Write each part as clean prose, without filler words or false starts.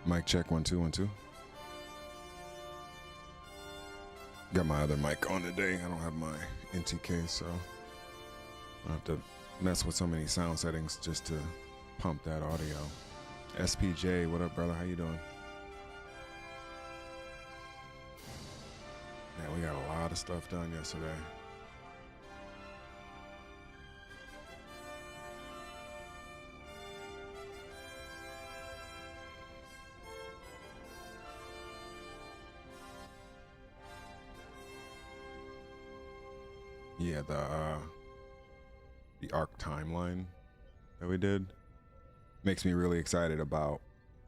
Mic check, 1 2 1 2. Got my other mic on today. I don't have my NTK, so I have to mess with so many sound settings just to pump that audio. SPJ, what up, brother? How you doing? Man, we got a lot of stuff done yesterday. Yeah, the arc timeline that we did makes me really excited about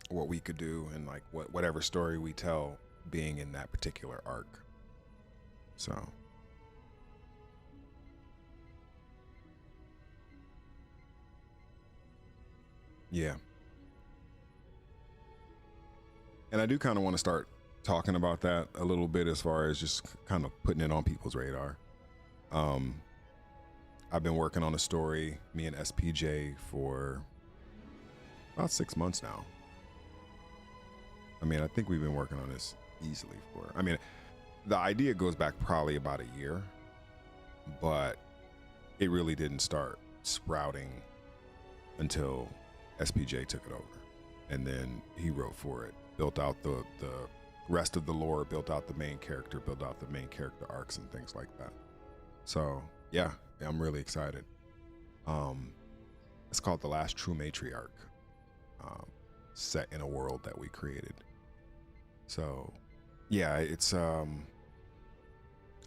what we could do and like whatever story we tell being in that particular arc. So yeah. And I do kind of want to start talking about that a little bit as far as just kind of putting it on people's radar. I've been working on a story, me and SPJ, for about 6 months now. I mean, I think we've been working on this easily the idea goes back probably about a year, but it really didn't start sprouting until SPJ took it over. And then he wrote for it, built out the rest of the lore, built out the main character, built out the main character arcs and things like that. So yeah, I'm really excited. It's called The Last True Matriarch, set in a world that we created. So yeah, it's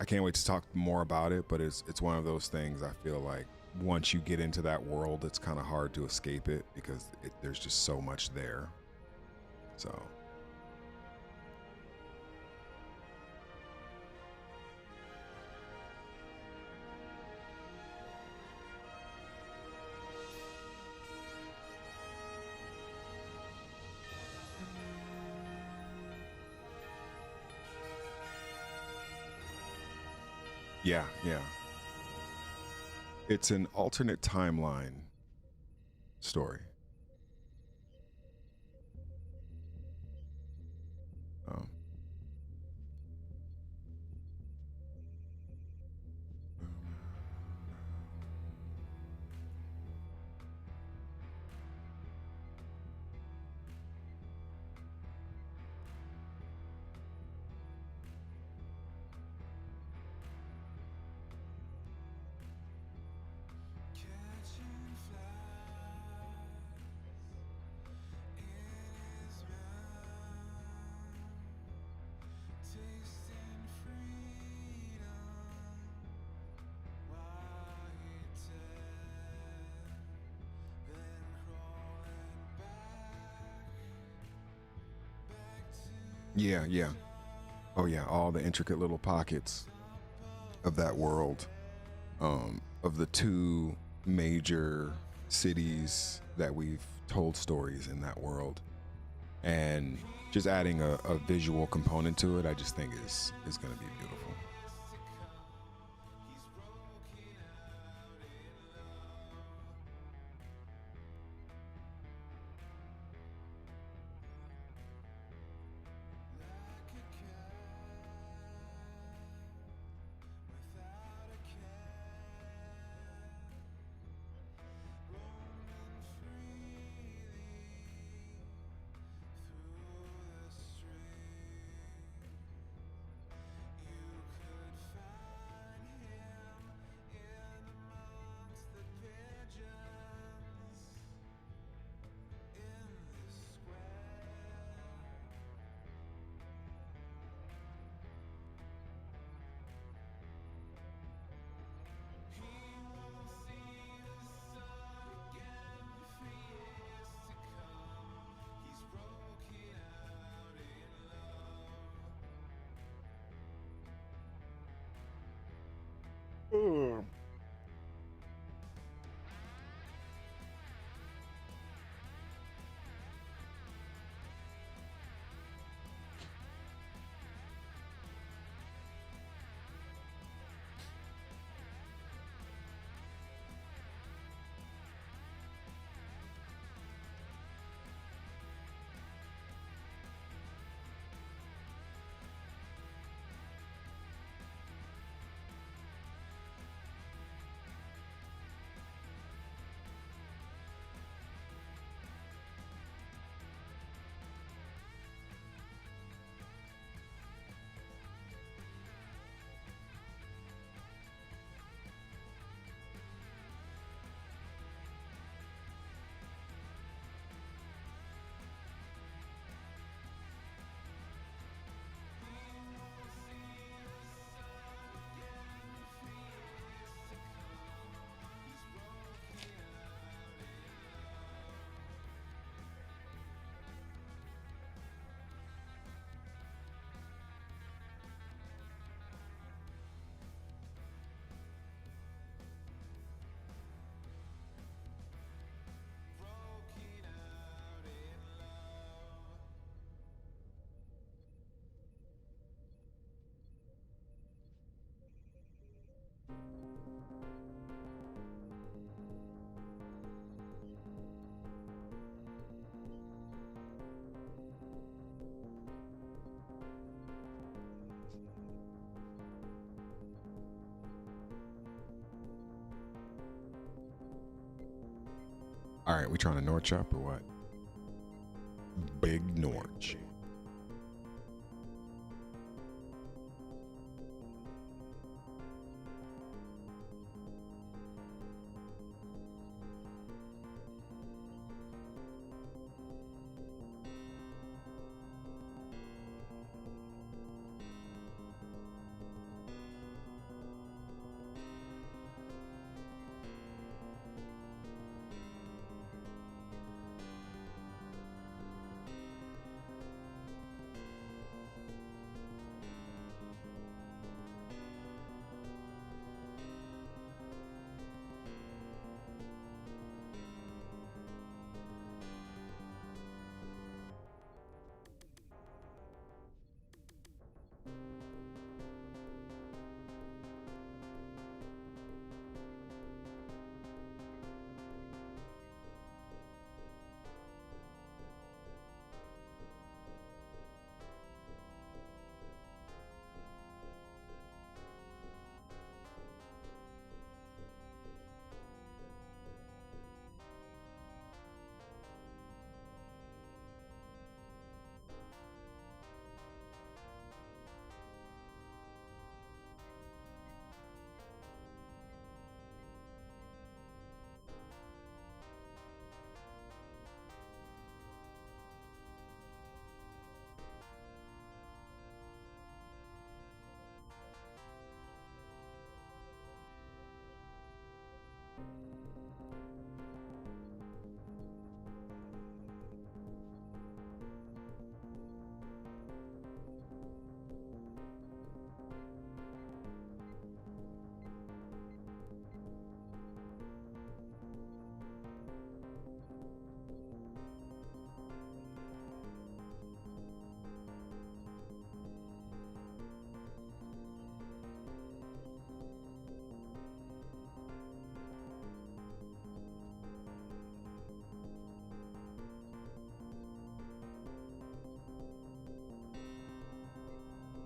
I can't wait to talk more about it, but it's one of those things. I feel like once you get into that world, it's kind of hard to escape it because there's just so much there. So yeah. It's an alternate timeline story. Um, yeah. Oh yeah, all the intricate little pockets of that world, of the two major cities that we've told stories in that world, and just adding a visual component to it, I just think is going to be beautiful. All right, we trying to North chop or what? Big North.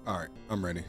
All right, I'm ready.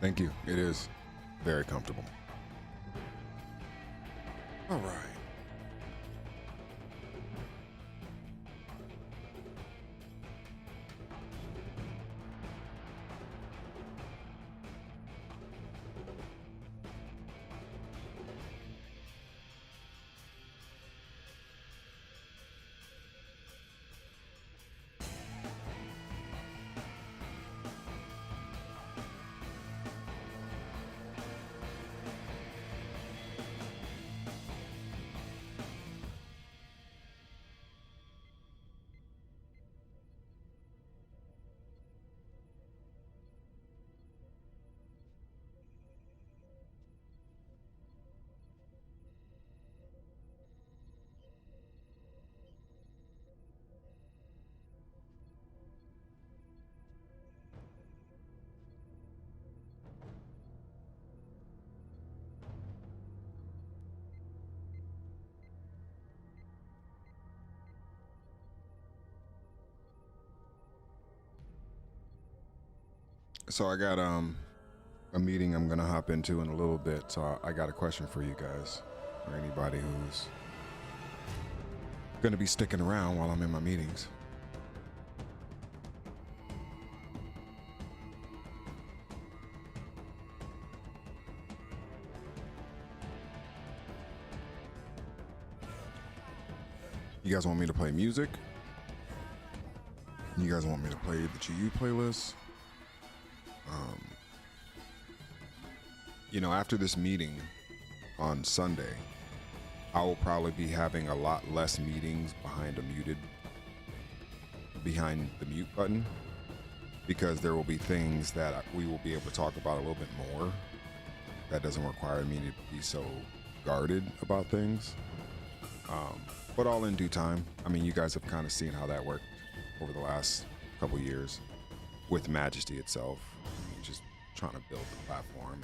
Thank you. It is very comfortable. All right. So I got a meeting I'm gonna hop into in a little bit. So I got a question for you guys, or anybody who's gonna be sticking around while I'm in my meetings. You guys want me to play music? You guys want me to play the GU playlist? You know, after this meeting on Sunday, I will probably be having a lot less meetings behind the mute button, because there will be things that we will be able to talk about a little bit more. That doesn't require me to be so guarded about things. But all in due time. I mean, you guys have kind of seen how that worked over the last couple years with Majesty itself. I mean, just trying to build the platform.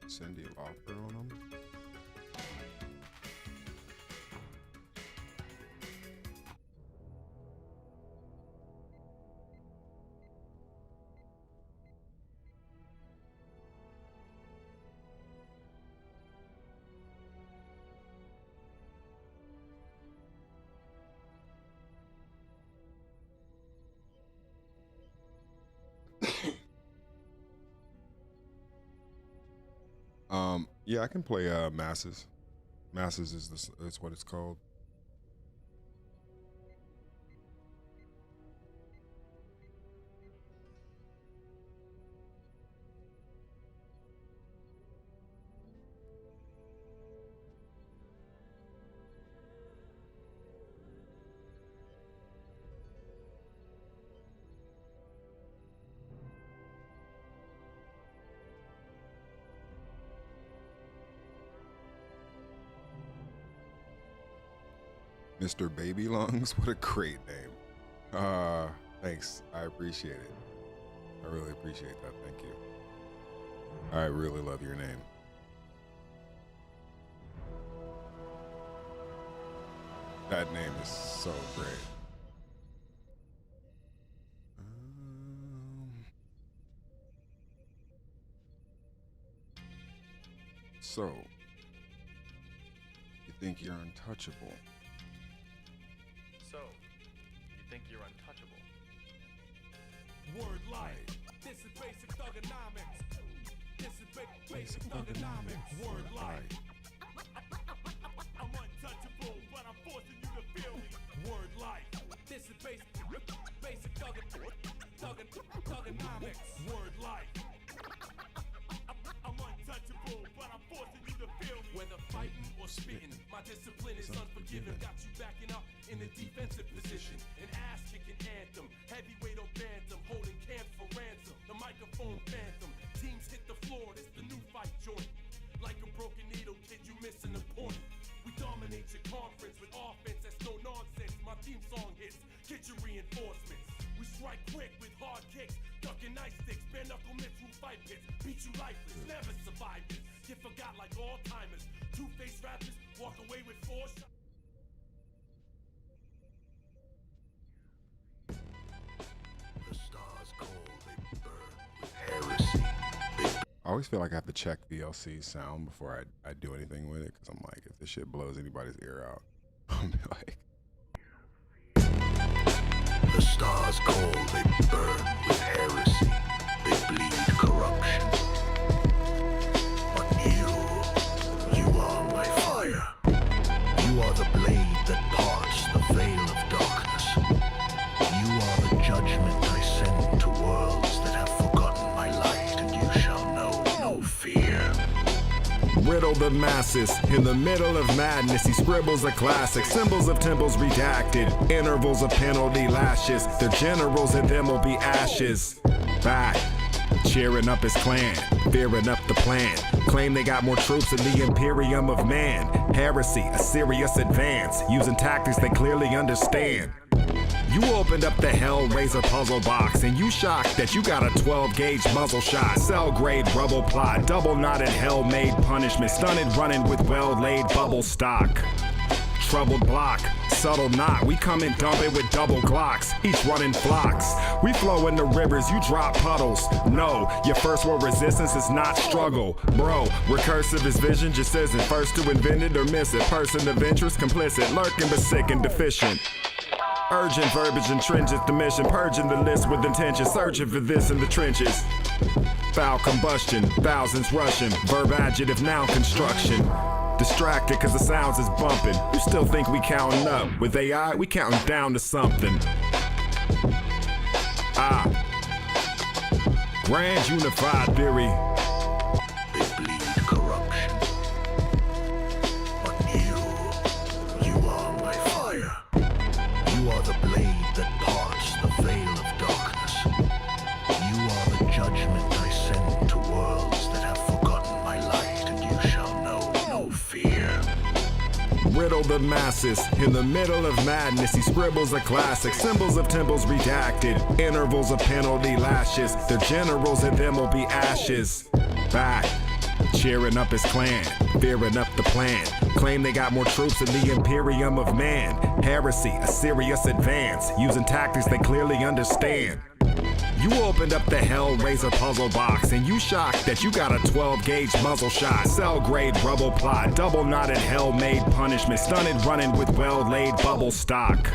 Cindy Lauper on them. Yeah, I can play Masses. Masses is what it's called. Mr. Baby Lungs, what a great name. Thanks, I appreciate it. I really appreciate that, thank you. I really love your name. That name is so great. So, you think you're untouchable? So, you think you're untouchable? Word life. This is basic thugonomics. This is basic thugonomics. Word life. I'm discipline is unforgiving. Got you backing up in a defensive position. An ass-kicking anthem, heavyweight or bantam, holding camp for ransom. The microphone phantom, teams hit the floor, it's the new fight joint. Like a broken needle, kid, you missing the point. We dominate your conference with offense that's no nonsense. My theme song hits, get your reinforcements. We strike quick with hard kicks, ducking ice sticks, bare knuckle men through fight pits. Beat you lifeless, never survive this. Get forgot like all timers. Two-faced rappers walk away with 4 shots. The stars cold, they burn with heresy. I always feel like I have to check VLC sound before I do anything with it, because I'm like, if this shit blows anybody's ear out, I'm like, The stars cold, they burn with heresy. They bleed corruption. But you are my fire. You are the blade that parts the veil of darkness. You are the judgment I send to worlds that have forgotten my light, and you shall know no fear. Riddle the masses. In the middle of madness, he scribbles a classic. Symbols of temples redacted. Intervals of penalty lashes. The generals in them will be ashes. Back, cheering up his clan, fearing up the plan. Claim they got more troops than the Imperium of Man. Heresy, a serious advance. Using tactics they clearly understand. You opened up the Hellraiser puzzle box, and you shocked that you got a 12-gauge muzzle shot. Cell-grade rubble plot, double-knotted hell-made punishment. Stunted running with well-laid bubble stock. Troubled block, subtle knot. We come and dump it with double Glocks, each running flocks. We flow in the rivers, you drop puddles. No, your first world resistance is not struggle. Bro, recursive is vision, just isn't first to invent it or miss it. Person of interest, complicit, lurking but sick and deficient. Urgent verbiage intrinsic the mission, purging the list with intention, searching for this in the trenches. Foul combustion, thousands rushing, verb adjective noun construction. Distracted cause the sounds is bumping. You still think we counting up? With AI, we counting down to something. Grand unified theory. They bleed corruption. But you are my fire. You are the blade that parts the veil of darkness. You are the judgment I send to worlds that have forgotten my light, and you shall know no fear. Riddle the masses. In the middle of madness, he scribbles a classic. Symbols of temples redacted. Intervals of penalty lashes. The generals in them will be ashes. Back, cheering up his clan, fearing up the plan. Claim they got more troops than the Imperium of Man. Heresy, a serious advance. Using tactics they clearly understand. You opened up the Hellraiser puzzle box, and you shocked that you got a 12-gauge muzzle shot. Cell-grade rubble plot, double-knotted hell-made punishment. Stunted running with well-laid bubble stock.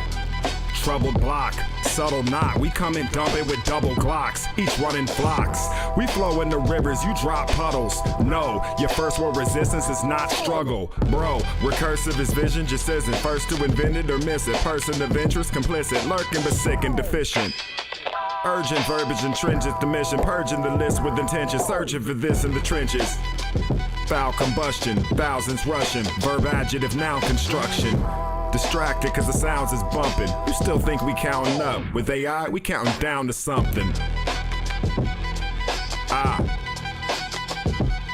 Troubled block, subtle knot. We come and dump it with double Glocks, each running flocks. We flow in the rivers, you drop puddles. No, your first world resistance is not struggle. Bro, recursive is vision, just isn't first to invent it or miss it. Person of interest, complicit, lurking but sick and deficient. Urgent verbiage intrinsic the mission, purging the list with intention, searching for this in the trenches. Foul combustion, thousands rushing, verb adjective noun construction. Distracted cause the sounds is bumping. You still think we counting up? With AI, we counting down to something.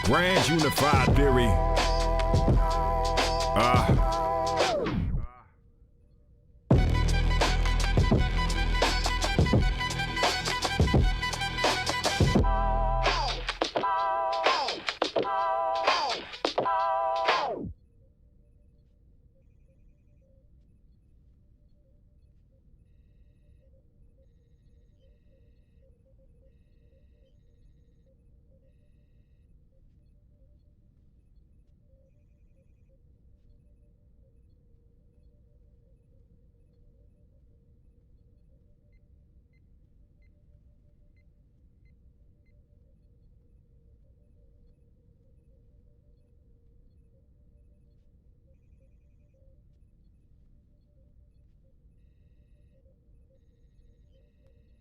Grand unified theory.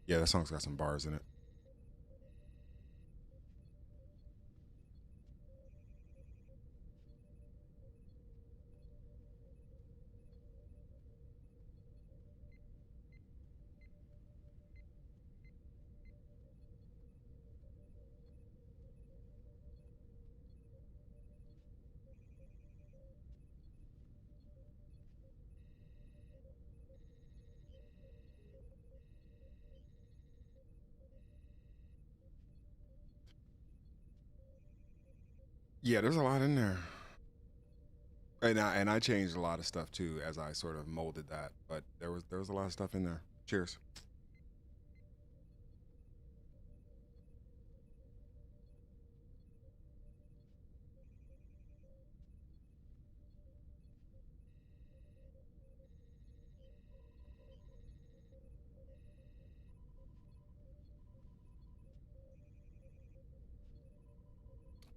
Yeah, that song's got some bars in it. Yeah, there's a lot in there. And I changed a lot of stuff too as I sort of molded that. But there was a lot of stuff in there. Cheers.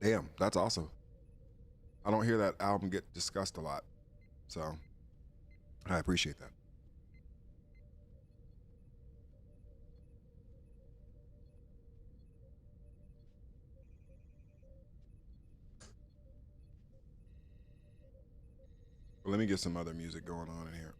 Damn, that's awesome. I don't hear that album get discussed a lot, so I appreciate that. But let me get some other music going on in here.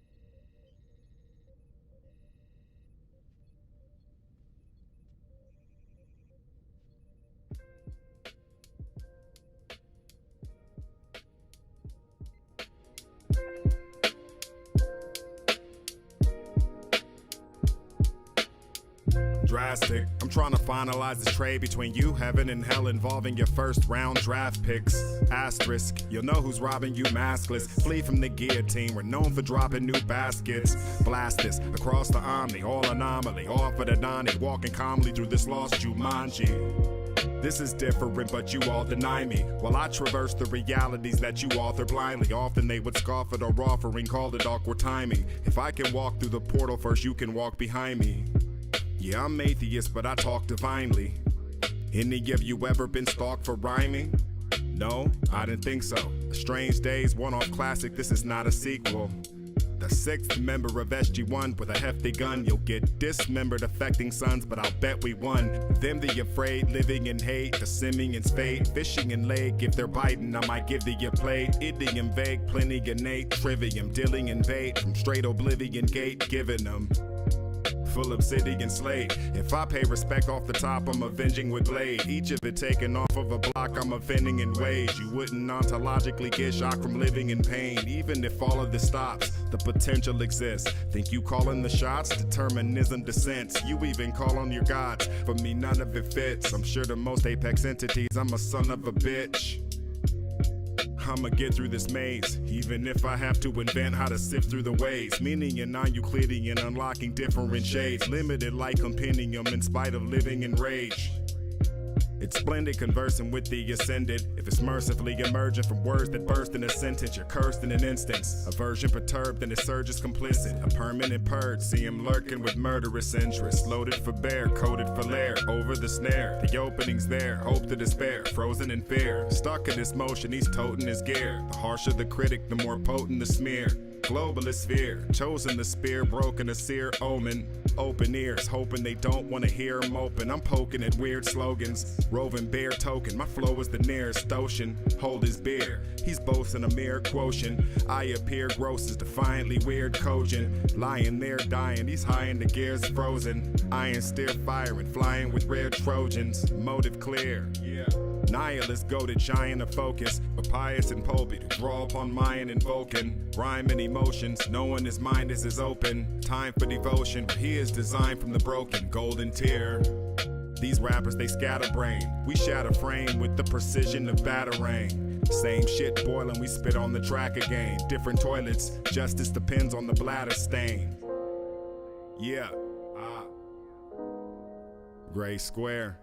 Drastic. I'm trying to finalize this trade between you, heaven and hell, involving your first round draft picks. Asterisk, you'll know who's robbing you maskless. Flee from the guillotine, we're known for dropping new baskets. Blast this across the Omni, all anomaly. Off of the Donnie, walking calmly through this lost Jumanji. This is different, but you all deny me. While I traverse the realities that you author blindly. Often they would scoff at our offering, called it awkward timing. If I can walk through the portal first, you can walk behind me. Yeah, I'm atheist, but I talk divinely. Any of you ever been stalked for rhyming? No, I didn't think so. A Strange Days one-off classic, this is not a sequel. The sixth member of SG-1 with a hefty gun. You'll get dismembered, affecting sons, but I'll bet we won. Them the afraid, living in hate, the simian's fate. Fishing in lake, if they're biting, I might give thee a plate. Idiom vague, plenty innate, trivium, dealing in bait. From straight oblivion gate, giving them full obsidian slate. If I pay respect off the top, I'm avenging with blade. Each of it taken off of a block, I'm offending in ways you wouldn't ontologically get shocked from living in pain. Even if all of this stops, the potential exists. Think you calling the shots? Determinism dissents. You even call on your gods. For me, none of it fits. I'm sure to most apex entities, I'm a son of a bitch. I'ma get through this maze, even if I have to invent how to sift through the ways. Meaning in non-Euclidean, unlocking different shades. Limited like compendium in spite of living in rage. It's splendid conversing with the ascended. If it's mercifully emerging from words that burst in a sentence, you're cursed in an instance. Aversion perturbed and the surge is complicit. A permanent purge, see him lurking with murderous interest. Loaded for bear, coded for lair, over the snare. The opening's there, hope to despair, frozen in fear. Stuck in this motion, he's toting his gear. The harsher the critic, the more potent the smear. Globalist fear, chosen the spear, broken a sear omen. Open ears, hoping they don't want to hear him open. I'm poking at weird slogans, roving bear token. My flow is the nearest ocean. Hold his beer, he's boasting a mere quotient. I appear gross as defiantly weird cogent. Lying there dying, he's high in the gears frozen. Iron steer firing, flying with rare Trojans. Motive clear, yeah. Nihilist go to giant of focus, Papias and Poby to draw upon Mayan and Vulcan. Rhyme and emotions, knowing his mind is as open. Time for devotion, he is designed from the broken golden tear. These rappers, they scatterbrain. We shatter frame with the precision of batarang. Same shit boiling, we spit on the track again. Different toilets, justice depends on the bladder stain. Yeah, Gray Square.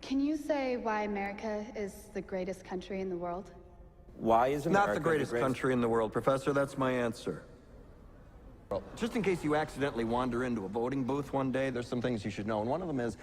Can you say why America is the greatest country in the world? Why is America Not the greatest country in the world, Professor. That's my answer. Well, just in case you accidentally wander into a voting booth one day, there's some things you should know. And one of them is,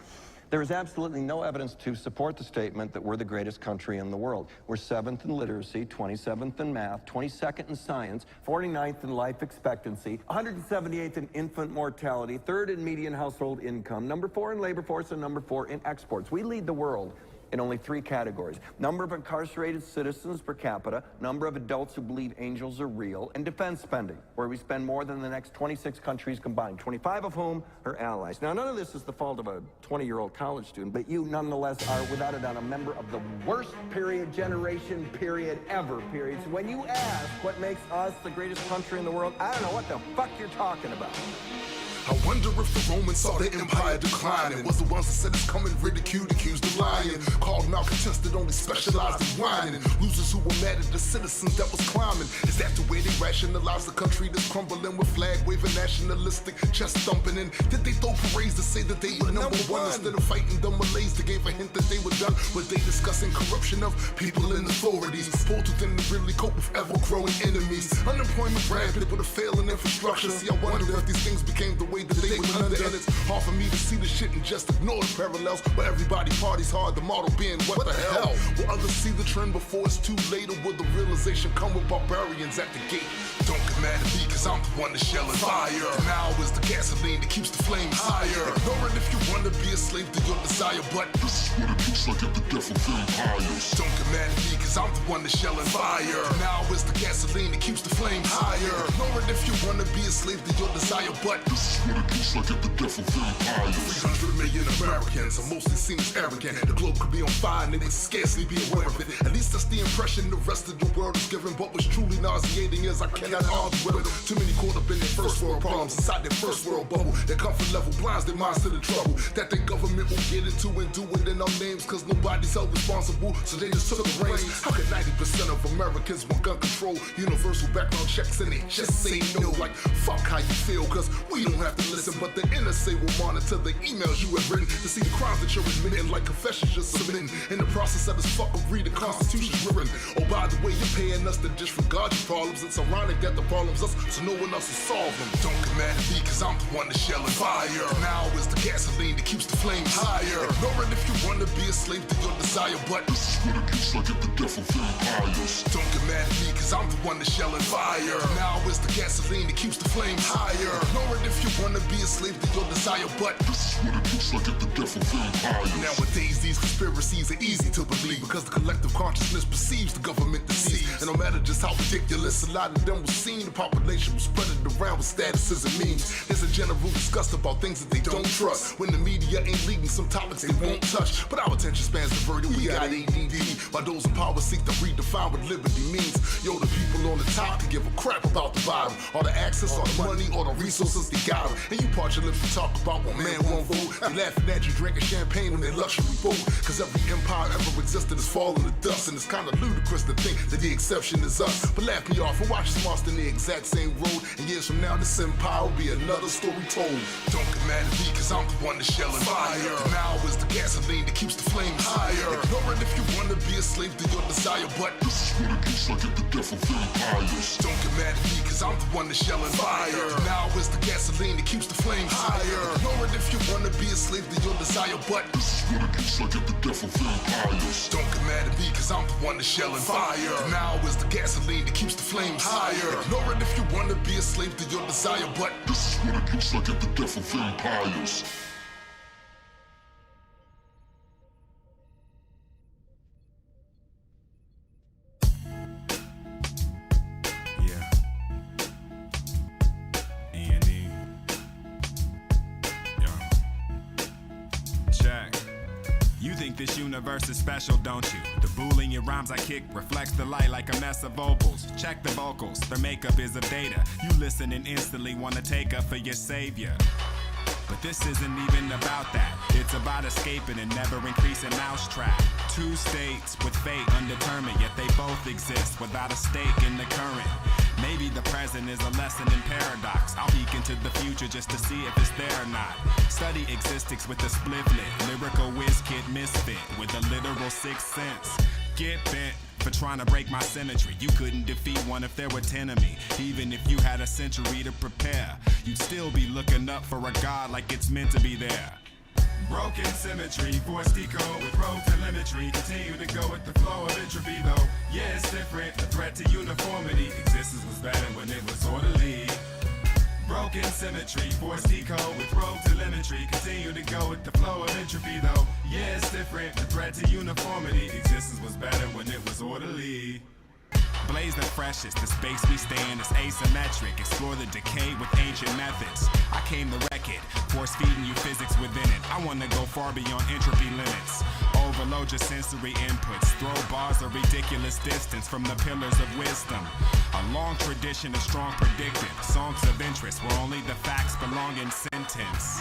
there is absolutely no evidence to support the statement that we're the greatest country in the world. We're 7th in literacy, 27th in math, 22nd in science, 49th in life expectancy, 178th in infant mortality, 3rd in median household income, number 4 in labor force, and number 4 in exports. We lead the world in only 3 categories: number of incarcerated citizens per capita, number of adults who believe angels are real, and defense spending, where we spend more than the next 26 countries combined, 25 of whom are allies. Now, none of this is the fault of a 20-year-old college student, but you nonetheless are, without a doubt, a member of the worst generation ever. So when you ask what makes us the greatest country in the world, I don't know what the fuck you're talking about. I wonder if the Romans saw the empire declining. Was the ones that said it's coming, ridiculed, accused of lying. Called malcontents that only specialized in whining. Losers who were mad at the citizens that was climbing. Is that the way they rationalize the country that's crumbling with flag waving, nationalistic, chest thumping? And did they throw parades to say that they were number one? Instead of fighting the Malays, they gave a hint that they were done. Were they discussing corruption of people in authorities? Pulled within to really cope with ever-growing enemies. Unemployment rampant with a failing infrastructure. See, I wonder if these things became the way that they were under. And it's hard for me to see the shit and just ignore the parallels. Where everybody parties hard, the model being what the hell? Will others see the trend before it's too late? Or will the realization come with barbarians at the gate? Don't get mad at me, cause I'm the one that's shelling fire. Now is the gasoline that keeps the flames higher. Ignore it if you wanna be a slave to your desire, but this is what it looks like at the death of vampires. Don't get mad at me, cause I'm the one that's shelling fire. Now is the gasoline that keeps the flames higher. Ignore it if you wanna be a slave to your desire, but this is what it looks like at the death of vampires. 300 million Americans are mostly seen as arrogant. The globe could be on fire and they would scarcely be aware of it. At least that's the impression the rest of the world is giving. But what's truly nauseating is I cannot argue with it. Too many caught up in their first world problems inside their first world bubble. Their comfort level blinds their minds to the trouble that their government will get into and do it in our names, cause nobody's held responsible, so they just took the reins. How could 90% of Americans want gun control, universal background checks, and they just say no? Like, fuck how you feel, cause we don't have to listen, but the NSA will monitor the emails you have written to see the crimes that you're admitting, like confessions you're submitting. In the process of this fuck agree, the Constitution's written. Oh, by the way, you're paying us to disregard your problems. It's ironic that the problem's us, so no one else will solve them. Don't get mad at me, cause I'm the one that's shelling fire. Now is the gasoline that keeps the flames higher. Ignore it if you wanna be a slave to your desire, but this is what it looks like at the death of vampires. Don't get mad at me, cause I'm the one that's shelling fire. Now is the gasoline that keeps the flames higher. Ignore it if you wanna be a slave to your desire, but this is what it looks like at the death of vampires. Nowadays, these conspiracies are easy to believe because the collective consciousness perceives the government disease. And no matter just how ridiculous, a lot of them was seen, the population was spreading around with statuses and memes. There's a general disgust about things that they don't trust. When the media ain't leading some topics they won't touch, but our attention spans diverted, we got ADD. While those in power seek to redefine what liberty means. Yo, the people on the top can give a crap about the bottom. All the access, all the money, all the resources, they got them. And you part your lips to talk about one man, one vote. They laughing at you drinking champagne on their luxury boat. Cause every empire ever existed is falling to dust. And it's kinda ludicrous to think that the exception is us. But laugh me off and watch us march in the exact same road. And years from now, this empire will be another story told. Don't get mad at me, cause I'm the one that's shelling fire. Now is the gasoline that keeps the flames higher. Ignore it if you wanna be a slave to your desire, but this is what it looks like at the death of vampires. Don't get mad at me, cause I'm the one that's shelling fire. Now is the gasoline that keeps the flames higher. Ignore it if you wanna be a slave to your desire, but this is what it looks like at the death of vampires. Don't get mad at me, cause I'm the one that's shelling fire. Now is the gasoline that keeps the flames higher. Ignore it if you wanna be a slave to your desire, but this is what it looks like at the death of vampires. You think this universe is special, don't you? The Boolean rhymes I kick reflects the light like a mess of opals. Check the vocals, their makeup is of data. You listen and instantly wanna take up for your savior. But this isn't even about that. It's about escaping and never increasing mousetrap. Two states with fate undetermined, yet they both exist without a stake in the current. Maybe the present is a lesson in paradox. I'll peek into the future just to see if it's there or not. Study existics with a splifflet, lyrical whiz kid misfit with a literal sixth sense. Get bent for trying to break my symmetry. You couldn't defeat one if there were 10 of me. Even if you had a century to prepare, you'd still be looking up for a god like it's meant to be there. Broken symmetry, voice decode with road telemetry. Continue to go with the flow of entropy though. Yeah, it's different, the threat to uniformity. Existence was better when it was orderly. Broken symmetry, voice decode with road telemetry. Continue to go with the flow of entropy though. Yeah, it's different, the threat to uniformity. Existence was better when it was orderly. Blaze the freshest, the space we stay in is asymmetric. Explore the decay with ancient methods. I came to wreck it, force feeding you physics within it. I wanna go far beyond entropy limits. Overload your sensory inputs. Throw bars a ridiculous distance from the pillars of wisdom. A long tradition of strong predictive. Songs of interest where only the facts belong in sentence.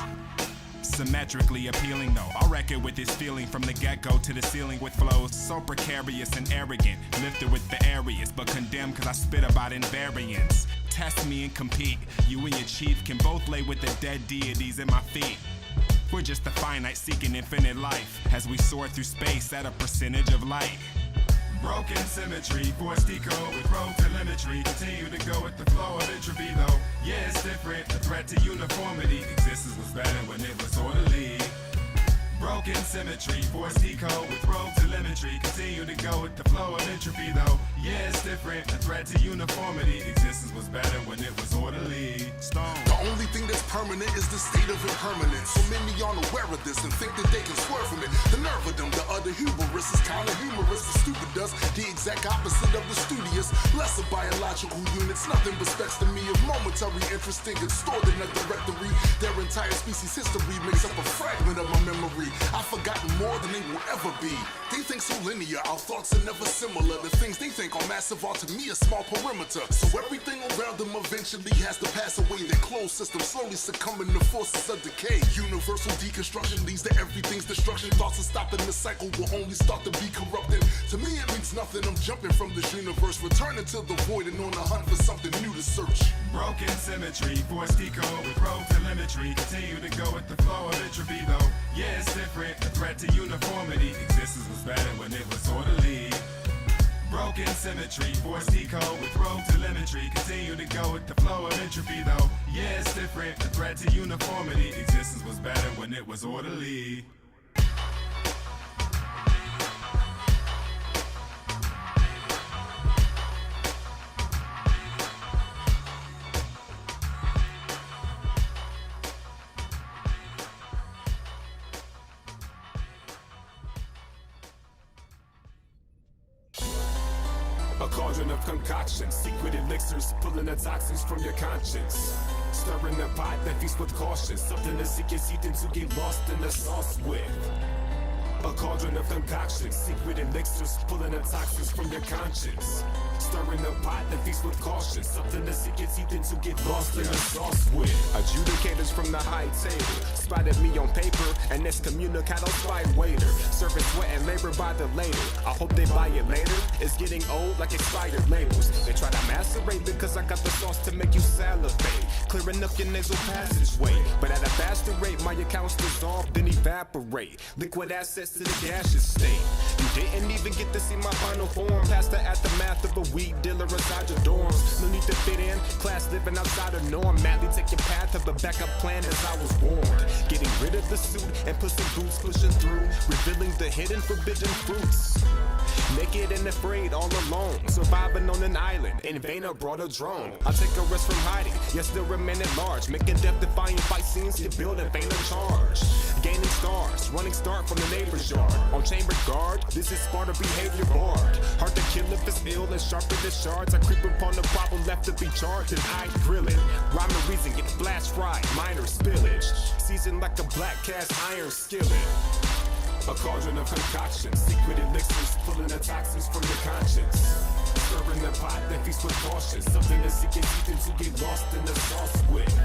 Symmetrically appealing though, I'll wreck it with this feeling from the get-go to the ceiling with flows so precarious and arrogant, lifted with the areas but condemned cause I spit about invariance. Test me and compete, you and your chief can both lay with the dead deities at my feet. We're just the finite seeking infinite life as we soar through space at a percentage of light. Broken symmetry, force decode with rogue telemetry. Continue to go with the flow of entropy though. Yeah, it's different. The threat to uniformity. Existence was better when it was orderly. Broken symmetry, force decode with rogue telemetry. Continue to go with the flow of entropy though. Yeah, it's different. The threat to uniformity. Existence was better when it was orderly. Stone. The only thing that's permanent is the state of impermanence. So many aren't aware of this and think that they can swerve from it. The nerve of them, the utter hubris is kinda humorous. The stupid does the exact opposite of the studious. Less of biological units, nothing but specs to me of momentary interest in stored in a directory. Their entire species history makes up a fragment of my memory. I've forgotten more than they will ever be. They think so linear, our thoughts are never similar. The things they think are massive are to me a small perimeter. So everything around them eventually has to pass away. Their closed system slowly succumbing to forces of decay. Universal deconstruction leads to everything's destruction. Thoughts of stopping the cycle will only start to be corrupted. To me it means nothing, I'm jumping from this universe, returning to the void and on the hunt for something new to search. Broken symmetry, force decode with rogue telemetry. Continue to go with the flow of entropy though. Yeah, it's different. The threat to uniformity. Existence was better when it was orderly. Broken symmetry, force decode with rogue telemetry. Continue to go with the flow of entropy though. Yeah, it's different. The threat to uniformity. Existence was better when it was orderly. A cauldron of concoctions, secret elixirs, pulling the toxins from your conscience. Stirring the pot that feasts with caution, something to seek and seek to get lost in the sauce with. A cauldron of concoctions, secret elixirs, pulling the toxins from your conscience. Stirring the pot that feasts with caution, something to seek and seek to get lost in the sauce with. Adjudicators from the high table spotted me on paper and excommunicado spy waiter. Serving sweat and labor by the later. I hope they buy it later. It's getting old like expired labels. They try to macerate because I got the sauce to make you salivate, clearing up your nasal passageway. But at a faster rate, my accounts dissolve then evaporate. Liquid assets to the gaseous state. You didn't even get to see my final form past the aftermath of a weed dealer inside your dorms. No need to fit in, class living outside the norm. Madly take your path of a backup plan as I was warned. Getting rid of the suit and pussy boots pushing through, revealing the hidden forbidden fruits. Naked and afraid, all alone, surviving on an island. In vain I brought a drone. I take a rest from hiding, yet still remain at large. Making death-defying fight scenes, get building vain a charge. Gaining stars, running start from the neighbor's yard. On chamber guard, this is Sparta behavior barred. Hard to kill if it's ill and sharper than shards. I creep upon the problem left to be charged and I grill it. Rhyme and reason get flash fried, minor spillage. Seasoned like a black cast iron skillet. A cauldron of concoctions, secret elixirs, pulling the toxins from your conscience. Stirring the pot that feasts with caution, something to seek and seek to get lost in the sauce with.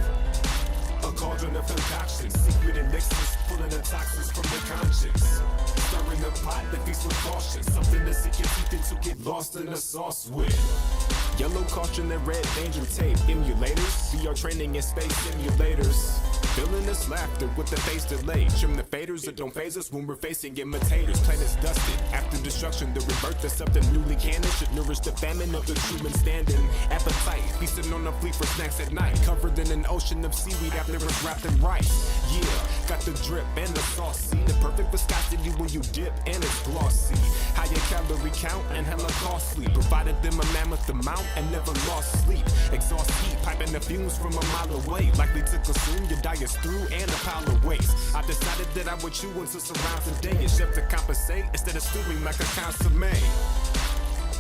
A cauldron of concoctions, secret elixirs, pulling the toxins from your conscience. Stirring the pot that feasts with caution, something to seek and seek to get lost in the sauce with. Yellow caution and red danger tape emulators. VR training in space simulators. Filling this laughter with the face delay. Trim the faders that don't phase us when we're facing imitators. Planets dusted after destruction. The rebirth of something newly canon should nourish the famine of the human standing. Appetite, feasting on the fleet for snacks at night. Covered in an ocean of seaweed after it's wrapped in rice. Yeah, got the drip and the saucy. The perfect viscosity when you dip and it's glossy. Higher calorie count and hella costly. Provided them a mammoth amount and never lost sleep. Exhaust heat, piping the fumes from a mile away. Likely to consume your diet's through and a pile of waste. I decided that I would chew until surround today. A chef to compensate instead of stewing like a consomme.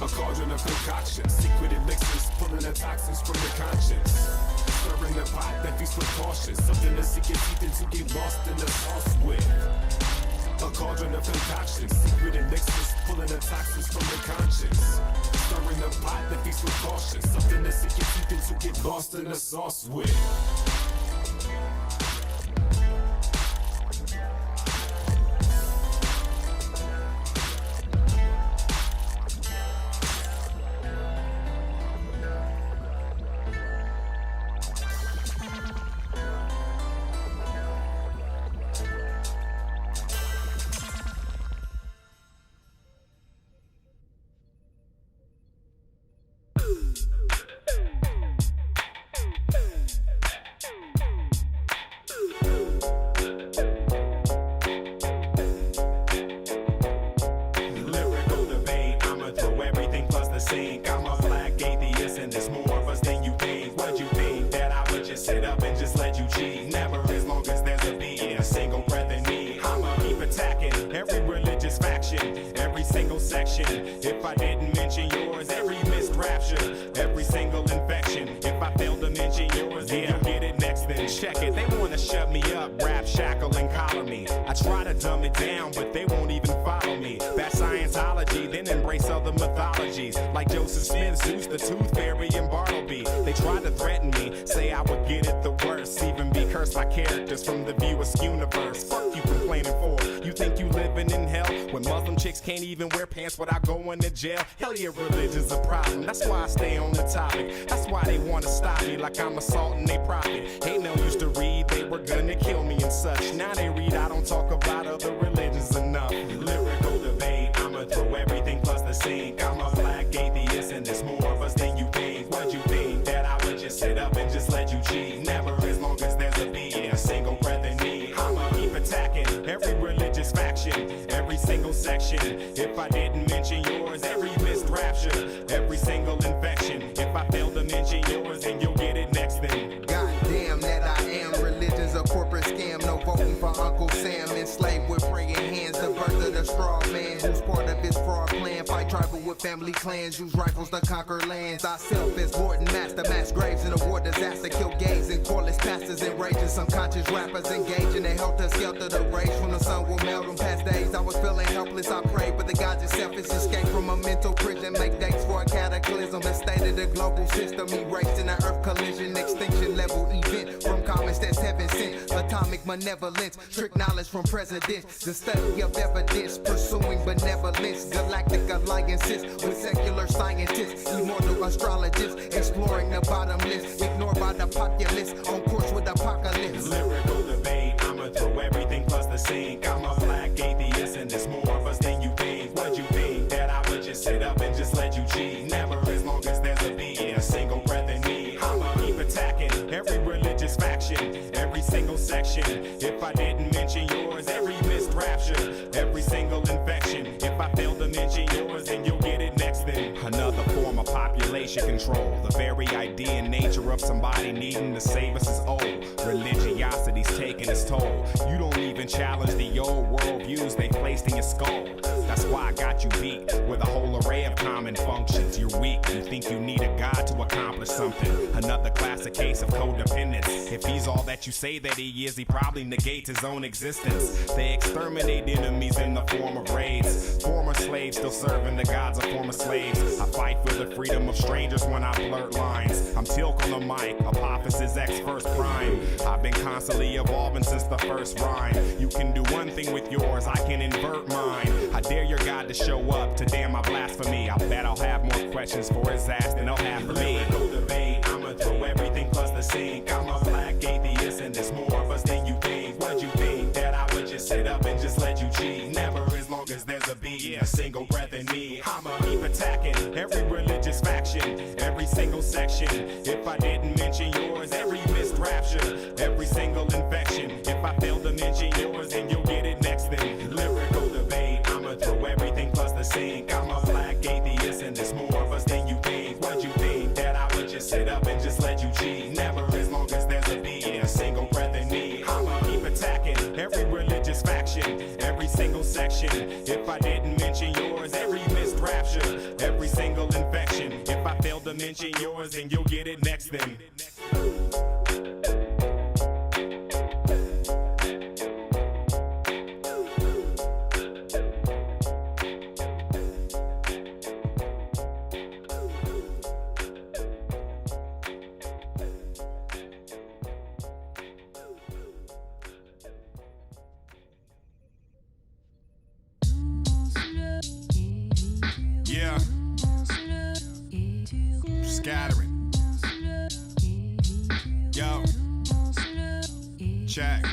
A cauldron of concoctions, secret elixirs, pulling the toxins from your conscience. Stirring the pot that feasts with caution, something to sink your teeth into, get lost in the sauce with. A cauldron of concoctions, secret elixirs, pulling the toxins from your conscience. Stirring the pot that feasts with caution, something to sink your teeth into, get lost in the sauce with. If I didn't mention yours, every missed rapture, every single infection. If I failed to mention yours, then you get it next, then check it. They wanna shut me up, rap, shackle, and collar me. I try to dumb it down, but they won't even follow me. That's Scientology, then embrace other mythologies, like Joseph Smith, Zeus, the Tooth Fairy, and Bartleby. They tried to threaten me, say I would get it the worst, even be cursed by characters from the viewer's universe. Fuck you complaining for, you think you living in hell, when Muslim chicks can't even wear pants without going to jail? Hell yeah, religion's a problem, that's why I stay on the topic. That's why they wanna stop me like I'm assaulting they prophet. Hey, no used to read, they were gonna kill me and such. Now they read, I don't talk about other religions enough. Lyrical debate, I'ma throw everything plus the sink. I'm a black atheist and there's more of us than you think. What you think, that I would just sit up and just let you cheat? Never, as long as there's a beat, a single breath in need. I'ma keep attacking every religious faction, every single section. If I didn't mention yours, every missed rapture, every single infection. If I failed to mention yours, then you'll get it next then. Goddamn that I am. Religion's a corporate scam. No voting for Uncle Sam. Enslaved with praying hands. The birth of the straw man, who's part of his fraud plan. Fight tribal with family clans. Use rifles to conquer lands. I self as Lord and Master. Mass graves in a war disaster. Kill gays and cordless pastors. Enraging some conscious rappers. Engaging in helter-skelter. The rage from the sun will melt them. Past days I was feeling helpless. I prayed, but the gods is selfish. Escape from a mental prison. Make dates for a cataclysm. The state of the global system. Erased in an earth collision. Extinction level event. From comments that's heaven sent. Atomic malevolence. Trick knowledge from presidents. The study of evidence. Pursuing benevolence. Galactic alliances with secular scientists. Immortal astrologists. Exploring the bottomless. Ignored by the populace. On course with apocalypse. Lyrical debate, I'ma throw everything plus the sink. I'm a black atheist and there's more of us than you think. What you think, that I would just sit up and just let you cheat? Never, as long as there's a beat, a single breath in me. I'ma keep attacking every religious faction, every single section. If I didn't mention yours, every missed rapture, every single infection. If I failed to mention yours, then you'll get it next then. Another form of population control. The very idea and nature of somebody needing to save us is old. Religiosity's taking its toll. You don't even challenge the old worldviews they placed in your skull. That's why I got you beat with a whole array of common functions. You're weak, you think you need a god to accomplish something. Another classic case of codependence. If he's all that you say that he is, he probably negates his own existence. They exterminate enemies in the form of raids. Former slaves still serving the gods of former slaves. I fight for the freedom of strangers when I blurt lines. I'm Tilk on the mic, Apophysis X first prime. I've been constantly evolving since the first rhyme. You can do one thing with yours, I can invert mine. I dare your God to show up to damn my blasphemy. I bet I'll have more questions for his ass than I'll have for me. Lyrical debate, I'ma throw everything plus the sink. I'm a black atheist and there's more of us than you think. What you think, that I would just sit up and just let you cheat? Never, as long as there's a beat, a single breath in me. I'ma keep attacking every religious faction, every single section. If I didn't mention yours, every missed rapture, every single infection. If I failed to mention yours, then you'll get it next then. Lyrical debate, I'ma throw everything plus the sink. I'm a black atheist and there's more of us than you think. What you think, that I would just sit up and just let you cheat? Never, as long as there's a beat, a single breath in me. I'ma keep attacking every religious faction, every single section. If I didn't mention yours, every missed rapture, every single mention yours and you'll get it next then. Yeah. Scattering. Yo. Check.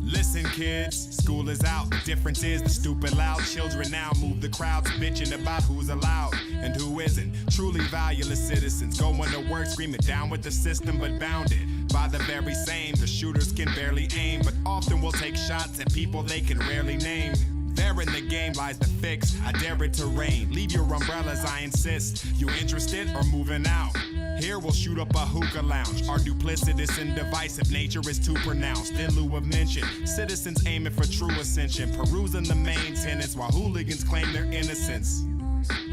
Listen, kids, school is out. The difference is the stupid loud children now move the crowds, bitching about who's allowed and who isn't. Truly valueless citizens going to work, screaming down with the system, but bounded by the very same. The shooters can barely aim, but often will take shots at people they can rarely name. There in the game lies the fix. I dare it to rain. Leave your umbrellas, I insist. You interested or moving out? Here we'll shoot up a hookah lounge. Our duplicitous and divisive nature is too pronounced. In lieu of mention, citizens aiming for true ascension, perusing the main tenets while hooligans claim their innocence.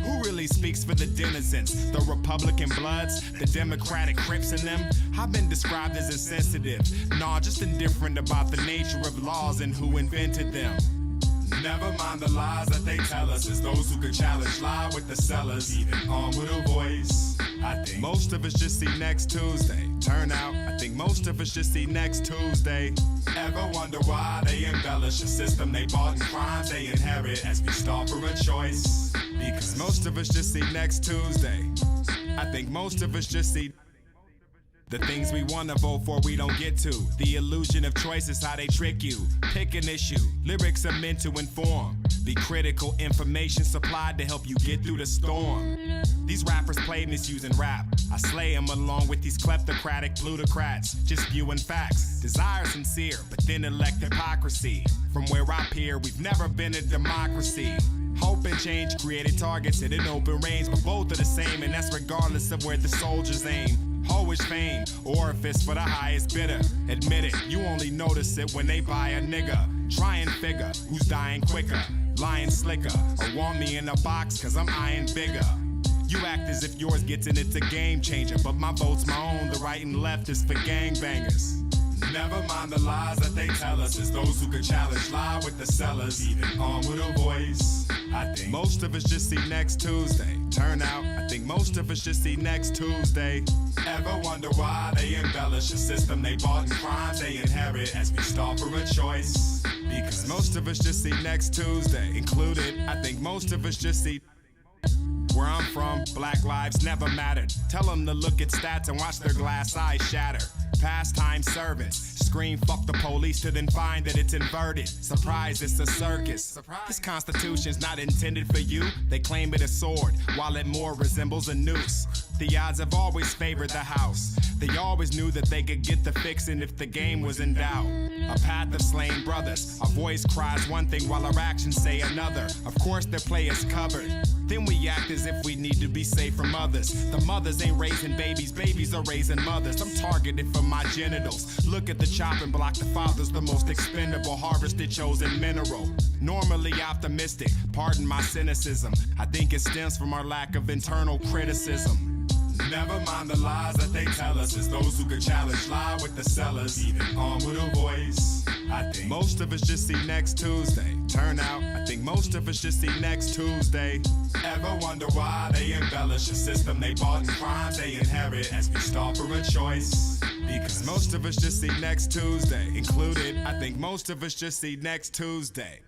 Who really speaks for the denizens? The Republican Bloods, the Democratic Crips in them? I've been described as insensitive. Nah, just indifferent about the nature of laws and who invented them. Never mind the lies that they tell us. It's those who could challenge lie with the sellers, even armed with a voice. I think most of us just see next Tuesday. Turn out, I think most of us just see next Tuesday. Ever wonder why they embellish a system they bought and crimes they inherit as we start for a choice? Because most of us just see next Tuesday. I think most of us just see the things we want to vote for we don't get to. The illusion of choice is how they trick you. Pick an issue. Lyrics are meant to inform. Be critical, information supplied to help you get through the storm. These rappers play misusing rap. I slay them along with these kleptocratic plutocrats. Just viewing facts. Desire sincere, but then elect hypocrisy. From where I peer, we've never been a democracy. Hope and change created targets at an open range, but both are the same, and that's regardless of where the soldiers aim. Hoish fame, orifice for the highest bidder. Admit it, you only notice it when they buy a nigga. Try and figure who's dying quicker, lying slicker, or want me in a box cause I'm eyeing bigger. You act as if yours gets in, it's a game changer, but my vote's my own, the right and left is for gangbangers. Never mind the lies that they tell us. It's those who could challenge lie with the sellers, even armed with a voice. I think most of us just see next Tuesday. Turn out, I think most of us just see next Tuesday. Ever wonder why they embellish a system they bought and crimes they inherit as we start for a choice? Because most of us just see next Tuesday. Included, I think most of us just see. Where I'm from, black lives never mattered. Tell them to look at stats and watch their glass eyes shatter. Pastime servants scream fuck the police to then find that it's inverted. Surprise, it's a circus. This constitution's not intended for you. They claim it a sword while it more resembles a noose. The odds have always favored the house. They always knew that they could get the fixin' if the game was in doubt. A path of slain brothers. Our voice cries one thing while our actions say another. Of course their play is covered. Then we act as if we need to be safe from others. The mothers ain't raising babies, babies are raising mothers. I'm targeted for my genitals. Look at the chopping block, the father's the most expendable, harvested chosen mineral. Normally optimistic, pardon my cynicism. I think it stems from our lack of internal criticism. Never mind the lies that they tell us. It's those who could challenge lie with the sellers, even armed with a voice. I think most of us just see next Tuesday. Turn out, I think most of us just see next Tuesday. Ever wonder why they embellish a system they bought and crimes they inherit as we start for a choice? Because most of us just see next Tuesday. Included, I think most of us just see next Tuesday.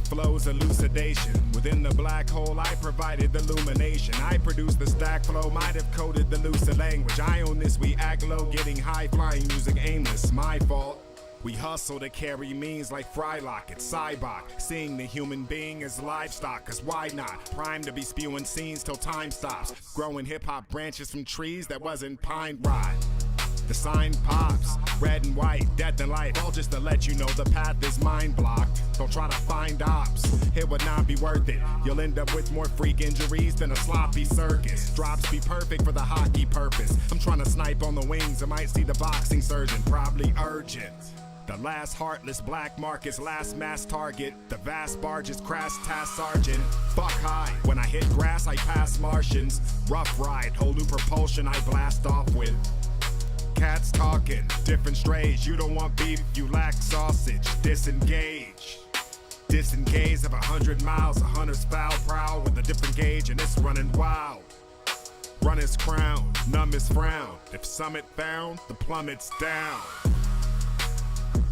Flow's elucidation. Within the black hole, I provided the illumination. I produced the stack flow, might have coded the lucid language. I own this, we act low, getting high, flying, using aimless. My fault. We hustle to carry means like Frylock at Cybok. Seeing the human being as livestock, cause why not? Primed to be spewing scenes till time stops. Growing hip-hop branches from trees that wasn't pine rod. The sign pops, red and white, death and life, all just to let you know the path is mind blocked. Don't try to find ops. Here would not be worth it. You'll end up with more freak injuries than a sloppy circus. Drops be perfect for the hockey purpose. I'm trying to snipe on the wings, I might see the boxing surgeon, probably urgent. The last heartless black market's last mass target. The vast barge's crass task sergeant. Fuck high, when I hit grass I pass Martians. Rough ride, whole new propulsion I blast off with. Cats talking, different strays. You don't want beef, you lack sausage. Disengage. Disengage of 100 miles. A hunter's foul prowl with a different gauge and it's running wild. Run his crown, numb his frown. If summit found, the plummet's down.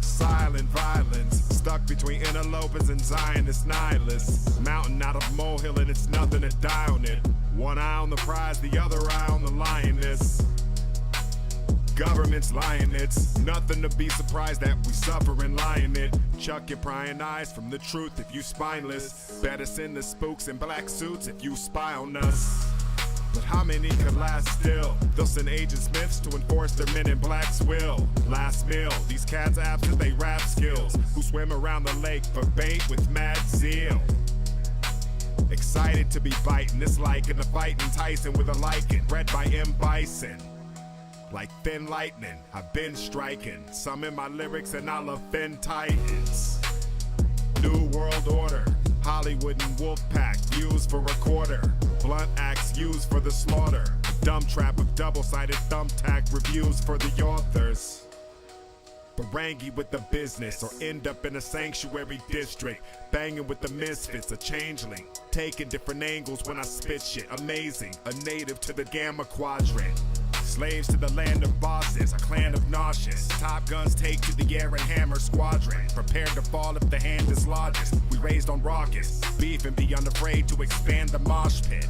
Silent violence, stuck between interlopers and Zionist nihilists. Mountain out of molehill and it's nothing to die on it. One eye on the prize, the other eye on the lioness. Government's lying, it's nothing to be surprised that we suffer in lying it. Chuck your prying eyes from the truth if you spineless. Better send the spooks in black suits if you spy on us. But how many could last still? They'll send Agent Smiths to enforce their men in black's will. Last meal, these cats absent they rap skills, who swim around the lake for bait with mad zeal. Excited to be biting, it's like in the fighting Tyson with a lichen, bred by M. Bison. Like thin lightning, I've been striking, some in my lyrics and I'll offend titans. New world order, Hollywood and Wolfpack, views for recorder. Blunt axe used for the slaughter. A dumb trap of double-sided thumbtack reviews for the authors. Barangi with the business, or end up in a sanctuary district, banging with the misfits, a changeling, taking different angles when I spit shit. Amazing, a native to the Gamma Quadrant. Slaves to the land of bosses, a clan of nauseous. Top guns take to the air and hammer squadron. Prepared to fall if the hand is largest. We raised on raucous beef and be unafraid to expand the mosh pit.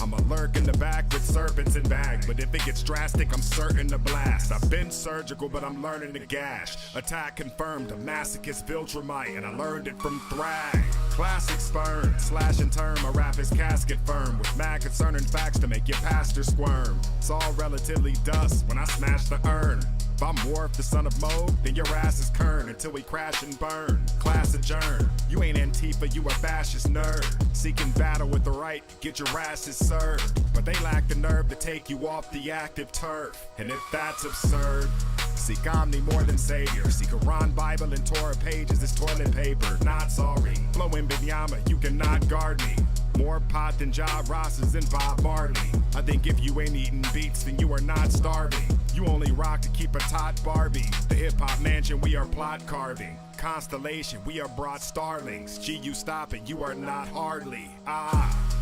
I'm a lurk in the back with serpents and bag, but if it gets drastic, I'm certain to blast. I've been surgical, but I'm learning to gash. Attack confirmed, a masochist Viltrumite, and I learned it from Thrag. Classic spurn, slash and term, a rap is casket firm, with mad concerning facts to make your pastor squirm. It's all relatively dust when I smash the urn. If I'm Worf, the son of Mo, then your ass is Kern until we crash and burn. Class adjourned. You ain't Antifa, you a fascist nerd. Seeking battle with the right, get your asses served. But they lack the nerve to take you off the active turf. And if that's absurd, seek Omni more than Savior. See Quran, Bible, and Torah pages as toilet paper. Not sorry. Flowing Binyama, you cannot guard me. More pot than Job Rosses and Bob Marley. I think if you ain't eating beats, then you are not starving. You only rock to keep a tot Barbie. The hip-hop mansion, we are plot carving. Constellation, we are brought starlings. Gee, you stop it, you are not hardly. Ah.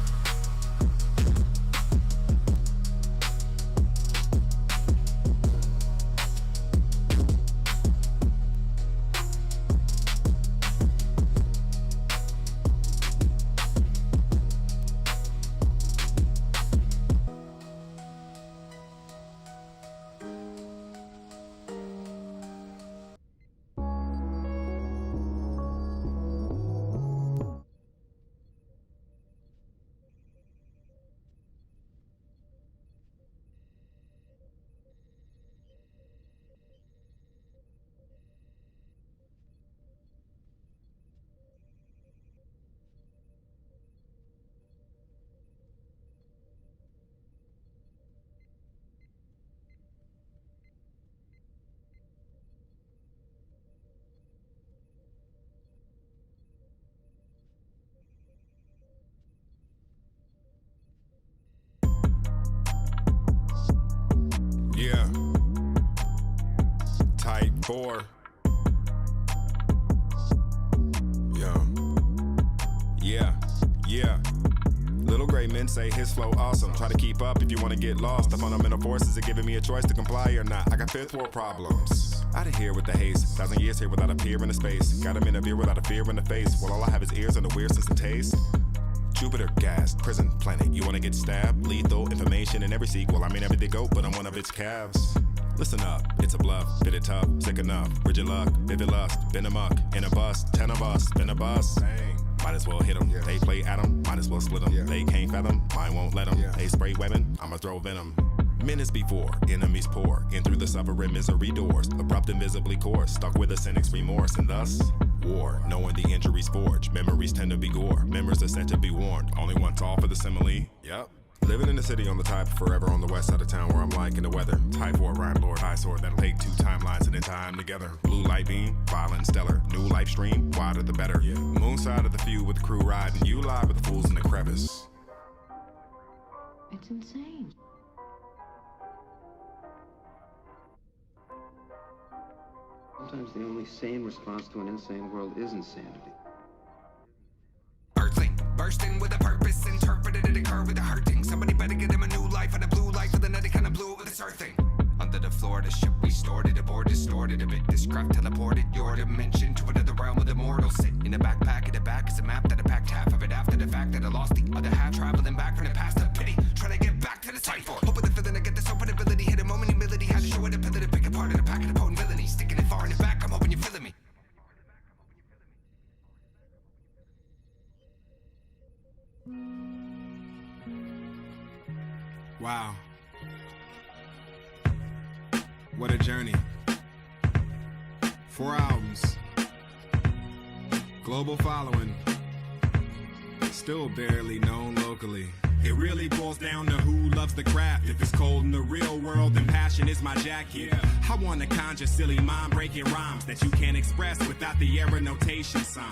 Yeah. Type 4. Yeah. Little gray men say his flow awesome. Try to keep up if you want to get lost. The fundamental forces are giving me a choice to comply or not. I got fifth world problems. Out of here with the haze. 1,000 years here without a peer in the space. Got him in a beer without a fear in the face. Well, all I have is ears and a weird sense of taste. Jupiter, gas, prison, planet. You wanna get stabbed? Lethal information in every sequel. I mean every goat, but I'm one of its calves. Listen up, it's a bluff, fit it tough, sick enough. Rigid luck, vivid lust, been amok, in a bus, 10 of us, been a bus. Might as well hit them. They play at them, might as well split them. They can't fathom, mine won't let them. They spray weapon, I'ma throw venom. Minutes before, enemies pour in through the suffering misery doors. Abrupt invisibly course, stuck with a cynic's remorse, and thus War, knowing the injuries forge. Memories tend to be gore. Members are said to be warned. Only one tall for the simile. Yep. Living in the city on the type forever on the west side of town where I'm liking the weather. Typhoid, rhyme lord, high sword that'll take 2 timelines and then time together. Blue light beam, violent stellar. New life stream, wider the better. Moon side of the feud with the crew riding. You live with the fools in the crevice. It's insane. Sometimes the only sane response to an insane world is insanity. Earthling, bursting with a purpose, interpreted it occur with a hurting. Somebody better get him a new life and a blue light for the night. It kinda blew it with this earthing. Under the floor, the ship we stored it aboard, distorted a bit. This craft teleported your dimension to another realm with immortals. Sit in the backpack, at the back is a map that I packed half of it after the fact that I lost the other half. Traveling back from the past to pity, trying to get back to the site for. Hoping the feeling I get this open ability, hit a moment humility, had to show it a pillar to pick apart of the pack of the potent villainy. Sticking it far in the back, I'm hoping you're feeling me. Wow. What a journey. 4 albums. Global following. Still barely known locally. It really boils down to who loves the craft. If it's cold in the real world, then passion is my jacket. I wanna conjure silly mind-breaking rhymes that you can't express without the error notation sign.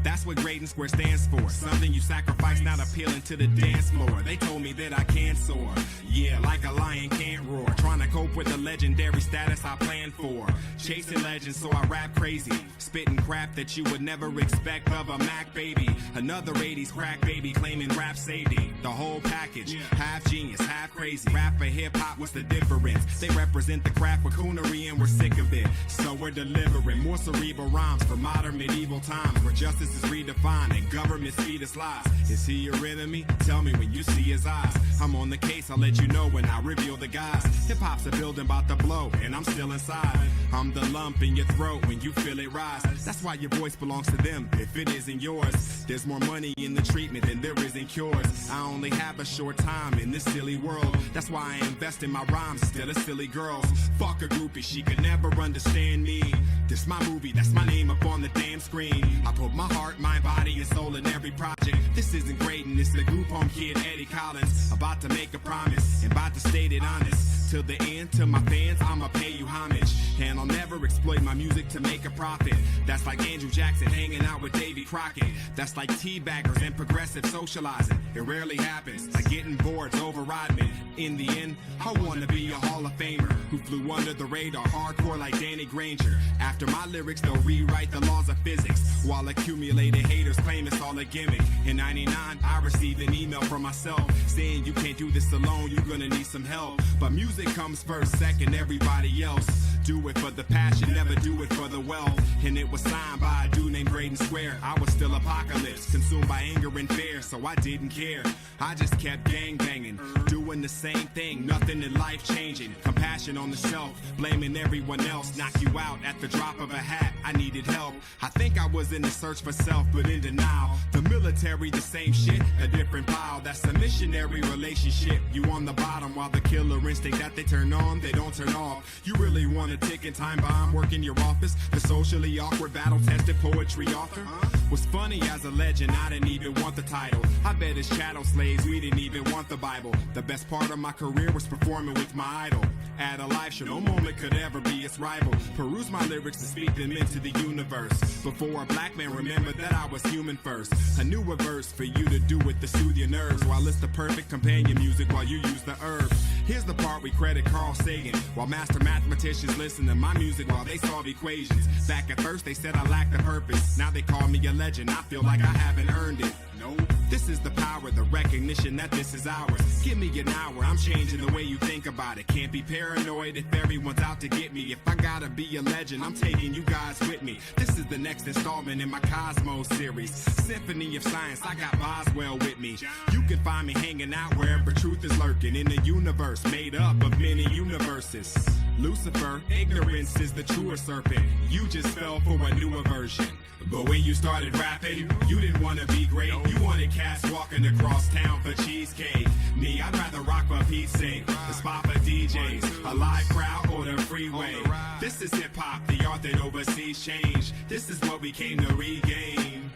That's what Greydon Square stands for. Something you sacrifice, not appealing to the dance floor. They told me that I can't soar. Yeah, like a lion can't roar. Trying to cope with the legendary status I planned for. Chasing legends, so I rap crazy. Spitting crap that you would never expect of a Mac baby. Another 80s crack baby claiming rap safety. The whole package, half genius, half crazy. Rap for hip-hop, what's the difference? They represent the craft with coonery and we're sick of it. So we're delivering more cerebral rhymes for modern medieval times where justice is redefined and government feed us lies. Is he your enemy? Tell me when you see his eyes. I'm on the case, I'll let you know when I reveal the guys. Hip-hop's a building about to blow and I'm still inside. I'm the lump in your throat when you feel it rise. That's why your voice belongs to them if it isn't yours. There's more money in the treatment than there is in cures. I only have a short time in this silly world. That's why I invest in my rhymes instead of silly girls. Fuck a groupie, she could never understand me. This my movie, that's my name up on the damn screen. I put my heart, mind, body, and soul in every project. This isn't Greydon, it's the group home kid Eddie Collins. About to make a promise, and about to state it honest. Till the end, to my fans, I'ma pay you homage. And I'll never exploit my music to make a profit. That's like Andrew Jackson hanging out with Davy Crockett. That's like teabaggers and progressive socializing. It rarely happens, like getting boards override me. In the end, I wanna be a Hall of Famer who flew under the radar, hardcore like Danny Granger. After my lyrics, they'll rewrite the laws of physics, while accumulated haters claim it's all a gimmick. In '99, I received an email from myself saying you can't do this alone, you're gonna need some help. But music comes first, second, everybody else. Do it for the passion, never do it for the wealth. And it was signed by a dude named Greydon Square. I was still apocalypse, consumed by anger and fear, so I didn't care. I just kept gangbanging, doing the same thing, nothing in life changing. Compassion on the shelf, blaming everyone else. Knock you out at the drop of a hat, I needed help. I think I was in the search for self, but in denial. The military, the same shit, a different pile. That's a missionary relationship. You on the bottom while the killer instinct that they turn on, they don't turn off. You really want a ticking time bomb, work in your office. The socially awkward, battle-tested poetry author was funny as a legend, I didn't even want the title. I bet as chattel slaves, we didn't even want the Bible. The best part of my career was performing with my idol. At a live show, no moment could ever be its rival. Peruse my lyrics and speak them into the universe. Before a black man remembered that I was human first. A newer verse for you to do it to soothe your nerves, while it's the perfect companion music while you use the herbs. Here's the part we credit Carl Sagan, while master mathematicians listen to my music while they solve equations. Back at first they said I lacked a purpose, now they call me a legend, I feel like I haven't earned it. No, this is the power, the recognition that this is ours. Give me an hour, I'm changing the way you think about it. Can't be paranoid if everyone's out to get me. If I gotta be a legend, I'm taking you guys with me. This is the next installment in my Cosmos series. Symphony of Science, I got Boswell with me. You can find me hanging out wherever truth is lurking, in a universe made up of many universes. Lucifer, ignorance is the truer serpent. You just fell for a newer version. But when you started rapping, you didn't want to be great. You wanted cats walking across town for cheesecake. Me, I'd rather rock for Pete's sake. A spot for DJs, a live crowd or the freeway. This is hip-hop, the art that over overseas change. This is what we came to regain.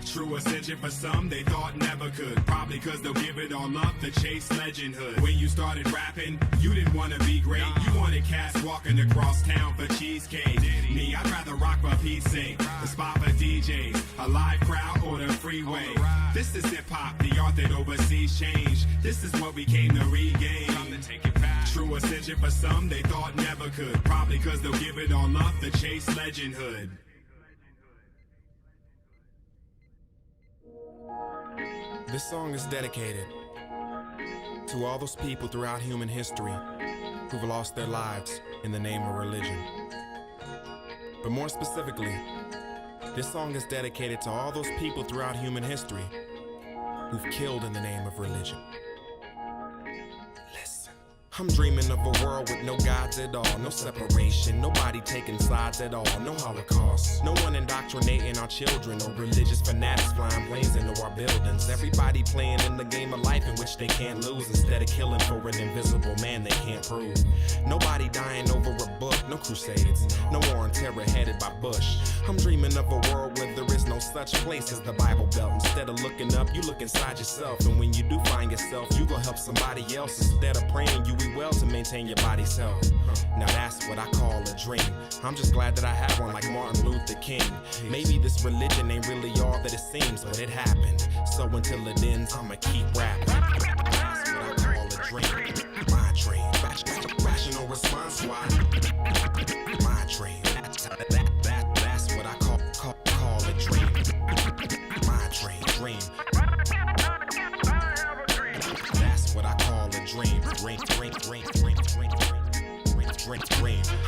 True ascension for some, they thought never could. Probably cause they'll give it all up to chase legendhood. When you started rapping, you didn't want to be great. You wanted cats walking across town for cheesecake. Me, I'd rather rock for Pete's sake. The spot for DJs, a live crowd or the freeway. This is hip-hop, the art that overseas change. This is what we came to regain. True ascension for some, they thought never could. Probably cause they'll give it all up to chase legendhood. This song is dedicated to all those people throughout human history who've lost their lives in the name of religion. But more specifically, this song is dedicated to all those people throughout human history who've killed in the name of religion. I'm dreaming of a world with no gods at all, no separation, nobody taking sides at all, no Holocaust, no one indoctrinating our children or religious fanatics flying planes into our buildings. Everybody playing in the game of life in which they can't lose instead of killing for an invisible man they can't prove. Nobody dying over a book, no crusades, no war on terror headed by Bush. I'm dreaming of a world where there is no such place as the Bible Belt. Instead of looking up, you look inside yourself, and when you do find yourself, you gon' help somebody else instead of praying you well to maintain your body's health. Now that's what I call a dream. I'm just glad that I have one like Martin Luther King. Maybe this religion ain't really all that it seems, but it happened. So until it ends, I'ma keep rapping. That's what I call a dream. My dream. Rational response, why? My dream. That's what I call a dream. My dream. That's what I call a dream.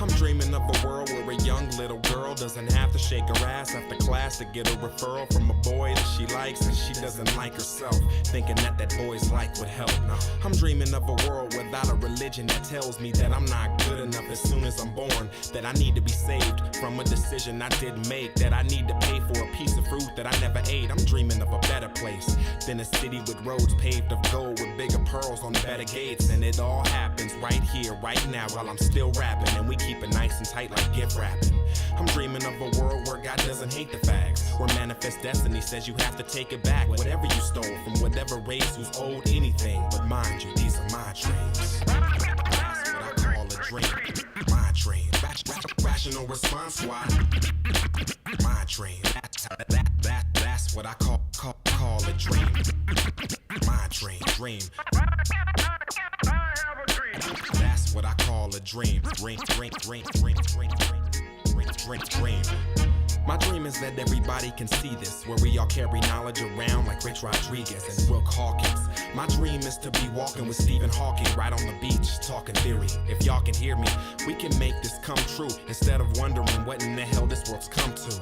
I'm dreaming of a world where a young little girl doesn't have to shake her ass after class to get a referral from a boy that she likes and she doesn't like herself, thinking that that boy's like would help. No, I'm dreaming of a world without a religion that tells me that I'm not good enough as soon as I'm born, that I need to be saved from a decision I didn't make, that I need to pay for a piece of fruit that I never ate. I'm dreaming of a better place than a city with roads paved of gold with bigger pearls on better gates, and it all happens right here, right now, while I'm still rapping, and we keep it nice and tight like gift wrapping. I'm dreaming of a world where God doesn't hate the facts, where manifest destiny says you have to take it back, whatever you stole from whatever race who's owed anything. But mind you, these are my dreams. That's what I call a dream. My dream. Rational response, why? My dream. That's what I call a dream. My dream. That's what I call a dream. Dream. My dream is that everybody can see this, where we all carry knowledge around like Rich Rodriguez and Brooke Hawkins. My dream is to be walking with Stephen Hawking right on the beach, talking theory. If y'all can hear me, we can make this come true, instead of wondering what in the hell this world's come to.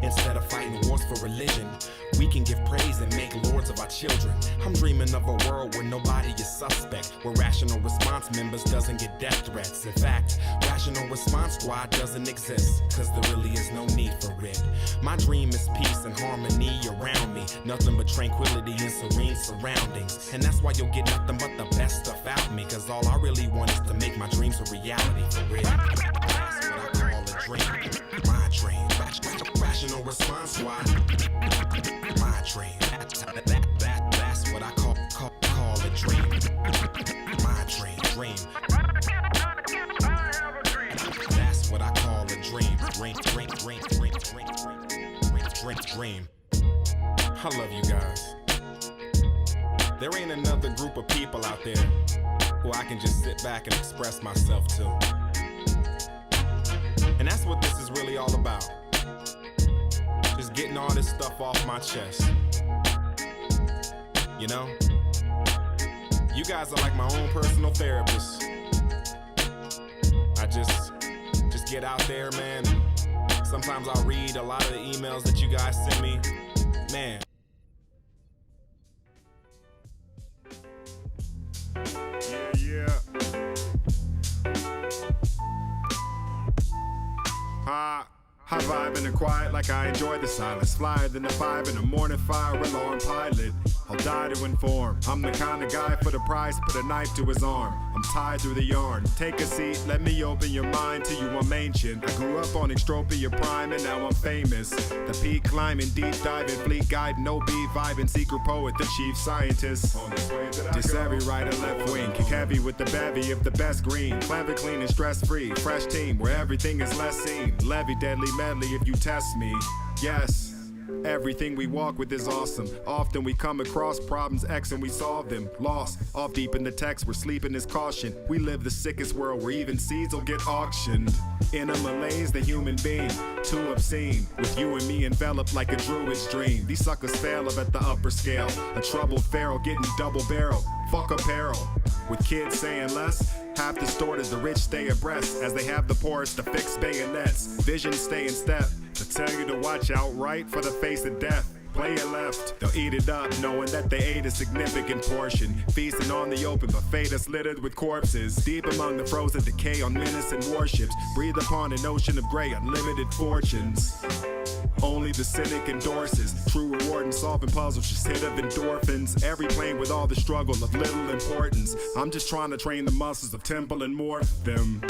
Instead of fighting wars for religion, we can give praise and make lords of our children. I'm dreaming of a world where nobody is suspect, where rational response members doesn't get death threats. In fact, rational response squad doesn't exist, cause there really is no need for it. My dream is peace and harmony around me, nothing but tranquility and serene surroundings. And that's why you'll get nothing but the best stuff out me, cause all I really want is to make my dreams a reality for real. That's what I call a dream. My dream. Rational response, why? My dream. That's what I call a dream. My dream. That's what I call a dream. Dream. I love you guys. There ain't another group of people out there who I can just sit back and express myself to. And that's what this is really all about. Just getting all this stuff off my chest. You know? You guys are like my own personal therapist. I just get out there, man. Sometimes I'll read a lot of the emails that you guys send me. Man. Yeah. I vibe in the quiet like I enjoy the silence. Flyer than the 5 in the morning fire alarm pilot. I'll die to inform. I'm the kind of guy for the price, put a knife to his arm. I'm tied through the yarn. Take a seat, let me open your mind to you, I'm ancient. I grew up on Extropia Prime and now I'm famous. The peak climbing, deep diving, fleet guiding, OB vibing, secret poet, the chief scientist. Just every right or left wing, kick heavy with the bevy of the best green. Clever, clean and stress free, fresh team where everything is less seen. Levy deadly medley if you test me, yes. Everything we walk with is awesome. Often we come across problems X and we solve them. Lost, off deep in the text where sleeping is caution. We live the sickest world where even seeds will get auctioned. In a malaise, the human being, too obscene. With you and me enveloped like a druid's dream. These suckers fail up at the upper scale. A troubled pharaoh getting double barrel. Fuck apparel. With kids saying less, half distorted, the rich stay abreast as they have the poorest to fix bayonets. Vision stay in step to tell you to watch out right for the face of death. Play it left, they'll eat it up, knowing that they ate a significant portion. Feasting on the open buffet that's littered with corpses. Deep among the frozen decay on menacing warships. Breathe upon an ocean of gray, unlimited fortunes. Only the cynic endorses. True reward in solving puzzles, just hit of endorphins. Every plane with all the struggle of little importance. I'm just trying to train the muscles of temple and morph them.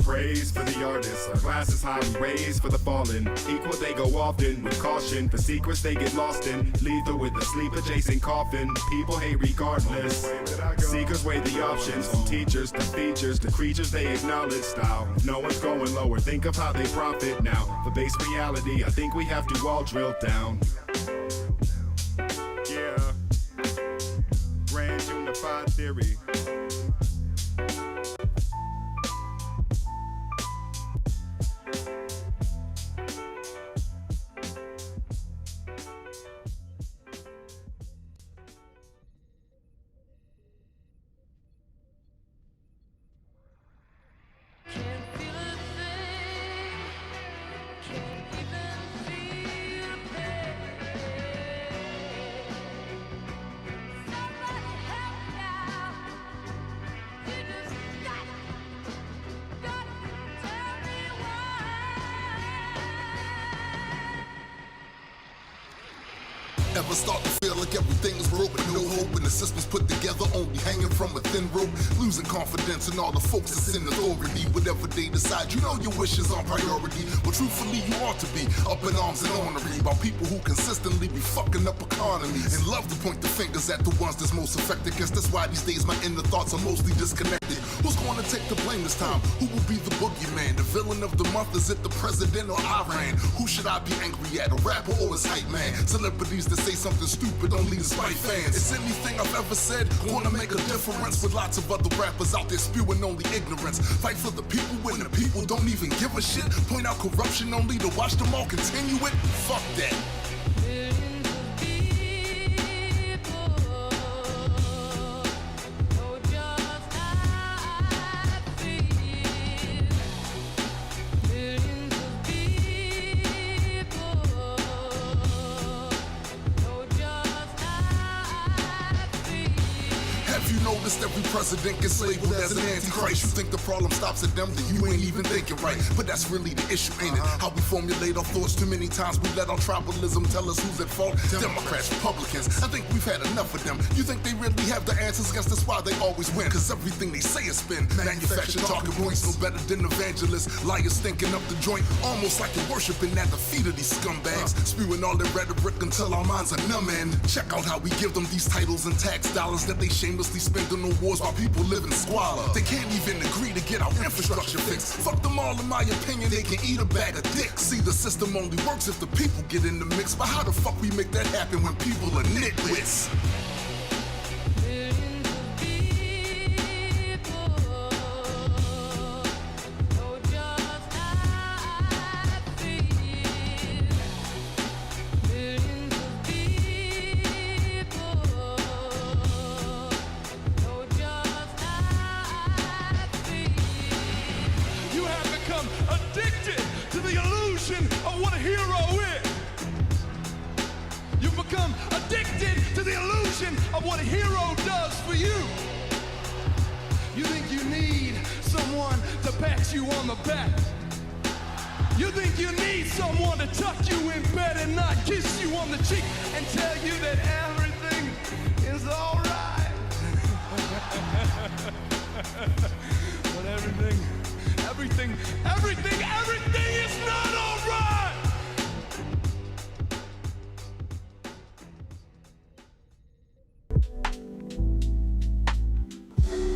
Praise for the artists, our glasses high, we raise for the fallen. Equal they go often, with caution. For secrets they get lost in. Lethal with the sleep-adjacent coffin. People hate regardless. Seekers weigh the options, from teachers to features to creatures they acknowledge style. No one's going lower, think of how they profit now. For base reality, I think we have to all drill down. Yeah. Grand unified theory. Ever start to feel like everything is broke with no hope and the system's put together only hanging from a thin rope? Losing confidence in all the folks that's in authority. Whatever they decide, you know your wishes are priority. But truthfully, you ought to be up in arms and ornery about people who consistently be fucking up economies and love to point the fingers at the ones that's most affected. Guess that's why these days my inner thoughts are mostly disconnected. Who's going to take the blame this time? Who will be the boogeyman? The villain of the month? Is it the president or Iran? Who should I be angry at? A rapper or his hype man? Celebrities that say something stupid only to spite fans. Is anything I've ever said gonna make a difference? With lots of other rappers out there spewing only ignorance. Fight for the people when the people don't even give a shit. Point out corruption only to watch them all continue it. Fuck that. Noticed every president gets labeled as an antichrist. You think the problem stops at them, then you ain't even thinking right. But that's really the issue, ain't it? How we formulate our thoughts. Too many times we let our tribalism tell us who's at fault. Democrats, Republicans, I think we've had enough of them. You think they really have the answers? Guess that's why they always win. Cause everything they say is spin. Manufactured talking points, no better than evangelists. Liars thinking up the joint, almost like you're worshiping at the feet of these scumbags. Spewing all their rhetoric until our minds are numb. And check out how we give them these titles and tax dollars that they shamelessly spend on the wars while people live in squalor. They can't even agree to get our infrastructure fixed. Fuck them all, in my opinion, they can eat a bag of dicks. See, the system only works if the people get in the mix. But how the fuck we make that happen when people are nitwits? Addicted to the illusion of what a hero is. You've become addicted to the illusion of what a hero does for you. You think you need someone to pat you on the back. You think you need someone to tuck you in bed and not kiss you on the cheek and tell you that everything is all right. But everything is not alright!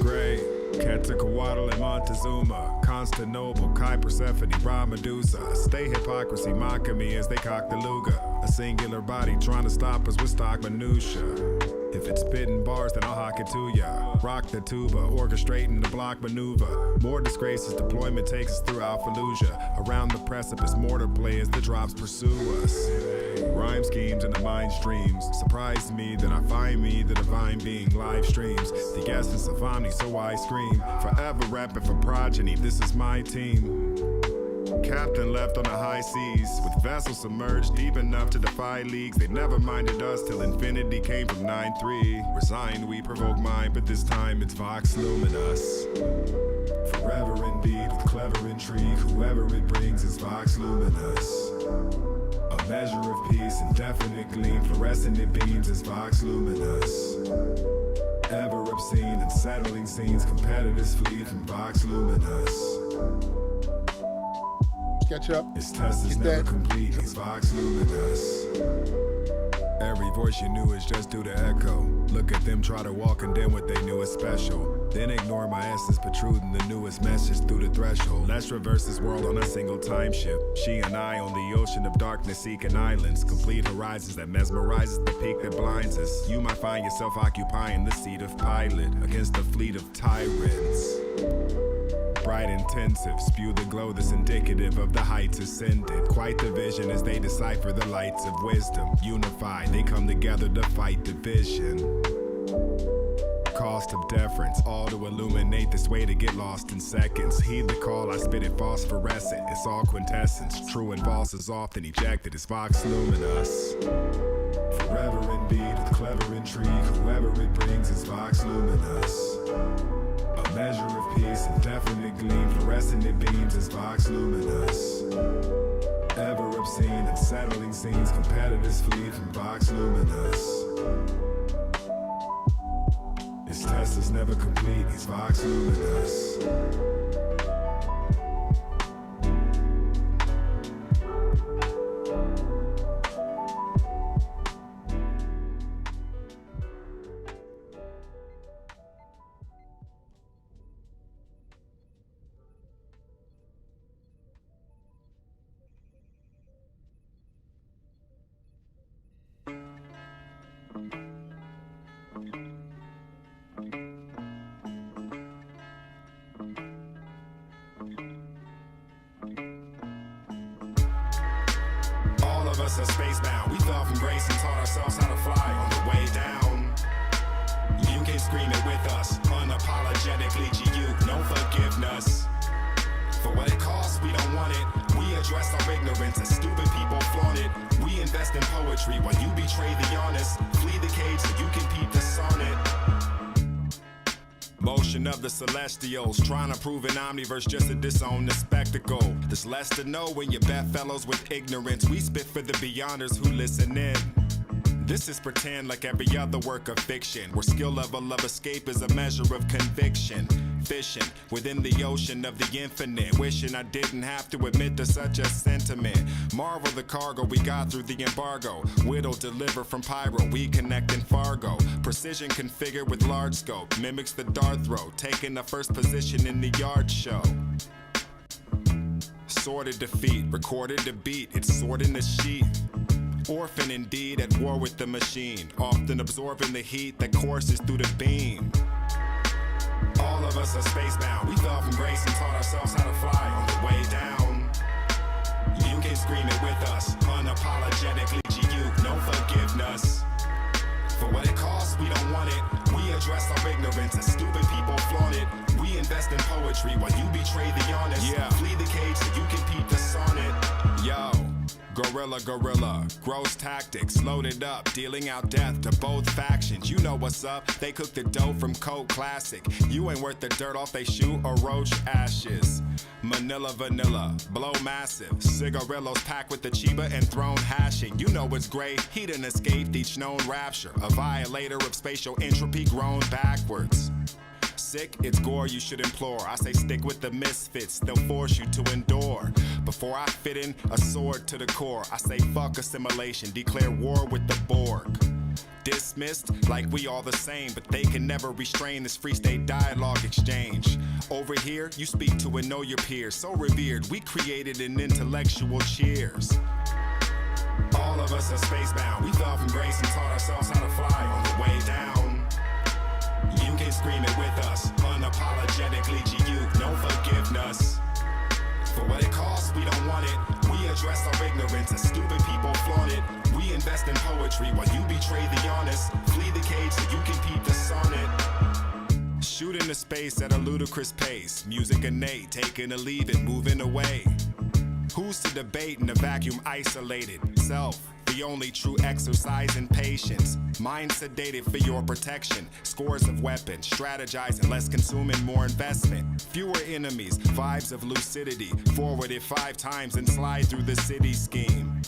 Gray, Quetzalcoatl and Montezuma, Constantinople, Kai, Persephone, Ra, Medusa. Stay hypocrisy, mocking me as they cock the Luga. A singular body trying to stop us with stock minutia. If it's spitting bars, then I'll hock it to ya. Rock the tuba, orchestrating the block maneuver. More disgraces, deployment takes us through Fallujah. Around the precipice, mortar play as the drops pursue us. Rhyme schemes in the mind streams. Surprise me that I find me, the divine being, live streams. The essence of Omni, so I scream. Forever rapping for progeny, this is my team. Captain left on the high seas, with vessels submerged deep enough to defy leagues. They never minded us till infinity came from 9-3. Resigned, we provoke mind, but this time it's Vox Luminous. Forever indeed, with clever intrigue, whoever it brings is Vox Luminous. A measure of peace, indefinite gleam, fluorescent it beams is Vox Luminous. Ever obscene, unsettling scenes, competitors flee from Vox Luminous. Catch up. His test is never complete, he's Vox Luminous. Every voice you knew is just due to echo. Look at them try to walk and then what they knew is special. Then ignore my essence protruding the newest message through the threshold. Let's traverse this world on a single time ship. She and I on the ocean of darkness seeking islands. Complete horizons that mesmerizes the peak that blinds us. You might find yourself occupying the seat of pilot against a fleet of tyrants. Bright intensive, spew the glow that's indicative of the heights ascended. Quite the vision as they decipher the lights of wisdom. Unified, they come together to fight division. Cost of deference, all to illuminate this way to get lost in seconds. Heed the call, I spit it phosphorescent. It's all quintessence. True and false is often ejected. It's Vox Luminous. Forever indeed, with clever intrigue, whoever it brings is Vox Luminous. A measure of peace, indefinite gleam, fluorescent it beams is Vox Luminous. Ever obscene, unsettling scenes, competitors flee from Vox Luminous. His test is never complete, he's Vox Luminous. Us are spacebound. We fell from grace and taught ourselves how to fly on the way down. You can scream it with us, unapologetically GU, no forgiveness. For what it costs, we don't want it. We address our ignorance as stupid people flaunt it. We invest in poetry while you betray the honest. Flee the cage so you can peep the sonnet. Motion of the celestials, trying to prove an omniverse just to disown the spectacle. There's less to know when you bedfellows with ignorance. We spit for the beyonders who listen in. This is pretend like every other work of fiction, where skill level of escape is a measure of conviction. Fishing within the ocean of the infinite, wishing I didn't have to admit to such a sentiment. Marvel the cargo we got through the embargo. Whittle deliver from Pyro, we connect in Fargo. Precision configured with large scope, mimics the dart throw, taking the first position in the yard show. Sorted defeat, recorded the beat, it's sorting the sheath. Orphan indeed, at war with the machine, often absorbing the heat that courses through the beam. All of us are spacebound. We fell from grace and taught ourselves how to fly on the way down. You can scream it with us, unapologetically GU, no forgiveness. For what it costs, we don't want it. We address our ignorance as stupid people flaunt it. We invest in poetry while you betray the honest. Yeah. Flee the cage so you can peep the sonnet. Yo. Gorilla, gross tactics, loaded up, dealing out death to both factions. You know what's up, they cook the dough from Code Classic. You ain't worth the dirt off they shoe or roach ashes. Manila vanilla, blow massive. Cigarillos packed with the Chiba and thrown hashing. You know what's great, he done escaped each known rapture. A violator of spatial entropy grown backwards. sick, it's gore you should implore. I say stick with the misfits, they'll force you to endure. Before I fit in a sword to the core, I say fuck assimilation, declare war with the Borg. Dismissed like we all the same, but they can never restrain this free state dialogue exchange. Over here, you speak to and know your peers, so revered, we created an intellectual cheers. All of us are spacebound, we fell from grace and taught ourselves how to fly on the way down. You can scream it with us, unapologetically to you, no forgiveness. For what it costs, we don't want it. We address our ignorance as stupid people flaunt it. We invest in poetry while you betray the honest. Flee the cage so you can peep the sonnet. Shoot into space at a ludicrous pace. Music innate, taking a leave and moving away. Who's to debate in a vacuum isolated? Self, the only true exercise in patience. Mind sedated for your protection. Scores of weapons, strategizing, less consuming, more investment. Fewer enemies, vibes of lucidity. Forwarded 5 times and slide through the city scheme.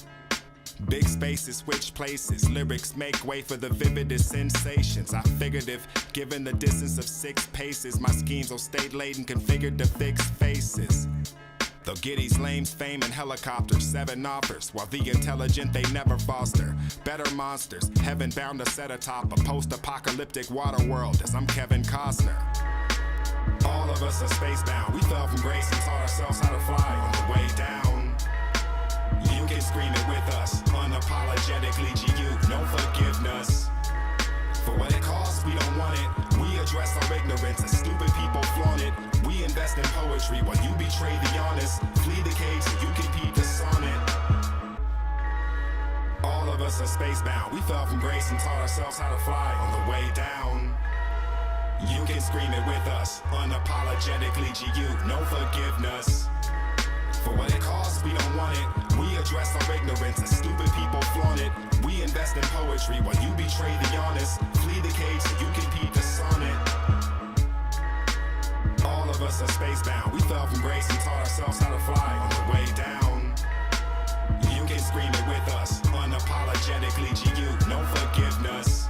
Big spaces switch places, lyrics make way for the vividest sensations. I figured if given the distance of 6 paces, my schemes will stay laden, configured to fix faces. They'll get these lames fame and helicopters, 7 offers, while the intelligent they never foster. Better monsters, heaven bound to set atop a post-apocalyptic water world as I'm Kevin Costner. All of us are spacebound, we fell from grace and taught ourselves how to fly on the way down. You can scream it with us, unapologetically to you, no forgiveness. For what it costs, we don't want it. We address our ignorance as stupid people flaunt it. We invest in poetry while you betray the honest. Flee the cage so you can peep the sonnet. All of us are spacebound. We fell from grace and taught ourselves how to fly on the way down. You can scream it with us, unapologetically to you, no forgiveness. For what it costs, we don't want it. We address our ignorance as stupid people flaunt it. We invest in poetry while you betray the honest. Flee the cage so you can peep the sonnet. All of us are spacebound. We fell from grace and taught ourselves how to fly on the way down. You can scream it with us, unapologetically to you, no forgiveness.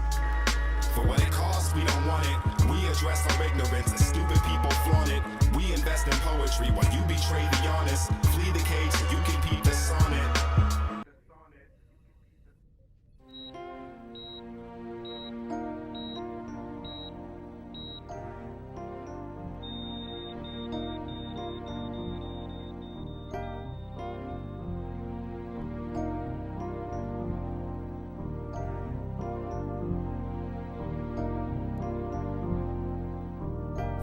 For what it costs, we don't want it. We address our ignorance as stupid people flaunt it. We invest in poetry while you betray the honest. Flee the cage so you can peep the sonnet.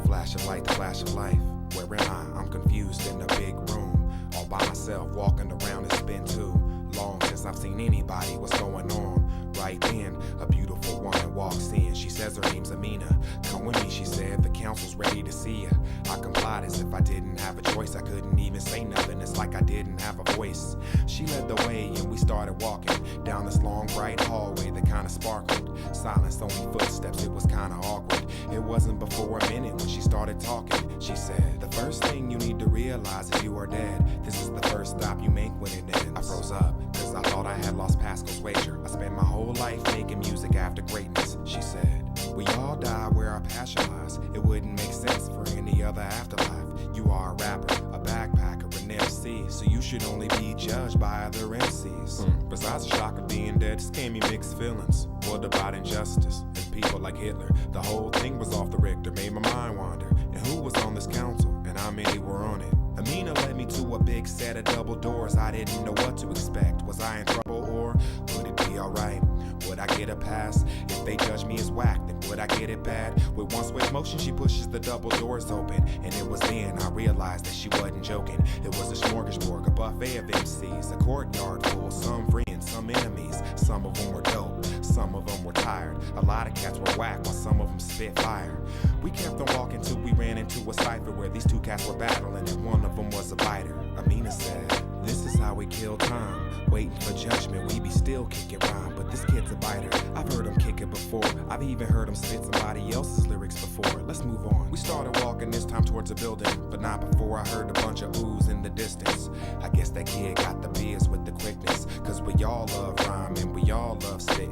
Flash of light, the flash of life. Where am I? I'm confused in a big room. All by myself, walking around. It's been too long since I've seen anybody. What's going on? Right then, a beautiful woman walks in. She says her name's Amina. Come with me, she said. The council's ready to see ya. I complied as if I didn't have a choice. I couldn't even say nothing. It's like I didn't have a voice. She led the way and we started walking down this long, bright hallway that kind of sparkled. Silence, only footsteps. It was kind of awkward. It wasn't before a minute when she started talking. She said, the first thing you need to realize is you are dead. This is the first stop you make when it ends. I froze up, cause I thought I had lost Pascal's wager. I spent my whole life making music after greatness. She said, we all die where our passion lies. It wouldn't make sense for any other afterlife. You are a rapper, a backpacker, an MC, so you should only be judged by other MCs. Besides the shock of being dead, just gave me mixed feelings. What about injustice and people like Hitler? The whole thing was off the Richter, made my mind wander. And who was on this council, and how many were on it? Amina led me to a big set of double doors. I didn't know what to expect. Was I in trouble or would it be alright? Would I get a pass? If they judge me as whack, then would I get it bad? With one swift motion, she pushes the double doors open. And it was then I realized that she wasn't joking. It was a smorgasbord, a buffet of MCs, a courtyard full, some free and some enemies. Some of them were dope, some of them were tired. A lot of cats were whack while some of them spit fire. We kept on walking till we ran into a cipher where these two cats were battling and one of them was a biter. Amina said, this is how we kill time. Waiting for judgment, we be still kicking rhyme, but this kid's a biter. I've heard him kick it before. I've even heard him spit somebody else's lyrics before. Let's move on. We started walking this time towards a building, but not before I heard a bunch of oohs in the distance. I guess that kid got the beers with the quickness, cause we all love rhyming, we all love spitting.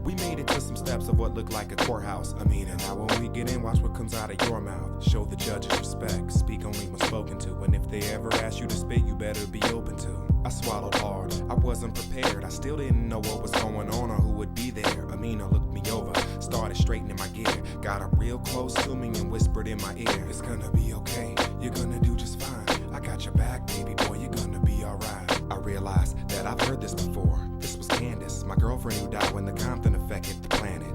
We made it to some steps of what looked like a courthouse. I mean, and now when we get in, watch what comes out of your mouth. Show the judges respect, speak only when spoken to, and if they ever ask you to spit, you better be open to. I swallowed hard, I wasn't prepared, I still didn't know what was going on or who would be there. Amina looked me over, started straightening my gear, got up real close to me and whispered in my ear, it's gonna be okay, you're gonna do just fine. I got your back, baby boy, you're gonna be alright. I realized that I've heard this before. This was Candace, my girlfriend who died when the Compton effect hit the planet.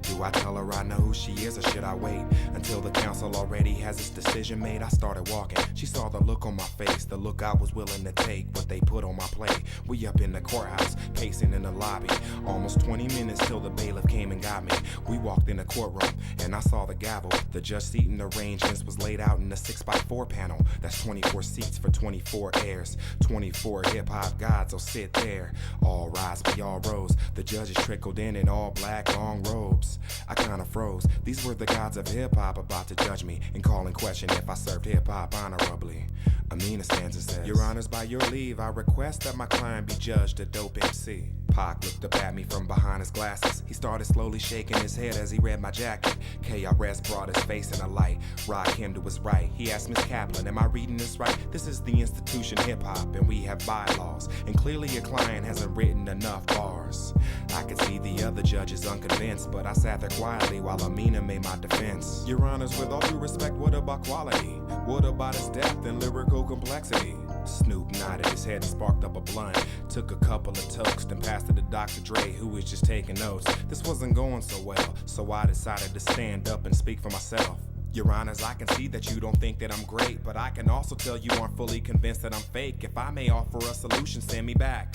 Do I tell her I know who she is, or should I wait until the council already has its decision made? I started walking. She saw the look on my face, the look I was willing to take, what they put on my plate. We up in the courthouse, pacing in the lobby. Almost 20 minutes till the bailiff came and got me. We walked in the courtroom, and I saw the gavel. The judge seating arrangements was laid out in a 6x4 panel. That's 24 seats for 24 heirs. 24 hip-hop gods will sit there. All rise, we all rose. The judges trickled in all black, long robes. I kinda froze. These were the gods of hip-hop about to judge me and call in question if I served hip-hop honorably. Amina stands and says, Your Honors, by your leave, I request that my client be judged a dope MC. Pac looked up at me from behind his glasses. He started slowly shaking his head as he read my jacket. KRS brought his face in a light. Rakim to his right. He asked Miss Kaplan, am I reading this right? This is the institution hip-hop, and we have bylaws. And clearly your client hasn't written enough bars. I could see the other judges unconvinced, but I sat there quietly while Amina made my defense. Your Honors, with all due respect, what about quality? What about his depth and lyrical complexity? Snoop nodded his head and sparked up a blunt. Took a couple of tokes, then passed it to Dr. Dre, who was just taking notes. This wasn't going so well, so I decided to stand up and speak for myself. Your Honors, I can see that you don't think that I'm great, but I can also tell you aren't fully convinced that I'm fake. If I may offer a solution, send me back.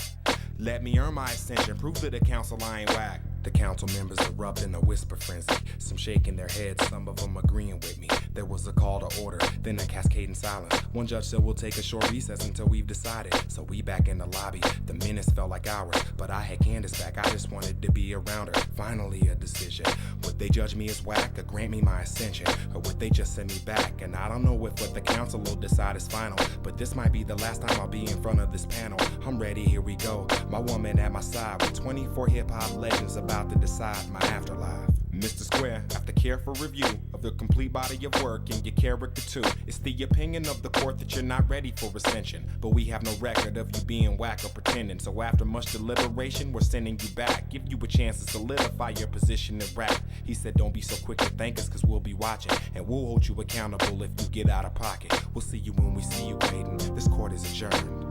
Let me earn my ascension, prove to the council I ain't whack. The council members erupt in a whisper frenzy, some shaking their heads, some of them agreeing with me. There was a call to order, then a cascading silence. One judge said we'll take a short recess until we've decided. So we back in the lobby, the minutes felt like hours, but I had Candace back, I just wanted to be around her. Finally a decision, would they judge me as whack or grant me my ascension? Or would they just send me back? And I don't know if what the council will decide is final, but this might be the last time I'll be in front of this panel. I'm ready, here we go, my woman at my side with 24 hip-hop legends about to decide my afterlife. Mr. Square, after careful review of the complete body of work and your character too, it's the opinion of the court that you're not ready for ascension, but we have no record of you being whack or pretending. So after much deliberation, we're sending you back, give you a chance to solidify your position in rap. He said don't be so quick to thank us, cause we'll be watching, and we'll hold you accountable if you get out of pocket. We'll see you when we see you, Greydon. This court is adjourned.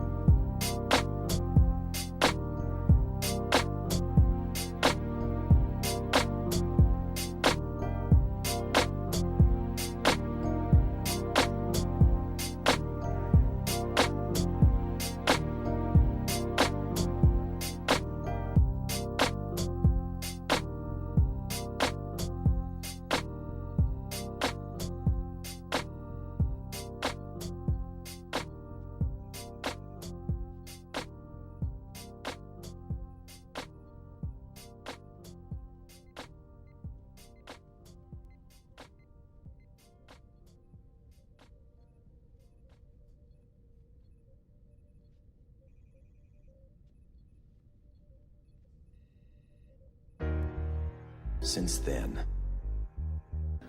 Since then,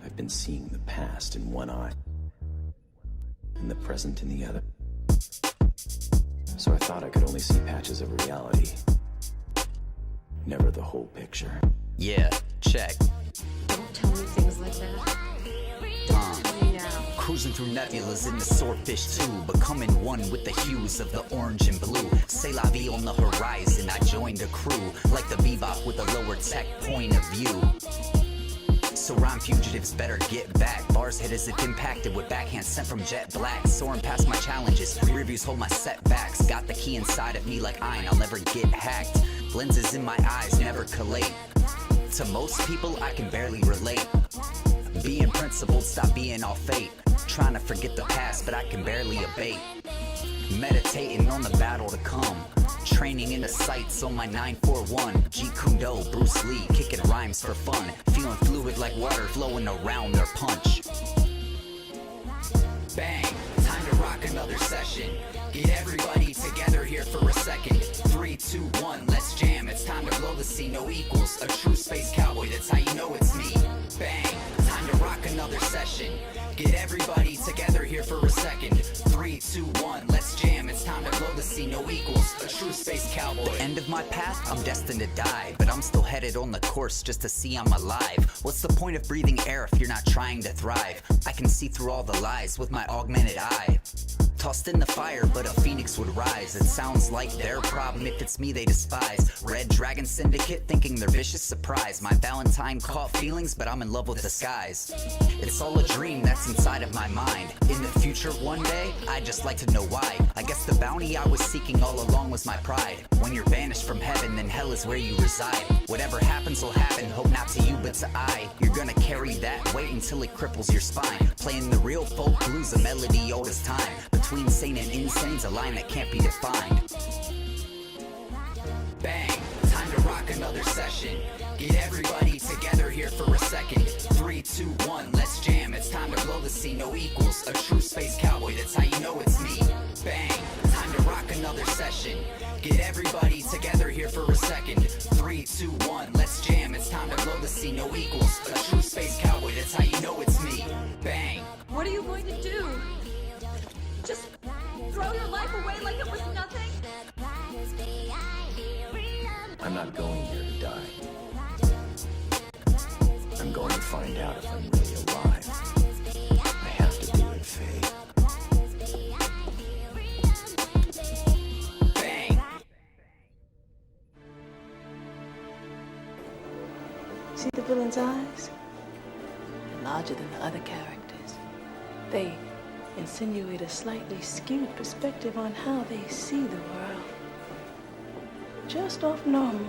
I've been seeing the past in one eye and the present in the other. So I thought I could only see patches of reality, never the whole picture. Yeah, check. Don't tell me things like that. Cruising through nebulas in the swordfish tube, becoming one with the hues of the orange and blue. C'est la vie on the horizon, I joined a crew, like the bebop with a lower tech point of view. So rhyme fugitives better get back. Bars hit as if impacted with backhand sent from jet black. Soaring past my challenges, reviews hold my setbacks. Got the key inside of me like iron, I'll never get hacked. Lenses in my eyes never collate. To most people I can barely relate. Being principled, stop being all fate. Trying to forget the past, but I can barely abate. Meditating on the battle to come. Training in the sights on my 941. Jeet Kune Do, Bruce Lee, kicking rhymes for fun. Feeling fluid like water flowing around their punch. Bang, time to rock another session. Get everybody together here for a second. 3, 2, 1, let's jam. It's time to blow the scene, no equals. A true space cowboy, that's how you know it's me. Bang, time to rock another session. Get everybody together here for a second. 3, 2, 1, let's jam. It's time to blow the scene, no equals. A true space cowboy. The end of my path, I'm destined to die. But I'm still headed on the course just to see I'm alive. What's the point of breathing air if you're not trying to thrive? I can see through all the lies with my augmented eye. Tossed in the fire, but a phoenix would rise. It sounds like their problem, if it's me they despise. Red Dragon Syndicate thinking they're vicious surprise. My Valentine caught feelings, but I'm in love with the skies. It's all a dream that's inside of my mind. In the future one day, I'd just like to know why. I guess the bounty I was seeking all along was my pride. When you're banished from heaven, then hell is where you reside. Whatever happens will happen, hope not to you but to I. You're gonna carry that weight until it cripples your spine. Playing the real folk blues, a melody old as time. Between sane and insane's a line that can't be defined. Bang, time to rock another session. Get everybody together here for a second. 3, 2, 1, let's jam. It's time to blow the scene, no equals. A true space cowboy, that's how you know it's me. Bang, time to rock another session. Get everybody together here for a second. 3, 2, 1, let's jam. It's time to blow the scene, no equals. A true space cowboy, that's how you know it's me. Bang. What are you going to do? Just throw your life away like it was nothing? I'm not going here to die. I'm going to find out if I'm really alive. I have to do it, Faye. Bang! See the villain's eyes? They're larger than the other characters. They insinuate a slightly skewed perspective on how they see the world. Just off normal.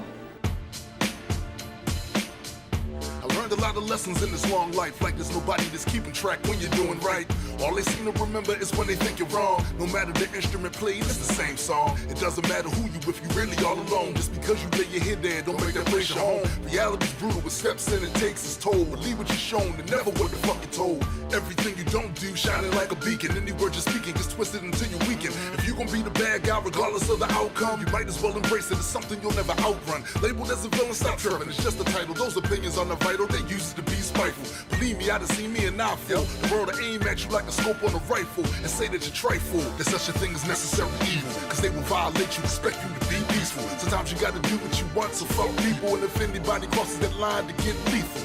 I learned a lot of lessons in this long life, like there's nobody that's keeping track when you're doing right. All they seem to remember is when they think you're wrong. No matter the instrument played, it's the same song. It doesn't matter who you if you really all alone. Just because you lay your head there, don't make that place your home. Reality's brutal with steps in it takes its toll. Believe what you're shown and never what the fuck you're told. Everything you don't do, shining like a beacon. Any word you're speaking gets twisted until you weaken. If you gon' be the bad guy regardless of the outcome, you might as well embrace it. It's something you'll never outrun. Labeled as a villain, stop tripping. It's just a title. Those opinions are not vital. They use it to be spiteful. Believe me, I done seen me and I feel the world to aim at you like a scope on a rifle and say that you're trifle. There's such a thing as necessary evil, cause they will violate you, expect you to be peaceful. Sometimes you gotta do what you want, so fuck people, and if anybody crosses that line to get lethal.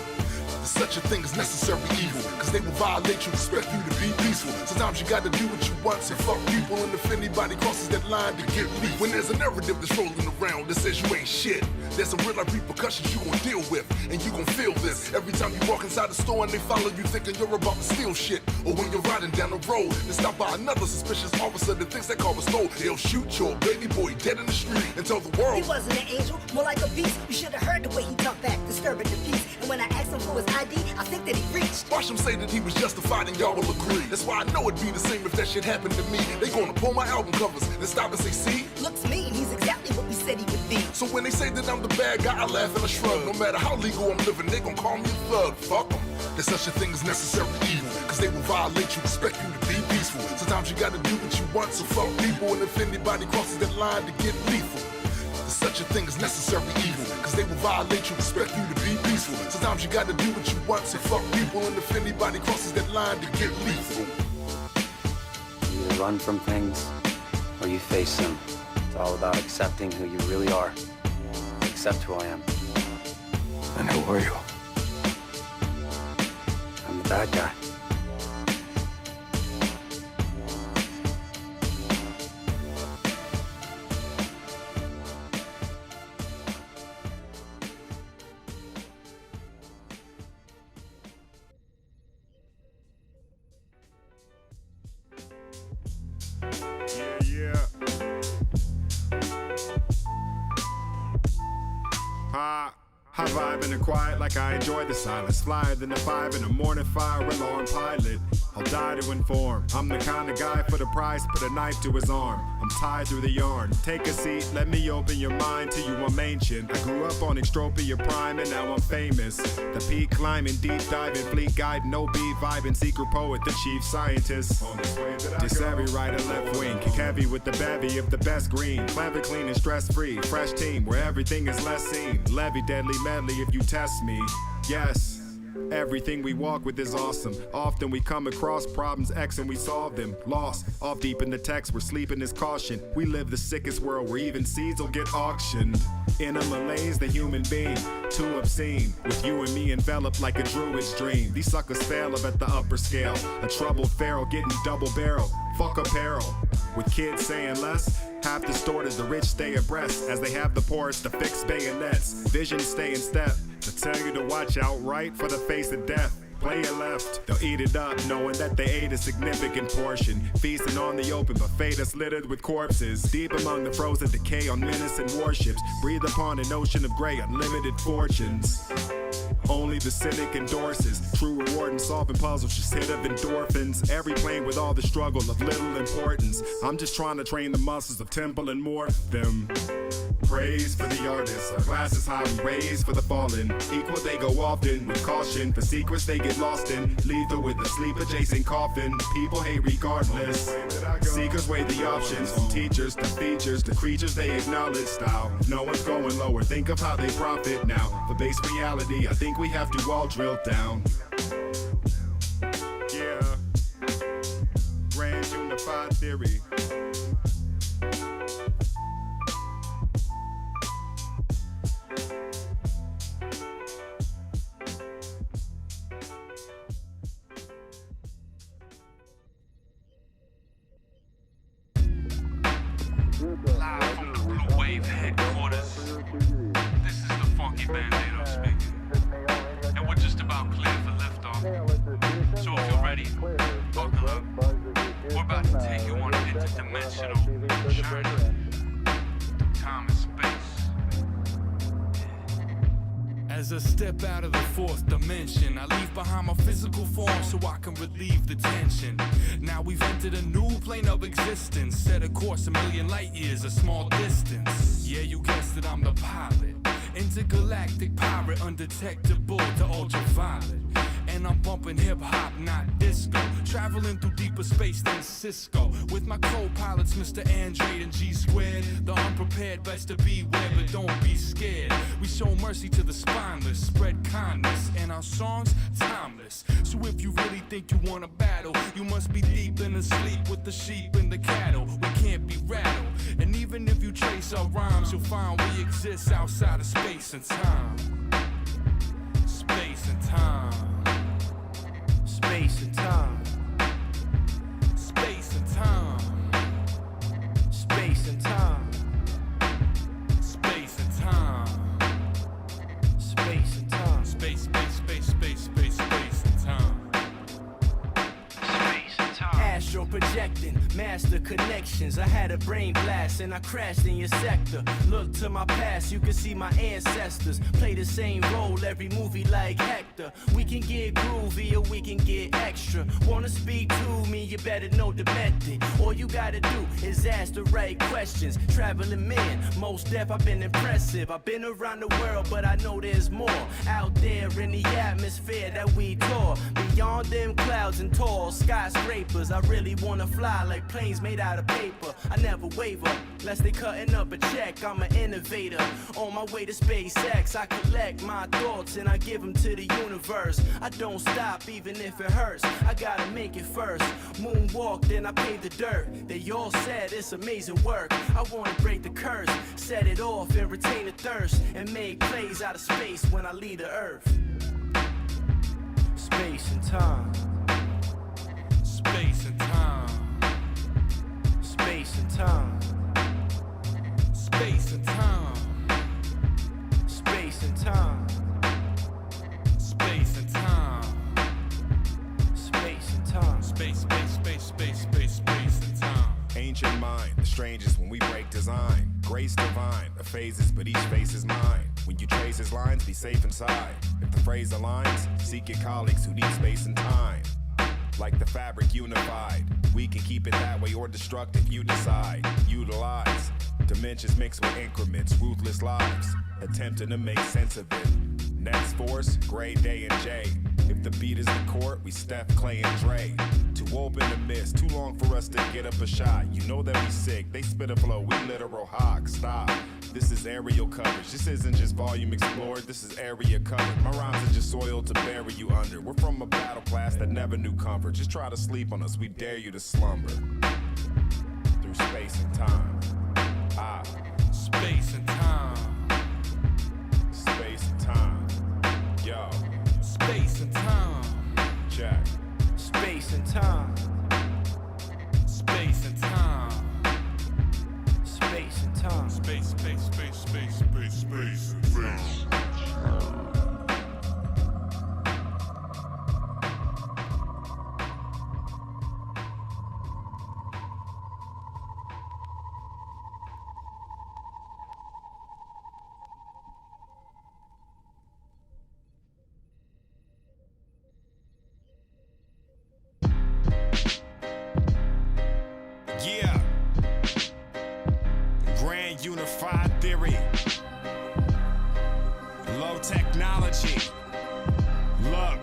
There's such a thing as necessary evil, cause they will violate you, expect you to be peaceful. Sometimes you gotta do what you want, so fuck people, and if anybody crosses that line to get lethal. When there's a narrative that's rolling around that says you ain't shit, there's some real life repercussions you gon' deal with, and you gon' feel this. Every time you walk inside the store and they follow you thinking you're about to steal shit. Or when you're riding down the road and stop by another suspicious officer that thinks that car was stole, they'll shoot your baby boy dead in the street and tell the world he wasn't an angel, more like a beast. You should have heard the way he talked back, disturbing the peace. And when I asked him for his ID, I think that he reached. Watch him say that he was justified and y'all will agree. That's why I know it'd be the same if that shit happened to me. They gonna pull my album covers and stop and say, see? Looks mean, he's exactly what we said he would be. So when they say that I'm the bad guy, I laugh and I shrug. No matter how legal I'm living, they gon' call me a thug. Fuck them. There's such a thing as necessary evil, cause they will violate you, expect you to be peaceful. Sometimes you gotta do what you want, so fuck people, and if anybody crosses that line to get lethal. There's such a thing as necessary evil, cause they will violate you, expect you to be peaceful. Sometimes you gotta do what you want, so fuck people, and if anybody crosses that line to get lethal. You either run from things, or you face them. It's all about accepting who you really are. Accept who I am. And who are you? I'm the bad guy. High love in the quiet like I enjoy the silence. Flyer than the 5 in the morning, fire alarm pilot. I'll die to inform. I'm the kind of guy for the price, put a knife to his arm. I'm tied through the yarn. Take a seat, let me open your mind to you, I'm ancient. I grew up on Extropia Prime and now I'm famous. The peak climbing, deep diving, fleet guide, no beat vibing, secret poet, the chief scientist. This every right and left wing, kick heavy with the bevy of the best green. Clever, clean and stress free, fresh team where everything is less seen. Levy deadly medley if you test me. Yes. Everything we walk with is awesome. Often we come across problems X and we solve them. Lost, off deep in the text, we're sleeping is caution. We live the sickest world where even seeds will get auctioned. In a malaise, the human being, too obscene. With you and me enveloped like a druid's dream. These suckers fail up at the upper scale. A troubled pharaoh getting double barrel. Fuck apparel. With kids saying less, half distorted, the rich stay abreast as they have the poorest to fix bayonets. Vision stay in step. To tell you to watch out right for the face of death. Play it left, they'll eat it up, knowing that they ate a significant portion. Feasting on the open buffet that's littered with corpses. Deep among the frozen decay on menacing warships. Breathe upon an ocean of gray, unlimited fortunes. Only the cynic endorses. True reward in solving puzzles, just hit of endorphins. Every plane with all the struggle of little importance. I'm just trying to train the muscles of temple and morph them. Praise for the artists, our glasses high, we raise for the fallen. Equal they go often, with caution, for secrets they get lost in. Lethal with the sleep-adjacent coffin, people hate regardless. Seekers weigh the options, from teachers to features to creatures they acknowledge style. No one's going lower, think of how they profit now. For base reality, I think we have to all drill down. Yeah, grand unified theory. Live from the Blue Wave headquarters. This is the Funky Bandito speaking. And we're just about clear for liftoff. So if you're ready, buckle up. We're about to take you on an interdimensional journey through time and space. As I step out of the fourth dimension, I leave behind my physical form so I can relieve the tension. Now we've entered a new plane of existence, set a course a million light years, a small distance. Yeah, you guessed it, I'm the pilot. Intergalactic pirate, undetectable to ultraviolet. And I'm bumping hip-hop, not disco. Traveling through deeper space than Cisco. With my co-pilots, Mr. Andre and G Squared. The unprepared best to beware, but don't be scared. We show mercy to the spineless, spread kindness. And our songs, timeless. So if you really think you want a battle, you must be deep in the sleep with the sheep and the cattle. We can't be rattled. And even if you trace our rhymes, you'll find we exist outside of space and time. Space and time. Space and time. Space and time. Space and time. Space and time. Space and time. Space, space, space, space, space, space and time. Space and time. Astro projecting, master connections. I had a brain blast and I crashed in your sector. Look to my past, you can see my ancestors play the same role every movie like Hector. We can get groovy or we can get extra. Wanna speak to me, you better know the method. All you gotta do is ask the right questions. Traveling man, most deaf, I've been impressive. I've been around the world, but I know there's more out there in the atmosphere that we tour. Beyond them clouds and tall skyscrapers, I really wanna fly like planes made out of paper. I never waver, unless they cutting up a check. I'm an innovator, on my way to SpaceX. I collect my thoughts and I give them to the universe. I don't stop even if it hurts, I gotta make it first. Moonwalk, then I pave the dirt. They all said it's amazing work. I wanna break the curse, set it off and retain the thirst. And make plays out of space when I leave the earth. Space and time. Space and time. Space and time. Space and time. Space and time. Space and time. Space and time. Space, space, space, space, space, space and time. Ancient mind, the strangest when we break design. Grace divine, the phases, but each face is mine. When you trace his lines, be safe inside. If the phrase aligns, seek your colleagues who need space and time. Like the fabric unified, we can keep it that way or destructive, you decide. Utilize dimensions mixed with increments, ruthless lives, attempting to make sense of it. Next force, Gray, Day, and J. If the beat is the court, we Steph, Clay, and Dre. Too open to miss, too long for us to get up a shot. You know that we sick, they spit a flow, we literal hawk. Stop. This is aerial coverage. This isn't just volume explored, this is area covered. My rhymes are just soil to bury you under. We're from a battle class that never knew comfort. Just try to sleep on us, we dare you to slumber. Through space and time. Space and time. Space and time. Yo. Space and time. Check. Space and time. Space and time. Space and time. Space, space, space, space, space, space, space. Yeah. Grand unified theory. Low technology. Look.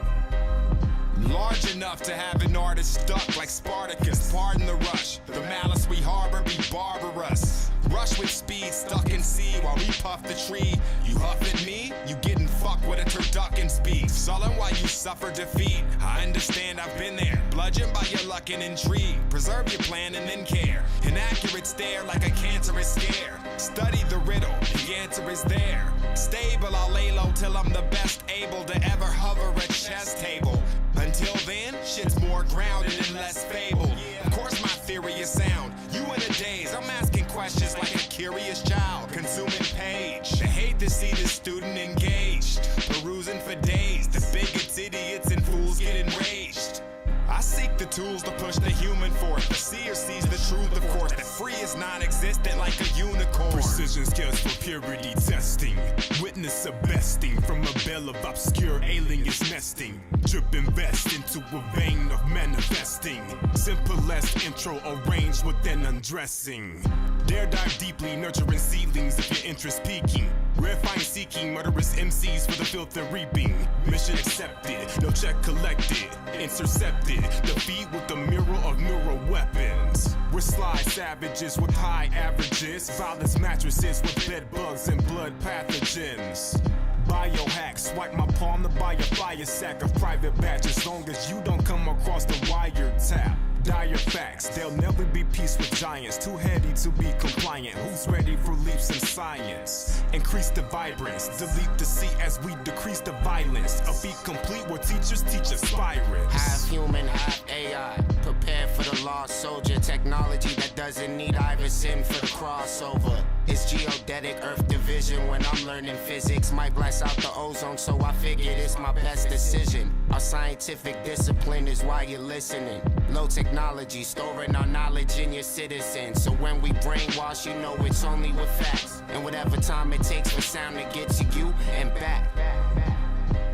Large enough to have an artist stuck like Spartacus. Pardon the rush. The malice we harbor be barbarous. Rush with speed, stuck in sea while we puff the tree. You huff at me, you getting fucked with a turducken speed. Sullen while you suffer defeat. I understand, I've been there. Bludgeoned by your luck and intrigue. Preserve your plan and then care. An accurate stare like a cancerous scare. Study the riddle, the answer is there. Stable, I'll lay low till I'm the best able to ever hover a chess table. Until then, shit's more grounded and less fabled. Of course my theory is sound. You in a daze, I'm asking questions like a curious child. Consuming page. I hate to see this student engaged. Perusing for days. The bigots, idiots, and fools get enraged. I seek the tools to push the human forth. The seer sees the truth, of course. The free is non-existent like a unicorn. Precision skills for purity testing. Witness a besting from a bell of obscure aliens nesting. Drip invest into a vein of manifesting. Simplest intro arranged with an undressing. Dare dive deeply, nurturing seedlings if your interest peaking. Rare find seeking, murderous MCs for the filth and reaping. Mission accepted, no check collected, intercepted. Defeat with the mirror of mirror weapons. We're sly savages with high averages. Violence mattresses with bed bugs and blood pathogens. Biohack, swipe my palm to buy a fire sack of private batch. As long as you don't come across the wiretap. Dire facts, there'll never be peace with giants. Too heady to be compliant. Who's ready for leaps in science? Increase the vibrance, delete the C as we decrease the violence. A beat complete where teachers teach aspirants. Half human, half AI. Prepare for the lost soldier. Technology that doesn't need Iverson for the crossover. It's geodetic earth division when I'm learning physics. Might blast out the ozone, so I figured it's my best decision. Our scientific discipline is why you're listening. Low technology, storing our knowledge in your citizens. So when we brainwash, you know it's only with facts. And whatever time it takes for sound to get to you and back.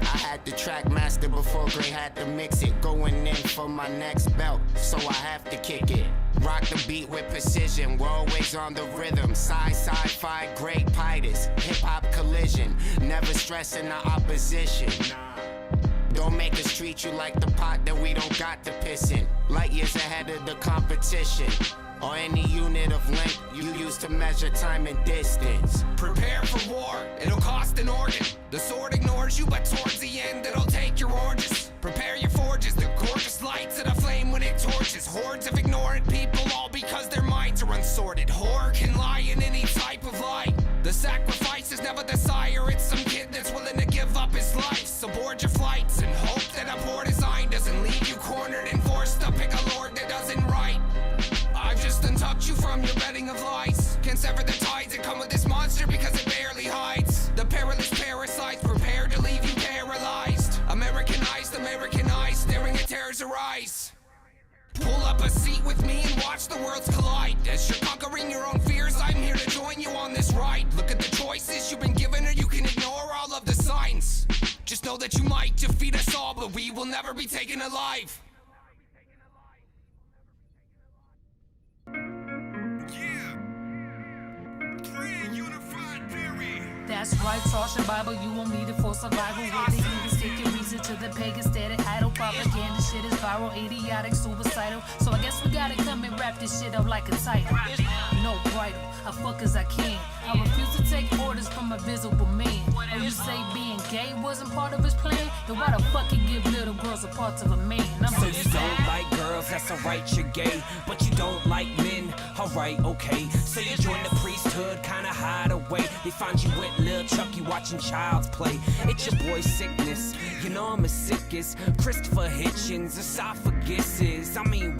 I had the track master before Gray had to mix it. Going in for my next belt, so I have to kick it. Rock the beat with precision, we're always on the rhythm. Sci-fi, great pitus, hip-hop collision. Never stressing the opposition. Don't make us treat you like the pot that we don't got to piss in. Light years ahead of the competition. Or any unit of length you use to measure time and distance. Prepare for war, it'll cost an organ. The sword ignores you, but towards the end it'll take your oranges. Prepare your forges, the gorgeous lights that aflame when it torches. Hordes of ignorant people, all because their minds are unsorted. Horror can lie in any type of light. The sacrifice is never the sire, it's some kid that's willing to give up his life. So board your flights and hope that a poor design doesn't leave you cornered and forced to pick a lord that doesn't write. I've just untucked you from your bedding of lies. Can't sever the ties that come with this monster because it barely hides. The perilous parasites prepare to leave you paralyzed. Americanized, staring at terrors arise. Pull up a seat with me and watch the worlds collide. As you're conquering your own fears, I'm here to join you on this ride. Look at the choices you've been given or you can ignore. know that you might defeat us all, but we will never be taken alive. That's right, Toss your Bible, you won't need it for survival. With the heathens taking reason to the pagan static idle. Propaganda shit is viral, idiotic, suicidal. So I guess we gotta come and wrap this shit up like a title. No bridle, I fuck as I can. I refuse to take orders from a visible man. Oh, you say being gay wasn't part of his plan? Then why the fuck he give little girls a part of a man? So you don't like girls, that's alright, you're gay. But you don't like men, alright, okay. So you join the priesthood, kinda hide away. They find you with Lil Chucky watching Child's Play. It's your boy Sickness, you know I'm as sick as Christopher Hitchens, esophaguses. I mean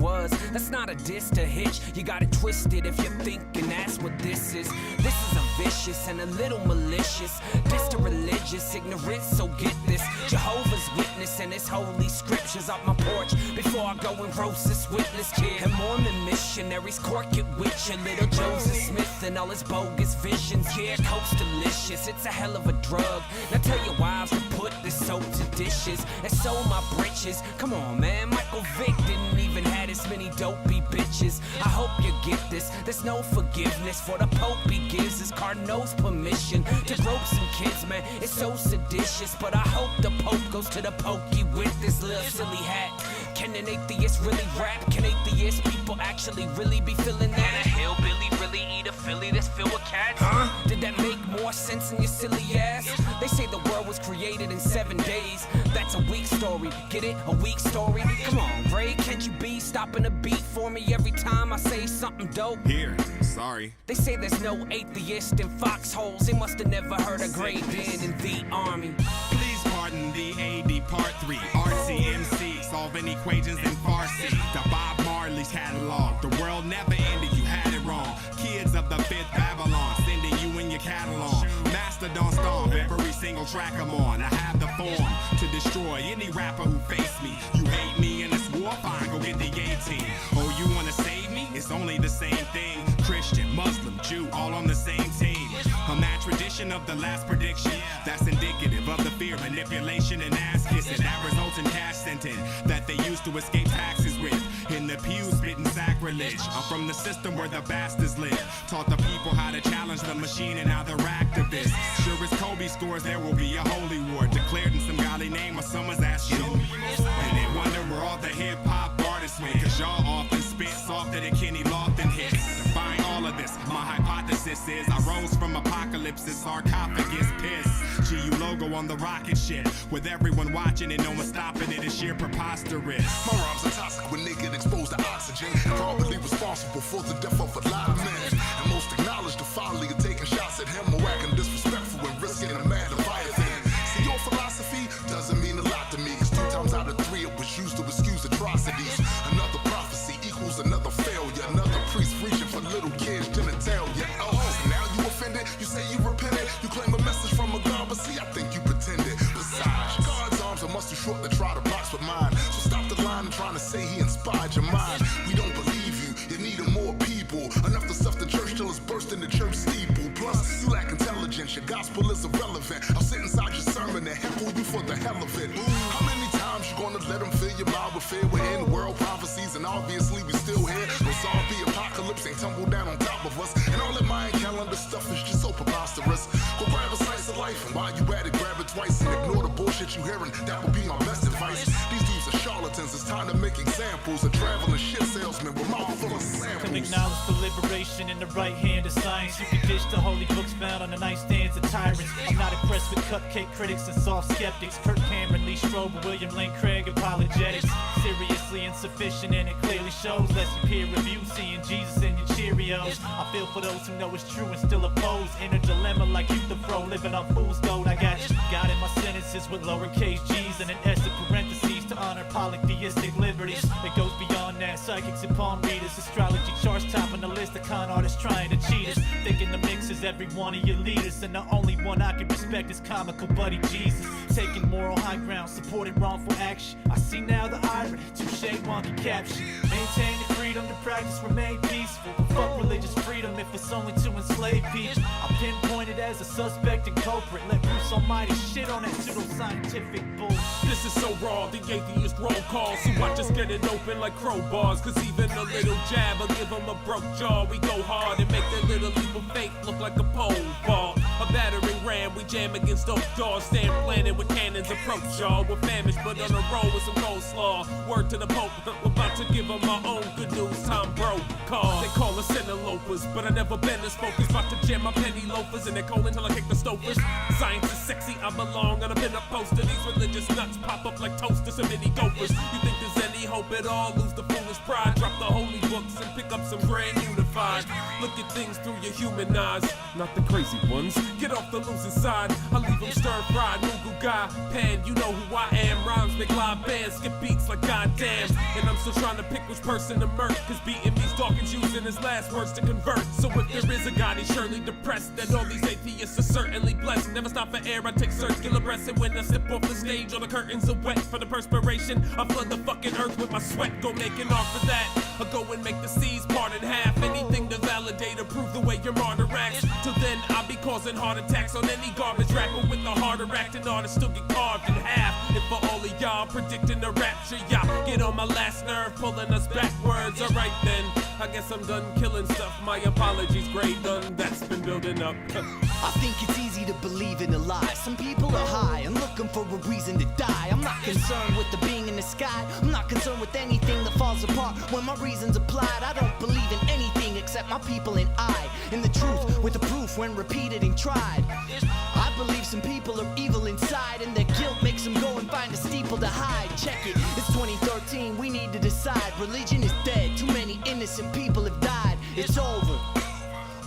that's not a diss to Hitch. You got it twisted if you're thinking that's what this is. This is a vicious and a little malicious diss to religious ignorance, so get this. Jehovah's Witness and his holy scriptures off my porch before I go and roast this witless kid. And Mormon missionaries cork it with your little Joseph Smith and all his bogus visions. Yeah, coke's delicious, it's a hell of a drug. Now tell your wives to put this soap to dishes and sew my britches. Come on, man, Michael Vick didn't even have this many dopey bitches. I hope you get this, there's no forgiveness for the Pope. He gives his cardinals permission to grope some kids, man. It's so seditious, but I hope the Pope goes to the pokey with this little silly hat. Can an atheist really rap? Can atheist people actually really be feeling that? Can a hillbilly really eat a Philly that's filled with cats? Huh? Did that make more sense in your silly ass? They say the world was created in 7 days. That's a weak story. Get it? A weak story? Come on, Ray, can't you be stopping a beat for me every time I say something dope? Here, sorry. They say there's no atheist in foxholes. They must have never heard of Greydon in the army. Please pardon the AD Part 3. RCMC, solving equations in Farsi. The Bob Marley's catalog. The world never ended, you had it wrong. Kids of the 5th Babylon, sending you in your catalog. Mastodon stomp every single track I'm on. I have the form to destroy any rapper who face me. You hate me in this war? Fine, go get the A-team. Oh, you wanna save me? It's only the same thing. Christian, Muslim, Jew, all on the same team. On that tradition of the last prediction, that's indicative of the fear, manipulation, and ass kissing that results in cash sentence that they used to escape taxes with. In the pews, spitting sacrilege. I'm from the system where the bastards live. Taught the people how to challenge the machine and how they're activists. Sure as Kobe scores, there will be a holy war declared in some godly name or someone's ass show. And they wonder where all the hip hop artists went, cause y'all often spit softer than Kenny Lofton hits. Defying all of this, my hypothesis is I rose from apocalypse's sarcophagus piss. GU logo on the rocket ship, with everyone watching and no one stopping it is sheer preposterous. My rhymes are toxic when they get exposed to oxygen, probably responsible for the death of a lot of men. And most acknowledge the folly of taking shots at him or acting disrespectful and risking a mad Leviathan. See, your philosophy doesn't mean a lot to me, cause 2 times out of 3 it was used to excuse atrocities. Another prophecy equals another failure. Another priest reaching for little kids didn't tell you. Oh, so now you offended, you say you repented, you claim a message from a God, but see, I think you pretended. Besides, God's arms are much too short to try to box with mine. So stop the line and trying to say he inspired your mind. We don't believe you needed more people. Enough to stuff the church till it's burst in the church steeple. Plus, you lack intelligence, your gospel is irrelevant. I'll sit inside your sermon and heckle you for the hell of it. How many times you gonna let them fill your mind with fear? We're in world prophecies and obviously we still here. No zombie apocalypse ain't tumble down on top of us. And all that Mayan calendar stuff is just so preposterous. Go grab a slice of life and while you at it, grab it twice and ignore the bullshit you hearing. That would be my best advice. These dudes are charlatans, it's time to make examples. A traveling shit salesman with mouth full of samples. Come acknowledge the liberation in the right hand of science. You can dish the holy books found on the nightstands of tyrants. I'm not impressed with cupcake critics and soft skeptics. Kirk Cameron, Lee Strobel, William Lane Craig, apologetics. Seriously insufficient and it clearly shows. Less than peer review, seeing Jesus in your Cheerios. I feel for those who know it's true and still oppose. In a dilemma like you the fro, living on fool's gold. I got you. God in my sentences with lowercase g's and an S in parentheses to honor polytheistic liberties. It goes beyond that. Psychics and palm readers, astrology charts topping the list of con artists trying to cheat us. Thinking the mix is every one of your leaders, and the only one I can respect is comical buddy Jesus. Taking moral high ground, supporting wrongful action. I see now the irony, touche wonky caption. Maintain the freedom to practice, remain peaceful. fuck religious freedom if it's only to enslave people. I pinpointed as a suspect and culprit. Let Bruce Almighty shit on that pseudo-scientific bull. This is so raw, the atheist roll call. So watch us get it open like crowbars. Cause even a little jab will give them a broke jaw. We go hard and make that little leap of faith look like a pole ball. A battering ram, we jam against oak doors. Stand planted with cannons approach y'all. We're famished but on a roll with some coleslaw. Word to the Pope, we're about to give them our own good news. Time broke call. They call us interlopers, but I never been this focused. About to jam my penny loafers in their cold until I kick the stofers. Science is sexy, I belong on a pin-up poster. These religious nuts pop up like toasters and mini dopers. You think there's any hope at all? Lose the foolish pride. Drop the holy books and pick up some grand unified. Look at things through your human eyes, not the crazy ones. Get off the losing side. I leave them stir-fried. Moogle guy, pan, you know who I am. Rhymes make live bands, skip beats like goddamn. And I'm still trying to pick which person to murk. Cause beating these Dawkins using his last words to convert. So if there is a God, he's surely depressed. That all these atheists are certainly blessed. Never stop for air, I take circular breaths. And when I step off the stage, all the curtains are wet for the perspiration. I flood the fucking earth with my sweat. Go making off of that. I go and make the seas part in half. Anything to validate or prove the way your martyr acts. Till then, I'll be causing heart attacks on any garbage rapper with a harder acting artist still get carved in half. And for all of y'all predicting the rapture, y'all get on my last nerve, pulling us backwards. Alright then, I guess I'm done killing stuff. My apologies, Greydon, that's been building up. I think it's easy to believe in a lie. Some people are high and looking for a reason to die. I'm not concerned with the being in the sky. I'm not concerned with anything that falls apart when my reason's applied. I don't believe in anything except my people and I. And the truth with the proof when repeated and tried. I believe some people are evil inside, and their guilt makes them go and find a steeple to hide. Check it, it's 2013, we need to decide. Religion is dead, too many innocent people have died. It's over.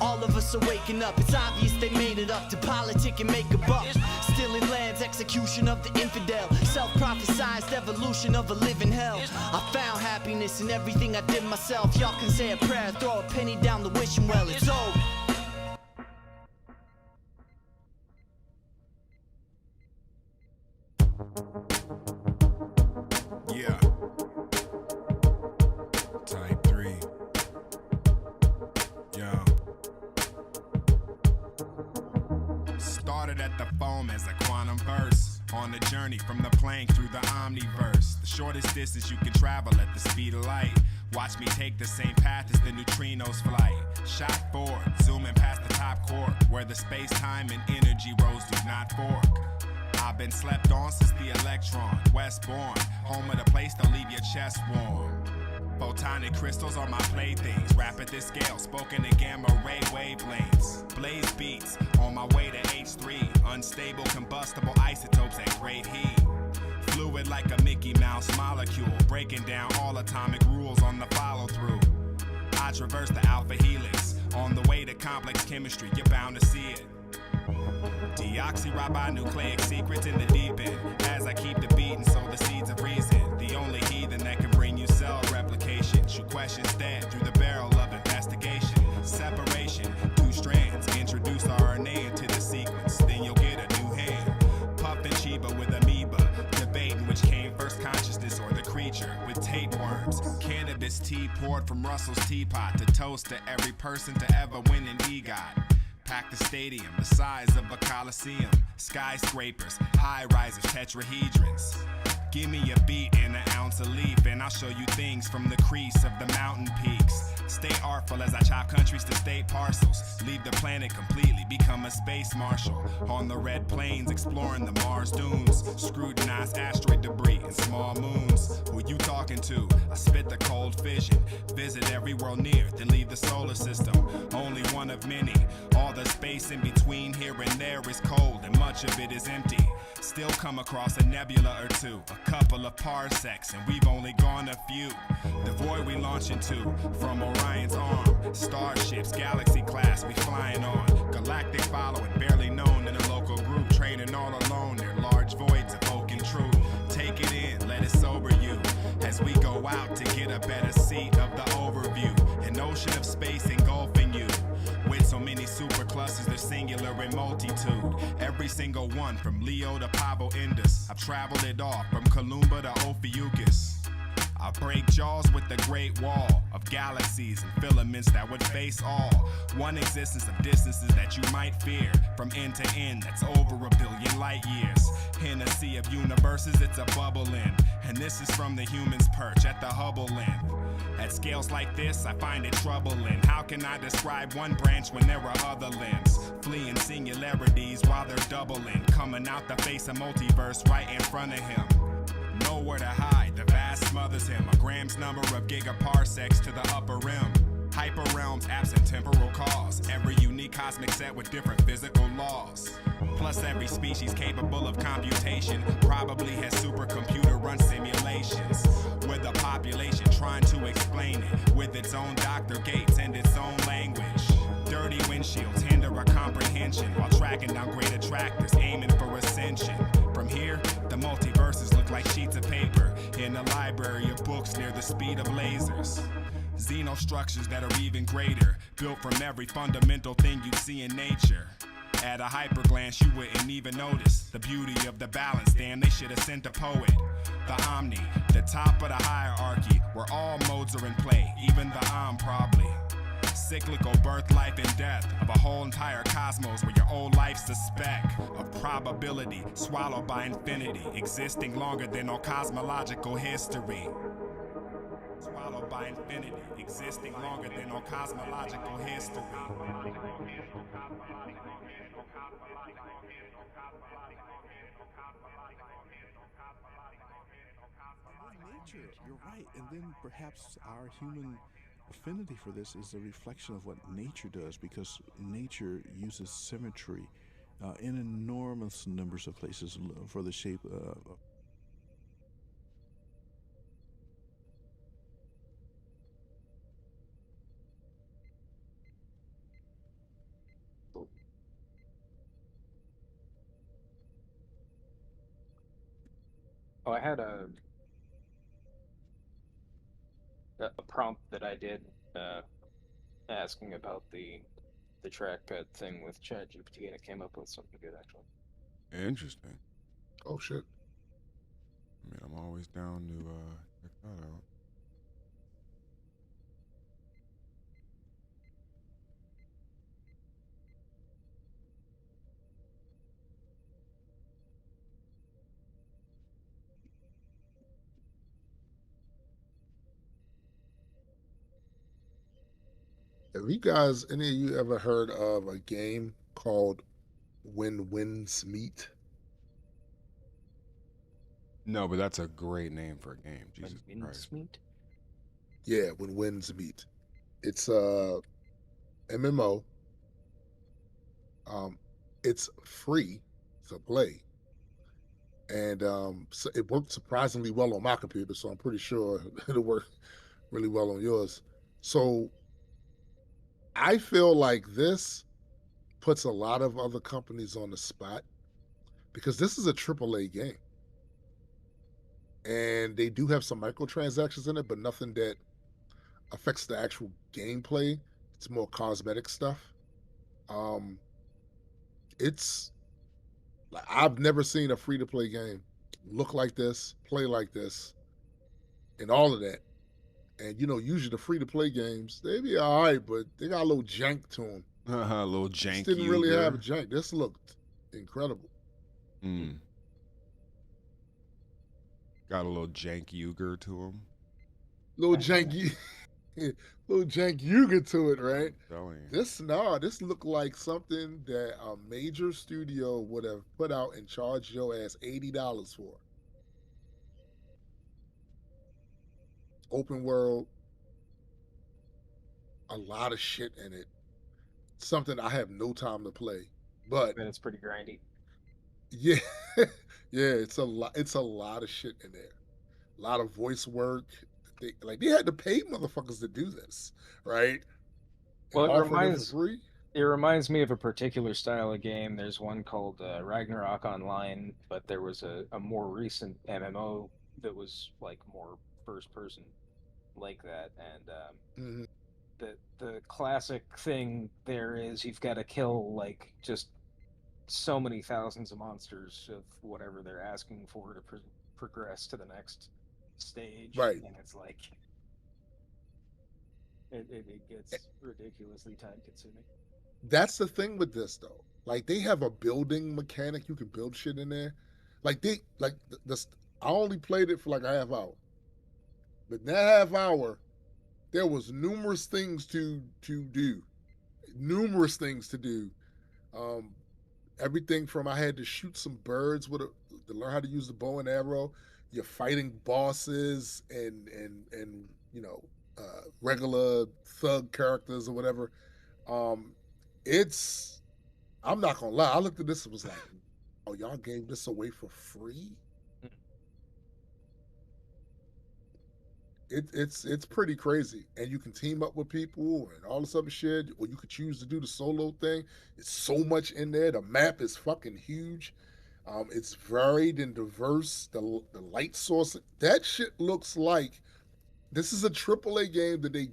All of us are waking up, it's obvious they made it up to politic and make a buck. Stealing lands, execution of the infidel, self-prophesized evolution of a living hell. I found happiness in everything I did myself. Y'all can say a prayer, throw a penny down the wishing well, it's over. Yeah. Type 3. Yo. Started at the foam as a quantum burst. On the journey from the plane through the Omniverse. The shortest distance you can travel at the speed of light. Watch me take the same path as the neutrinos flight. Shot forward, zooming past the top court, where the space-time and energy roads do not fork. I've been slept on since the electron, Westbourne, home of the place that'll leave your chest warm. Photonic crystals are my playthings, rap at this scale, spoken in gamma ray wavelengths. Blaze beats, on my way to H3, unstable combustible isotopes at great heat. Fluid like a Mickey Mouse molecule, breaking down all atomic rules on the follow-through. I traverse the alpha helix, on the way to complex chemistry, you're bound to see it. Deoxyribonucleic secrets in the deep end, as I keep the beat and sow the seeds of reason. The only heathen that can bring you cell replication. Shoot questions dead through the barrel of investigation. Separation, two strands, introduce RNA into the sequence, then you'll get a new hand. Puffin' Chiba with amoeba, debating which came first, consciousness or the creature. With tapeworms, cannabis tea poured from Russell's teapot to toast to every person to ever win an EGOT. Pack the stadium, the size of a coliseum. Skyscrapers, high-risers, tetrahedrons. Give me a beat and an ounce of leaf, and I'll show you things from the crease of the mountain peaks. Stay artful as I chop countries to state parcels. Leave the planet completely, become a space marshal. On the red plains, exploring the Mars dunes. Scrutinize asteroid debris and small moons. Who you talking to? I spit the cold fission. Visit every world near, then leave the solar system. Only one of many. All the space in between here and there is cold, and much of it is empty. Still come across a nebula or two, a couple of parsecs, and we've only gone a few. The void we launch into, from Orion's arm. Starships, galaxy class, we flying on. Galactic following, barely known in a local group. Training all alone, they're large voids evoking truth. Take it in, let it sober you, as we go out to get a better seat of the overview. An ocean of space engulfing you. With so many superclusters, they're singular in multitude. Every single one, from Leo to Pavo Indus. I've traveled it all, from Columba to Ophiuchus. I break jaws with the great wall of galaxies and filaments that would face all. One existence of distances that you might fear. From end to end, that's over 1 billion light years. In a sea of universes, it's a bubbling. And this is from the human's perch at the Hubble length. At scales like this, I find it troubling. How can I describe one branch when there are other limbs? Fleeing singularities while they're doubling. Coming out the face of multiverse right in front of him. Nowhere to hide, the vast smothers him. A gram's number of gigaparsecs to the upper rim. Hyper realms absent temporal cause. Every unique cosmic set with different physical laws. Plus every species capable of computation probably has supercomputer run simulations. With a population trying to explain it with its own Dr. Gates and its own language. Dirty windshields hinder our comprehension while tracking down great attractors aiming for ascension. From here, the multiverses look like sheets of paper in a library of books near the speed of lasers. Xenostructures that are even greater, built from every fundamental thing you'd see in nature. At a hyper glance, you wouldn't even notice the beauty of the balance. Damn, they should have sent a poet. The Omni, the top of the hierarchy, where all modes are in play, even the probably. Cyclical birth, life, and death of a whole entire cosmos where your old life's a speck of probability, swallowed by infinity, existing longer than all cosmological history. Swallowed by infinity, existing longer than all cosmological history. Nature, you're right. And then perhaps our human affinity for this is a reflection of what nature does, because nature uses symmetry in enormous numbers of places for the shape of. Oh, I had a prompt that I did asking about the trackpad thing with ChatGPT, and it came up with something good actually. Interesting. Oh shit. I mean, I'm always down to check that out. Have you guys, any of you ever heard of a game called When Winds Meet? No, but that's a great name for a game. Jesus Christ. Yeah, When Winds Meet. It's a MMO. It's free to play, and so it worked surprisingly well on my computer. So I'm pretty sure it'll work really well on yours. So I feel like this puts a lot of other companies on the spot because this is a AAA game. And they do have some microtransactions in it, but nothing that affects the actual gameplay. It's more cosmetic stuff. It's like I've never seen a free to play game look like this, play like this, and all of that. And usually the free to play games they be all right, but they got a little jank to them. A little jank. This didn't really have a jank. This looked incredible. Got a little jank Uger to him. Little jank, little jank Yuga to it, right? This looked like something that a major studio would have put out and charged your ass $80 for. Open world, a lot of shit in it. Something I have no time to play, but it's pretty grindy. Yeah, yeah, it's a lot. It's a lot of shit in there. A lot of voice work. They had to pay motherfuckers to do this, right? Well, And it offer them for reminds free. it reminds me of a particular style of game. There's one called Ragnarok Online, but there was a more recent MMO that was like more first person like that, and the classic thing there is you've got to kill like just so many thousands of monsters of whatever they're asking for to progress to the next stage, Right. and it's like it gets ridiculously time consuming. That's the thing with this though. Like they have a building mechanic. You can build shit in there. Like I only played it for like a half hour. But in that half hour, there was numerous things to do. Numerous things to do. Um, Everything from I had to shoot some birds to learn how to use the bow and arrow. You're fighting bosses and regular thug characters or whatever. Um, it's I'm not gonna lie. I looked at this and was like, "Oh, y'all gave this away for free." It's pretty crazy, and you can team up with people and all this other shit, or you could choose to do the solo thing. It's so much in there. The map is fucking huge. It's varied and diverse. The light source, that shit looks like this is a AAA game that they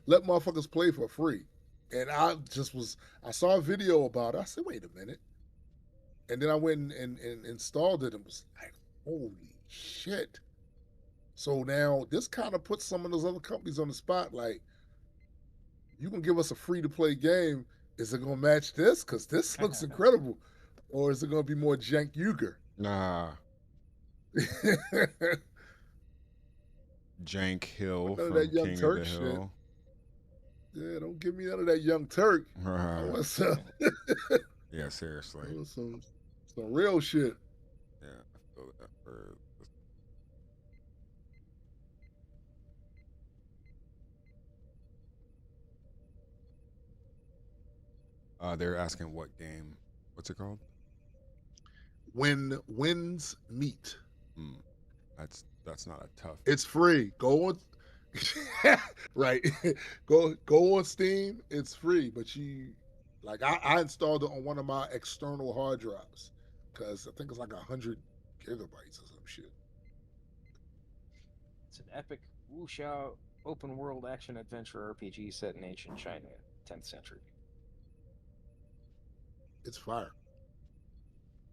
let motherfuckers play for free. And I saw a video about it. I said, wait a minute. And then I went and installed it and was like, holy shit. So now this kind of puts some of those other companies on the spot. Like, you can give us a free to play game. Is it going to match this? Because this looks incredible. Or is it going to be more jank Uger? Nah. Jank Hill None from of that Young King Turk of the shit. Hill. Yeah, don't give me none of that Young Turk. I want some. Yeah, seriously. I want some real shit. Yeah, I feel that for. They're asking what game. What's it called? When Winds Meet. That's not a tough. It's free. Go on. Right. Go on Steam. It's free, but I installed it on one of my external hard drives because I think it's like 100 gigabytes or some shit. It's an epic wuxia open world action adventure RPG set in ancient China, 10th century. It's fire.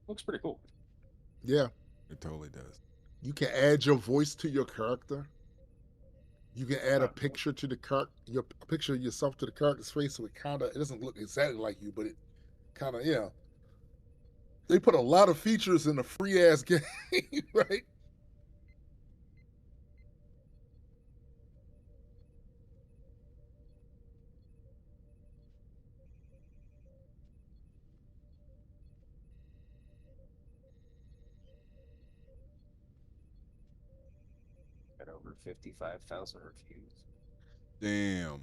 Looks pretty cool. Yeah. It totally does. You can add your voice to your character. You can add a picture to the your picture of yourself to the character's face, so it doesn't look exactly like you, but it kind of They put a lot of features in a free ass game, right? Got over 55,000 reviews. Damn.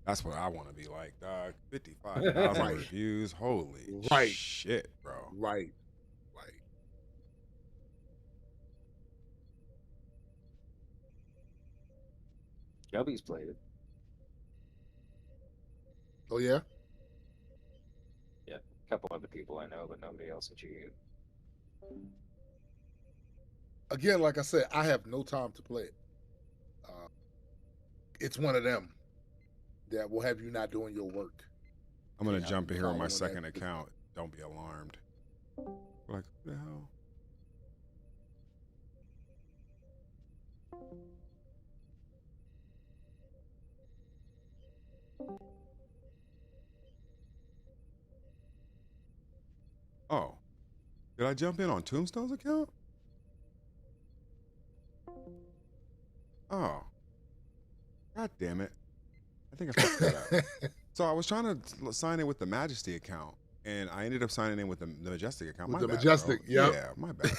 That's what I want to be like, dog. 55,000 Right. reviews. Holy Right. shit, bro. Right. Gubby's played it. Oh yeah. Yeah, a couple other people I know, but nobody else at you. Again, like I said, I have no time to play it. It's one of them that will have you not doing your work. I'm gonna jump in here on my following second that. account. Don't be alarmed. Like, who the hell? Oh, did I jump in on Tombstone's account? Oh, god damn it! I think I fucked that up. So I was trying to sign in with the Majesty account, and I ended up signing in with the Majestic account. With My the bad, Majestic, bro. yep. Yeah, my bad.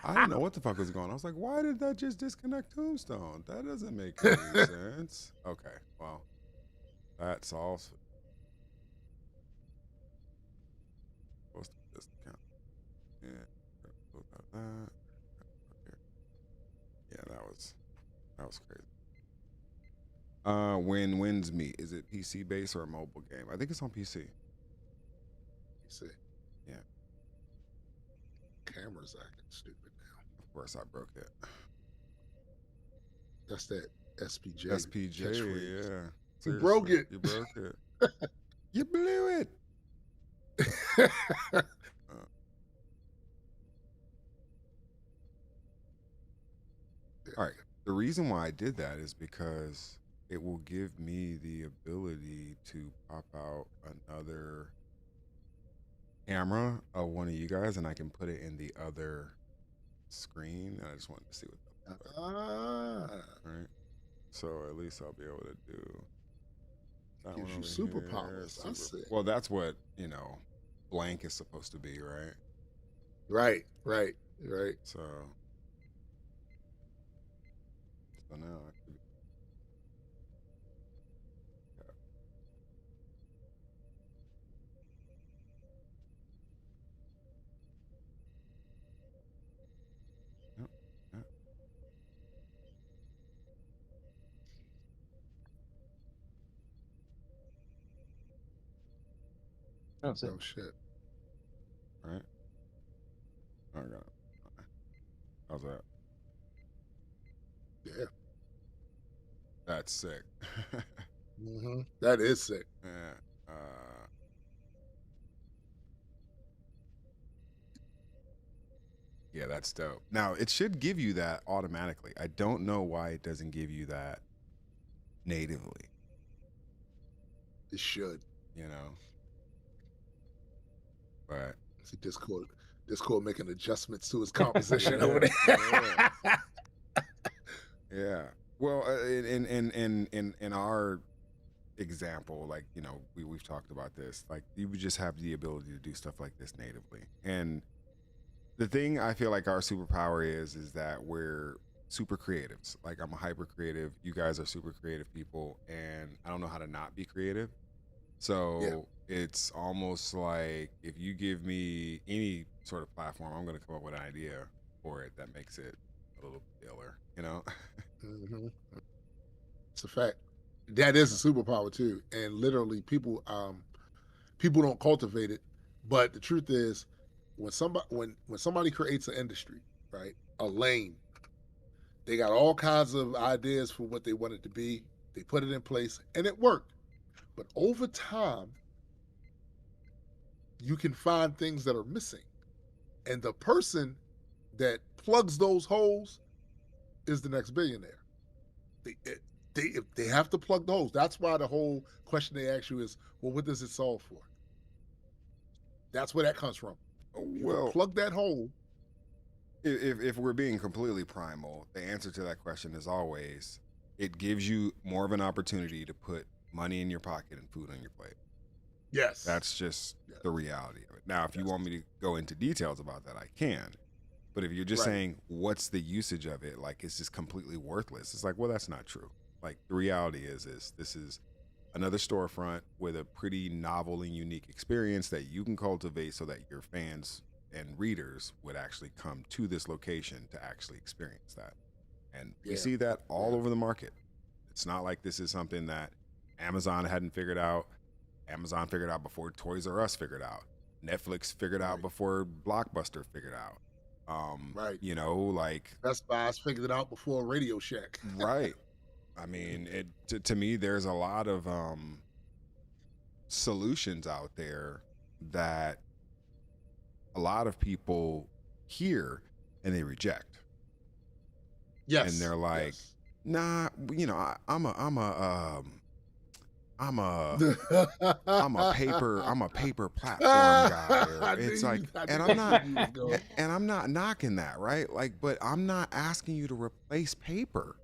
I didn't know what the fuck was going on. I was like, why did that just disconnect Tombstone? That doesn't make any sense. Okay, well, that solves. Supposed to be this account. Yeah, that. Yeah, that was crazy. When Winds Meet, is it PC based or a mobile game? I think it's on PC. PC. Yeah. Camera's acting stupid now. Of course, I broke it. That's that SPJ. SPJ, catchphrase. yeah. You broke it. You broke it. You blew it. All right. The reason why I did that is because it will give me the ability to pop out another camera of one of you guys, and I can put it in the other screen. I just wanted to see what that looks like. Right. So at least I'll be able to do that Gives one you over superpowers. here. That's it. Well, that's what blank is supposed to be, right? Right. So now I could Yep. That's it. Oh shit. Right. I got it. How's that? Yeah. That's sick. That is sick. Yeah. Yeah, that's dope. Now, it should give you that automatically. I don't know why it doesn't give you that natively. It should. But see Discord making adjustments to his composition over there. Yeah. Well, in our example, like we've talked about this. Like you would just have the ability to do stuff like this natively. And the thing I feel like our superpower is that we're super creatives. Like I'm a hyper creative. You guys are super creative people, and I don't know how to not be creative. So it's almost like if you give me any sort of platform, I'm going to come up with an idea for it that makes it a little iller, It's a fact. That is a superpower too, and literally people don't cultivate it. But the truth is, when somebody creates an industry, right, a lane, they got all kinds of ideas for what they want it to be. They put it in place, and it worked. But over time, you can find things that are missing, and the person that plugs those holes is the next billionaire. They have to plug the holes. That's why the whole question they ask you is, well, what does it solve for? That's where that comes from. Well, plug that hole. If we're being completely primal, the answer to that question is always it gives you more of an opportunity to put money in your pocket and food on your plate. Yes. That's just the reality of it. Now, if you want me to go into details about that, I can. But if you're just saying, what's the usage of it? Like, it's just completely worthless. It's like, well, that's not true. Like, the reality is this is another storefront with a pretty novel and unique experience that you can cultivate so that your fans and readers would actually come to this location to actually experience that. And we see that all over the market. It's not like this is something that Amazon hadn't figured out. Amazon figured out before Toys R Us figured out. Netflix figured out before Blockbuster figured out. Like Best Buy's figured it out before Radio Shack. Right. I mean, to me, there's a lot of solutions out there that a lot of people hear and they reject. Yes. And they're like, nah, I'm a paper platform guy. It's like, and I'm not knocking that, right? Like, but I'm not asking you to replace paper.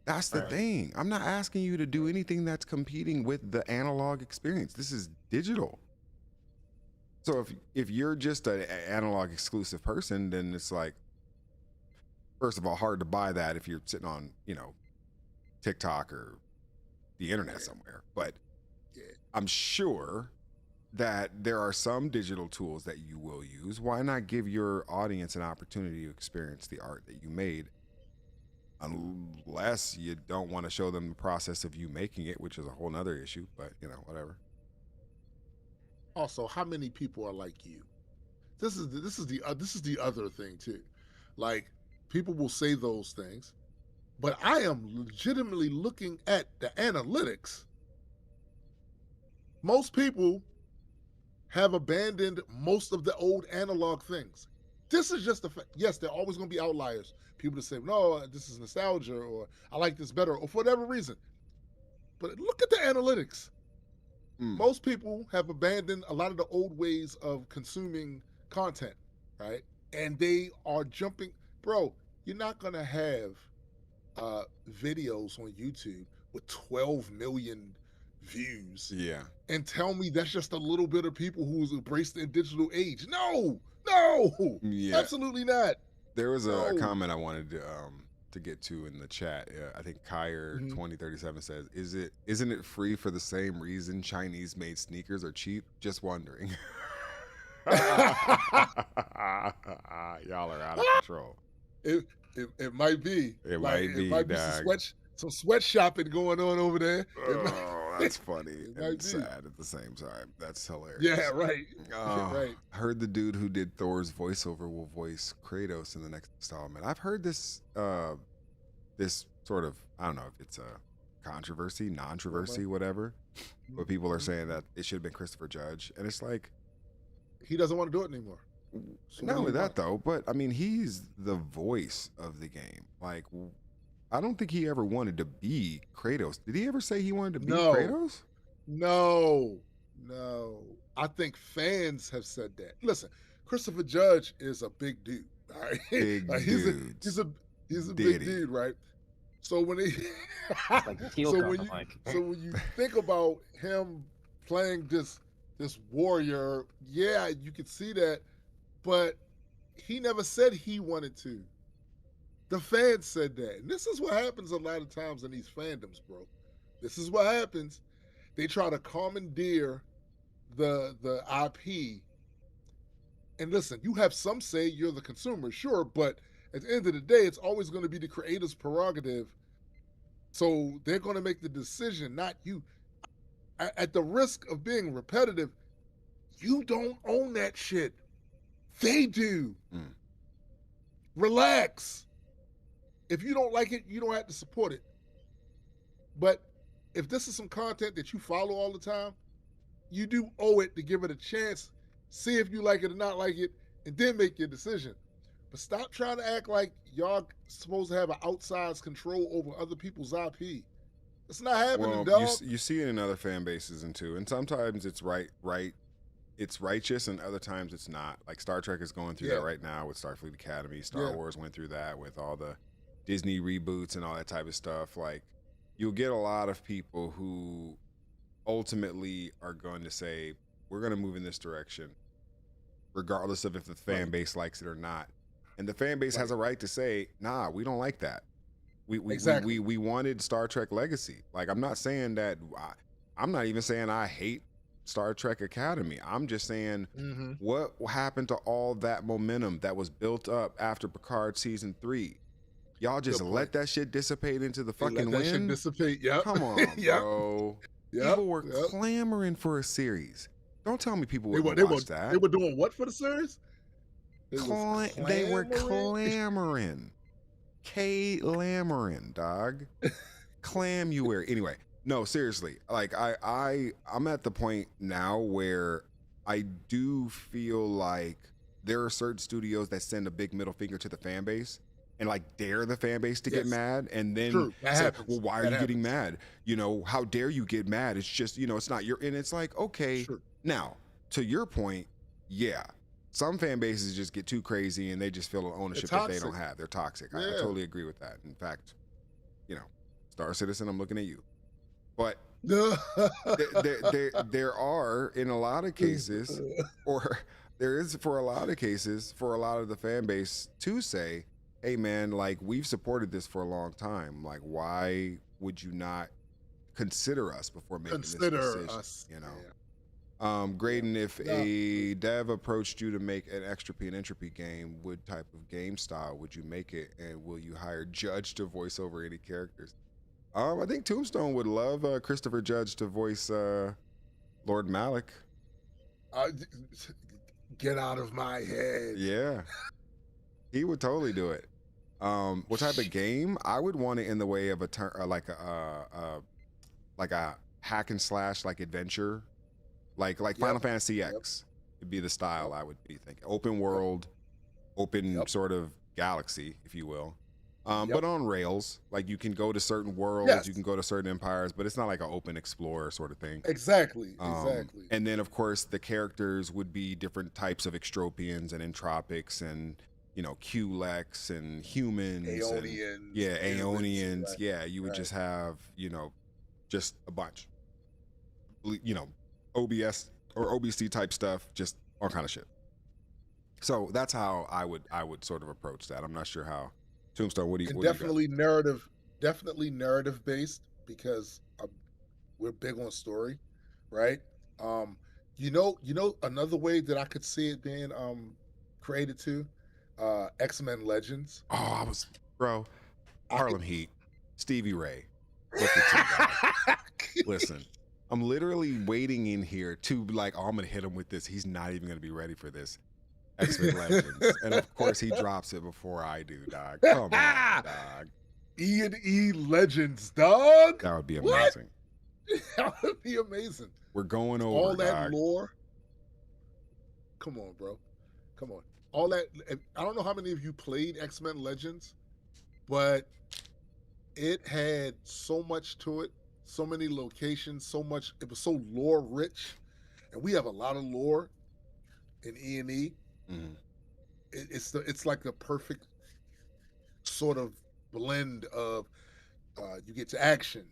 That's the thing. I'm not asking you to do anything that's competing with the analog experience. This is digital. So if you're just an analog exclusive person, then it's like, first of all, hard to buy that if you're sitting on, TikTok or the internet somewhere. But I'm sure that there are some digital tools that you will use. Why not give your audience an opportunity to experience the art that you made? Unless you don't want to show them the process of you making it, which is a whole nother issue, but whatever. Also, how many people are like you? This is the other thing too. Like, people will say those things, but I am legitimately looking at the analytics. Most people have abandoned most of the old analog things. this is just the fact. Yes, there are always going to be outliers. People that say, no, this is nostalgia, or I like this better, or for whatever reason. But look at the analytics. Most people have abandoned a lot of the old ways of consuming content, right? And they are jumping. Bro, you're not going to have videos on YouTube with 12 million views. Yeah. And tell me that's just a little bit of people who's embraced the digital age. No, Yeah. absolutely not. There was a comment I wanted to get to in the chat. I think Kyer 2037 says, isn't it free for the same reason Chinese made sneakers are cheap? Just wondering. Y'all are out of control. It might be. It might be some sweat shopping going on over there. Oh, that's funny and sad at the same time. That's hilarious. Yeah, right. Right. I heard the dude who did Thor's voiceover will voice Kratos in the next installment. I've heard this this sort of, I don't know if it's a controversy, non-controversy, whatever, but people are saying that it should have been Christopher Judge, and it's like he doesn't want to do it anymore. So not only that though, but I mean, he's the voice of the game. Like, I don't think he ever wanted to be Kratos. Did he ever say he wanted to be Kratos? No. I think fans have said that. Listen, Christopher Judge is a big dude. All right? Big dude. He's a big dude, right? So when when you think about him playing this warrior, yeah, you could see that, but he never said he wanted to. The fans said that. And this is what happens a lot of times in these fandoms, bro. This is what happens. They try to commandeer the IP. And listen, you have some say you're the consumer, sure, but at the end of the day, it's always going to be the creator's prerogative. So they're going to make the decision, not you. At the risk of being repetitive, you don't own that shit. They do. Relax. If you don't like it, you don't have to support it. But if this is some content that you follow all the time, you do owe it to give it a chance, see if you like it or not like it, and then make your decision. But stop trying to act like y'all supposed to have an outsized control over other people's IP. It's not happening, dog. You see it in other fan bases and too, and sometimes it's it's righteous, and other times it's not. Like Star Trek is going through that right now with Starfleet Academy. Star Wars went through that with all the Disney reboots and all that type of stuff. Like, you'll get a lot of people who ultimately are going to say, we're going to move in this direction, regardless of if the fan base likes it or not. And the fan base has a right to say, nah, we don't like that. We wanted Star Trek Legacy. Like, I'm not saying that, I'm not even saying I hate Star Trek Academy. I'm just saying, what happened to all that momentum that was built up after Picard season 3? Y'all just let that shit dissipate into the fucking wind? Shit dissipate, yep. Come on, bro. People were clamoring for a series. Don't tell me people wouldn't watch that. They were doing what for the series? They were clamoring. Clamoring, dog. Clamuary. Anyway, no, seriously. Like, I'm at the point now where I do feel like there are certain studios that send a big middle finger to the fan base and like dare the fan base to get mad, and then say, well, why are you getting mad? You know, how dare you get mad? It's just, you know, it's not your, and it's like, okay, now to your point, yeah, some fan bases just get too crazy and they just feel an ownership that they don't have. They're toxic. I totally agree with that. In fact, you know, Star Citizen, I'm looking at you. But there are, in a lot of cases, or there is for a lot of cases, for a lot of the fan base to say, hey man, like, we've supported this for a long time. Like, why would you not consider us before making this decision? You know, Greydon, if a dev approached you to make an Extropy and Entropy game, what type of game style would you make it, and will you hire Judge to voice over any characters? I think Tombstone would love Christopher Judge to voice Lord Malik. Get out of my head. Yeah, he would totally do it. What type of game? I would want it in the way of a like a hack and slash, like adventure, like Final Fantasy X would be the style I would be thinking. Open world, open sort of galaxy, if you will. But on rails, like you can go to certain worlds, Yes. you can go to certain empires, but it's not like an open explorer sort of thing. Exactly. Exactly. And then, of course, the characters would be different types of extropians and entropics and, you know, QLEX and humans. Aeonians. And, yeah, Aeonians. Right. Yeah, you would just have, you know, just a bunch. You know, OBS or OBC type stuff, just all kind of shit. So that's how I would sort of approach that. I'm not sure how. Tombstone, what do you? And what do you definitely narrative based, because we're big on story, right? You know another way that I could see it being created too, X-Men Legends. Oh, Harlem Heat, Stevie Ray. Look at you guys. Listen, I'm literally waiting in here to like, oh, I'm gonna hit him with this. He's not even gonna be ready for this. X-Men Legends, and of course he drops it before I do, dog. Come on, dog. E&E Legends, dog. That would be amazing. That would be amazing. We're going over all that dog. lore. Come on, bro. Come on. All that. I don't know how many of you played X-Men Legends, but it had so much to it, so many locations, so much. It was so lore rich, and we have a lot of lore in E&E. Mm-hmm. It's like the perfect sort of blend of you get to action,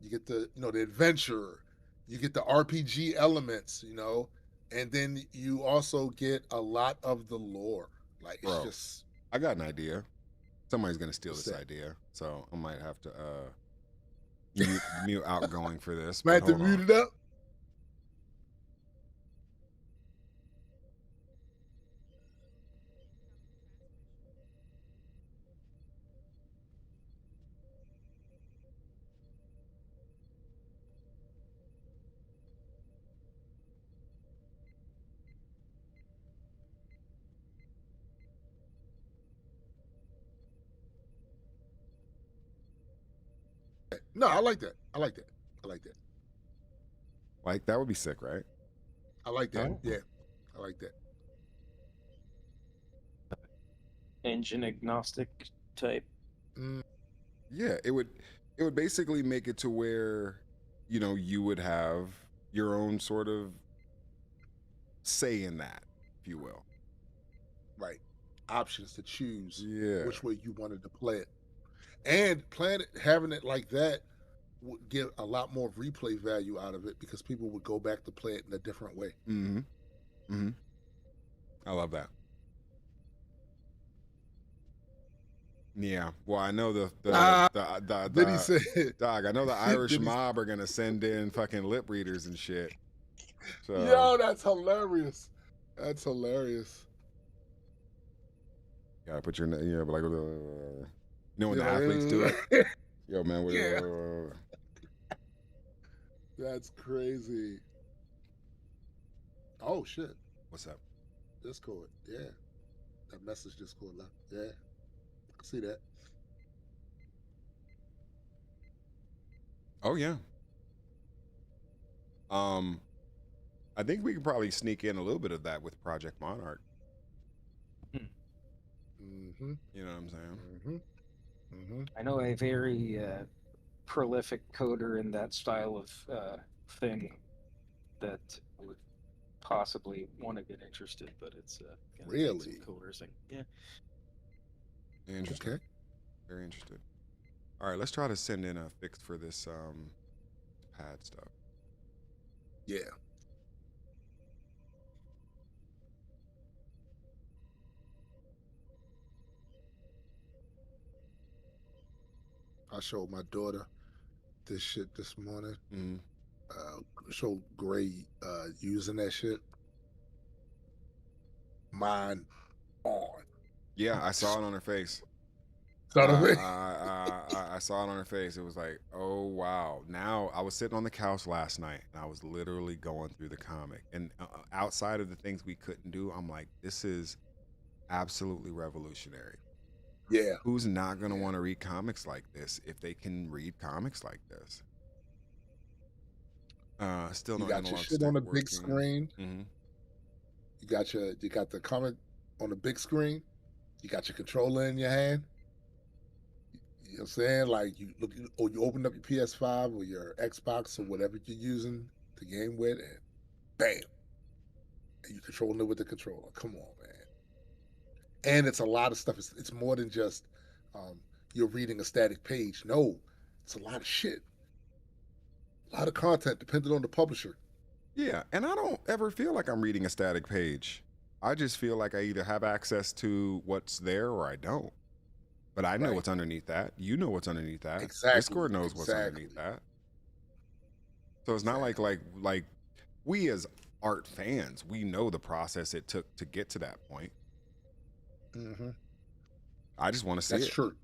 you get the the adventure, you get the RPG elements, and then you also get a lot of the lore. Like it's Bro, just. I got an idea. Somebody's gonna steal What's this that? idea, so I might have to mute outgoing for this. Might but have to hold on. mute it up. No, I like that. I like that. I like that. Like that would be sick, right? I like that. Oh. Yeah, I like that. Engine agnostic type. Yeah, it would basically make it to where you would have your own sort of say in that, if you will. Right. Options to choose Yeah. which way you wanted to play it. And having it like that would get a lot more replay value out of it, because people would go back to play it in a different way. Mm-hmm. Mm-hmm. I love that. Yeah. Well, I know Then he said, dog, I know the Irish Then he- mob are gonna send in fucking lip readers and shit. So Yo, that's hilarious. That's hilarious. gotta put your but like when the Yeah. athletes do it. Yo, man, Yeah. That's crazy. Oh shit. What's up? Discord. Yeah. That message Discord left. Yeah. I can see that. Oh yeah. I think we could probably sneak in a little bit of that with Project Monarch. Mm-hmm. You know what I'm saying? Mm-hmm. Mm-hmm. I know a very prolific coder in that style of thing that would possibly want to get interested, but it's gonna take some Really? coders. Yeah. Interesting. Okay. Very interested. All right, let's try to send in a fix for this pad stuff. Yeah. I showed my daughter this shit this morning. Mm-hmm. Showed Gray using that shit. Mind on. Yeah, I saw it on her face. Saw the face? I saw it on her face. It was like, oh wow. Now I was sitting on the couch last night and I was literally going through the comic. And outside of the things we couldn't do, I'm like, this is absolutely revolutionary. Yeah. Who's not gonna want to read comics like this if they can read comics like this? Still You no got your analog shit on the stick big working. screen. Mm-hmm. You got the comic on the big screen. You got your controller in your hand. You know what I'm saying? Like you look, or you open up your PS5 or your Xbox or whatever you're using to game with, and bam, and you controlling it with the controller. Come on, man. And it's a lot of stuff. It's more than just um, you're reading a static page. No, it's a lot of shit, a lot of content, depending on the publisher. Yeah, and I don't ever feel like I'm reading a static page. I just feel like I either have access to what's there or I don't. But I know Right. what's underneath that. You know what's underneath that. Exactly. Discord knows what's underneath that. So it's not like we as art fans, we know the process it took to get to that point. Mm-hmm. I just want to see That's it. true.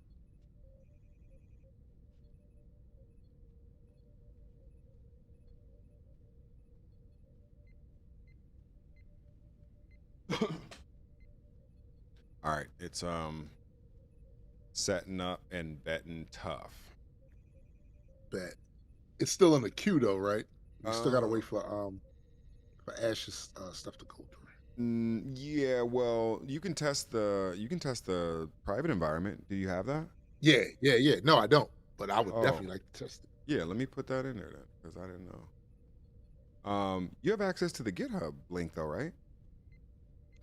All right, it's setting up and betting tough. Bet. It's still in the queue though, right? You still gotta wait for Ash's stuff to go through. Yeah, well, you can test the private environment. Do you have that? Yeah. No, I don't, but I would Oh. definitely like to test it. Yeah, let me put that in there then, because I didn't know. You have access to the GitHub link though, right?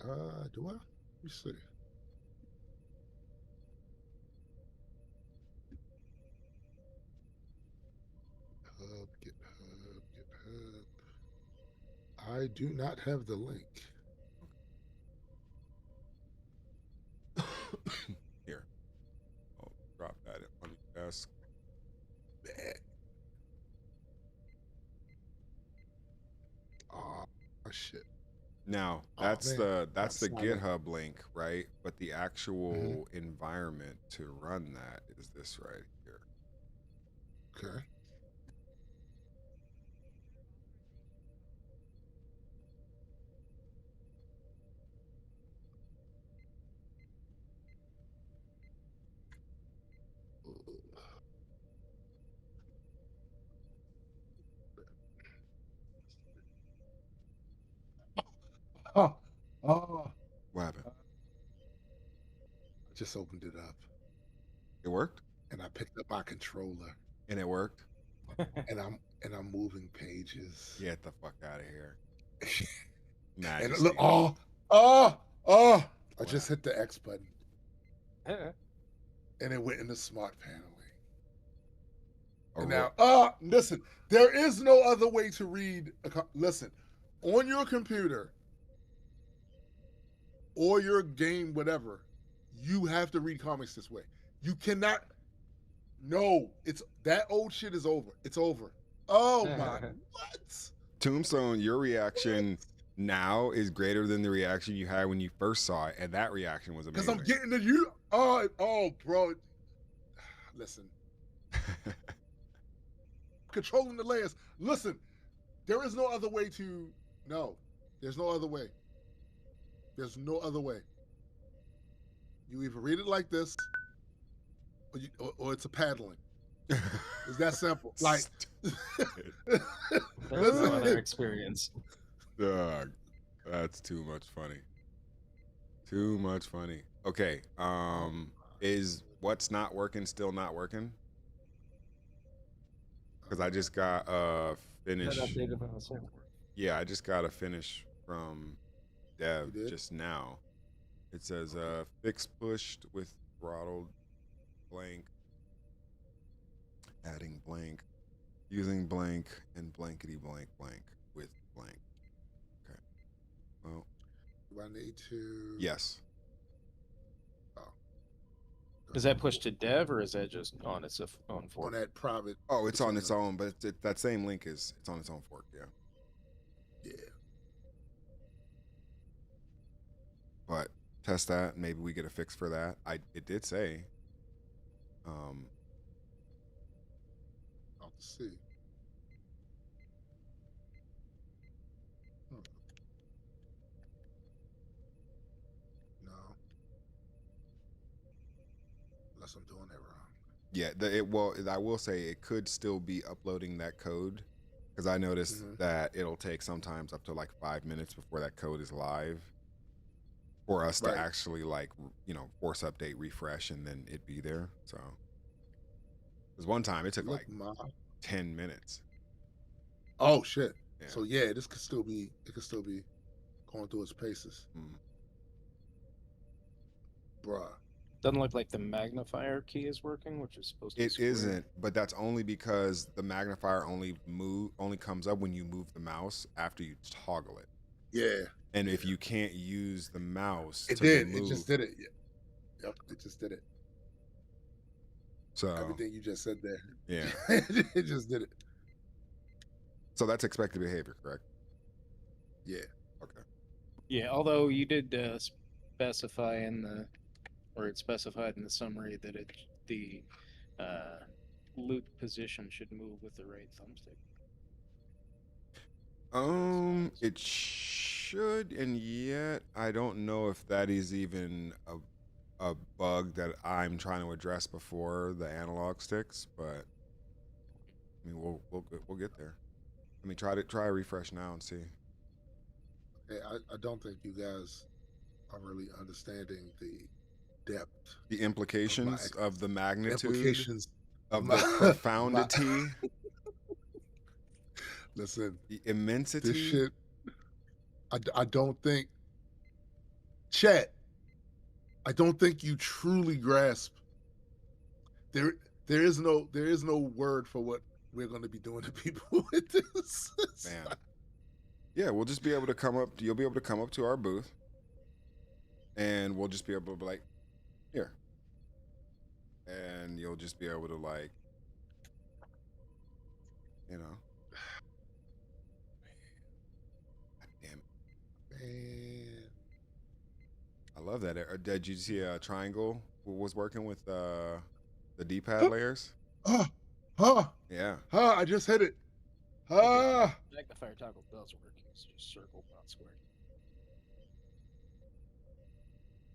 Do I? Let me see. GitHub. I do not have the link. Here. I'll drop that on your desk. Oh shit. Now, Oh, that's man. the That's the not it. GitHub link, right? But the actual environment to run that is this right here. Okay. Oh. What happened? I just opened it up. It worked? And I picked up my controller. And it worked? and I'm moving pages. Get the fuck out of here. And Majesty. look, I just hit the X button. And it went into smart paneling. And now, listen, there is no other way to read. Listen, on your computer or your game, whatever, you have to read comics this way. You cannot. No, it's that old shit is over. It's over. Oh my, what? Tombstone, your reaction now is greater than the reaction you had when you first saw it, and that reaction was amazing. Because I'm getting to you. Oh, bro. Listen. Controlling the layers. Listen, there is no other way to. No, there's no other way. There's no other way. You either read it like this, or it's a paddling. It's that simple. Like, That's no other experience. Dog, that's too much funny. Too much funny. Okay, is what's not working still not working? Because I just got a finish. Yeah, I just got a finish from Dev just now. It says fix pushed with throttled blank, adding blank, using blank, and blankety blank blank with blank. Okay. Well. Do I need to? Yes. Is that pushed to dev or is that just on its own fork? On that private. Oh, it's on its own, but that same link it's on its own fork. Yeah. Yeah. But test that. Maybe we get a fix for that. It did say. I'll see. No. Unless I'm doing it wrong. Yeah, I will say it could still be uploading that code because I noticed that it'll take sometimes up to like 5 minutes before that code is live. for us Right. to actually like force update, refresh, and then it be there. So because one time it took Look, like Ma. 10 minutes. Oh shit. Yeah. So yeah, this could still be. It could still be going through its paces, bruh. Doesn't look like the magnifier key is working, which is supposed to. It isn't, but that's only because the magnifier only comes up when you move the mouse after you toggle it. Yeah. And if you can't use the mouse, It to did. remove, It just did it. Yeah. Yep. It just did it. So Everything you just said there. Yeah. It just did it. So that's expected behavior, correct? Yeah. Okay. Yeah, although you did specify it's specified in the summary that the loot position should move with the right thumbstick. It should, and yet I don't know if that is even a bug that I'm trying to address before the analog sticks, but I mean we'll get there. I mean try a refresh now and see. Hey, I don't think you guys are really understanding the depth, the implications of the magnitude, implications of the profundity. Listen, the immensity. This shit. I don't think, Chet. I don't think you truly grasp. There is no word for what we're going to be doing to people with this. Man. Yeah, we'll just be able to come up. You'll be able to come up to our booth, and we'll just be able to be like, here, and you'll just be able to like, God damn it. Man. I love that. Did you see a triangle was working with the D-pad layers? Yeah. I just hit it. Magnifier toggle does work. It's just circle, not square.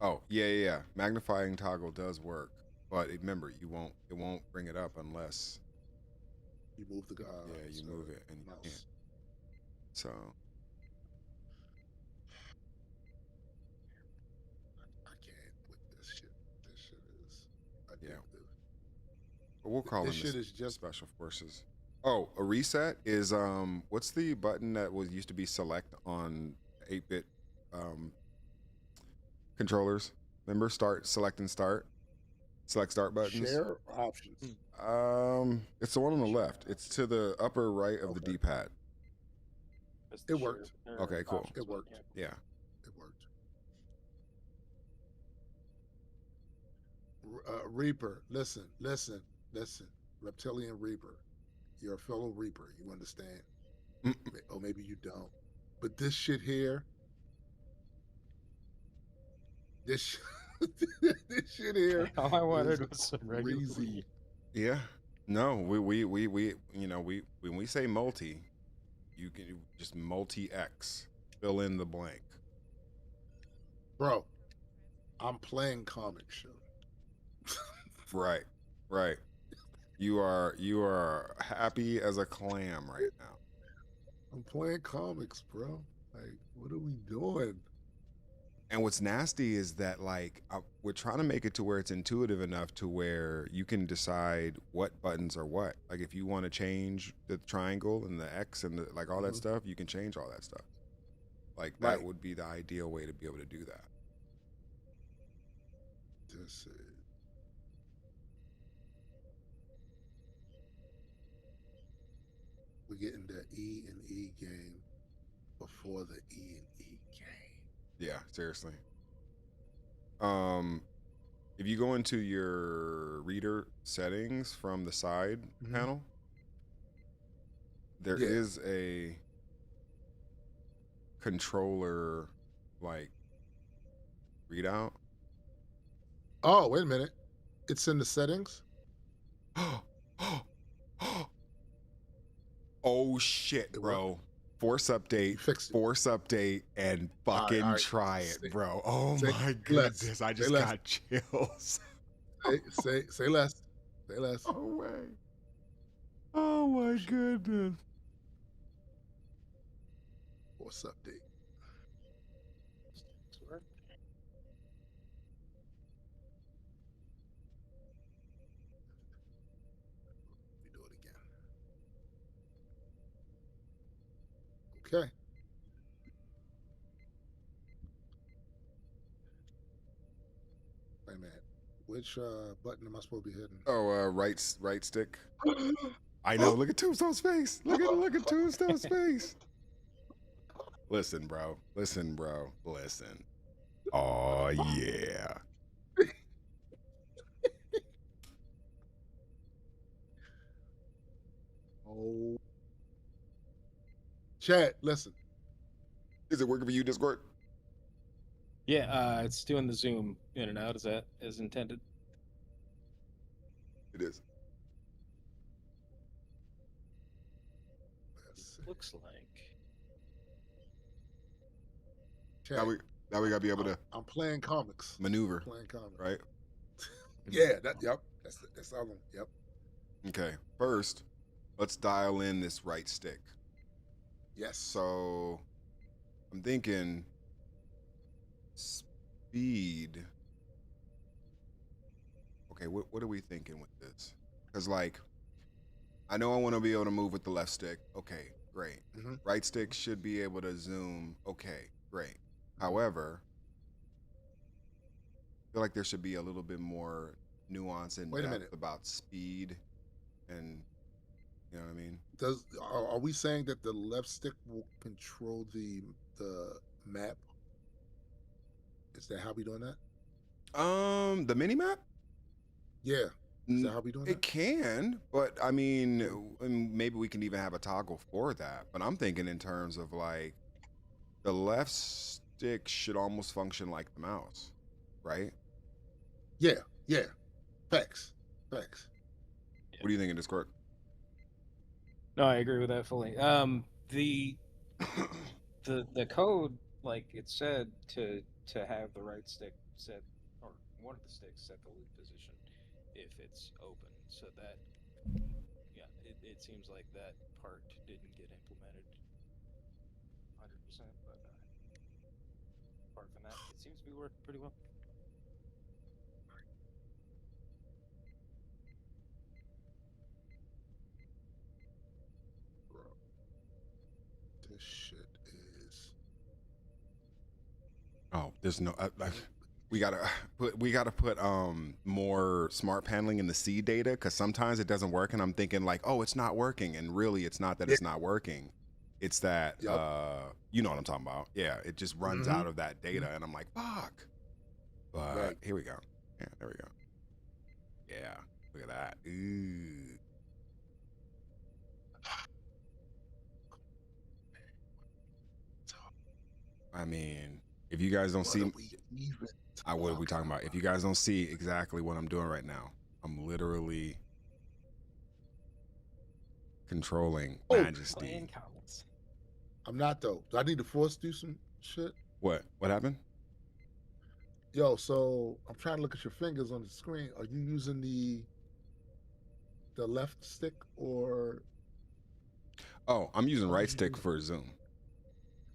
Oh, yeah. Magnifying toggle does work, but remember, it won't bring it up unless you move the you move it and you can't. So I can't with this shit. This shit is addictive. But we'll call This them shit is just special forces. Oh, a reset is what's the button that used to be select on 8-bit controllers? Remember select and start? Select start buttons. Share options. It's the one on the left. It's to the upper right of the D-pad. It worked. Okay, cool. It worked. Yeah. It worked. Reaper, listen. Reptilian Reaper. You're a fellow Reaper. You understand? Or maybe you don't. But this shit here, this shit here. All I wanted was some regular crazy. Yeah. No, we when we say multi, you can just multi-X, fill in the blank. Bro, I'm playing comic show. Right. You are happy as a clam right now. I'm playing comics, bro. Like, what are we doing? And what's nasty is that like we're trying to make it to where it's intuitive enough to where you can decide what buttons are what. Like if you want to change the triangle and the X and like all that stuff, you can change all that stuff. Like that would be the ideal way to be able to do that. This is. We're getting the E and E game before the E and E game. Yeah, seriously. If you go into your reader settings from the side panel, there is a controller like readout. Oh, wait a minute. It's in the settings? Oh shit, bro. Force update and fucking try it, bro. Oh my goodness. I just got chills. Say less. Say less. Oh way. Oh my goodness. Force update. Okay. Wait a minute. Which button am I supposed to be hitting? Oh, right stick. I know. Look at Tombstone's face. Look at Tombstone's face. Listen, bro. Listen, bro. Listen. Oh yeah. Oh. Chat, listen. Is it working for you, Discord? Yeah, it's doing the zoom in and out. Is that as intended? It is. Looks like. Chat. Now we gotta be able to I'm playing comics. maneuver. I'm playing comics. Right? Yeah, yep. That's the other one. Yep. Okay. First, let's dial in this right stick. Yes. So I'm thinking speed. Okay, what are we thinking with this? Because like, I know I want to be able to move with the left stick. Okay, great. Mm-hmm. Right stick should be able to zoom. Okay, great. However, I feel like there should be a little bit more nuance and Wait a depth minute. about speed, and you know what I mean. Are we saying that the left stick will control the map? Is that how we doing that? The mini map. Yeah. Is that how we doing It that? can, but I mean, and maybe we can even have a toggle for that. But I'm thinking in terms of like, the left stick should almost function like the mouse, right? Yeah. Yeah. Facts. Facts. What are you thinking, Discord? No, I agree with that fully. The code, like it said, to have the right stick set, or one of the sticks set the loop position if it's open. So that, yeah, it seems like that part didn't get implemented 100%, but apart from that, it seems to be working pretty well. Bro, this shit is. Oh, there's no. We gotta put more smart paneling in the seed data, because sometimes it doesn't work, and I'm thinking like, oh, it's not working, and really it's not that it's not working. It's that you know what I'm talking about. Yeah, it just runs out of that data, and I'm like, fuck. But here we go. Yeah, there we go. Yeah, look at that. Ooh. I mean, if you guys don't see, what are we talking about? If you guys don't see exactly what I'm doing right now, I'm literally controlling Majesty. I'm not though. Do I need to force do some shit? What happened? Yo, so I'm trying to look at your fingers on the screen. Are you using the left stick or? Oh, I'm using right stick for zoom.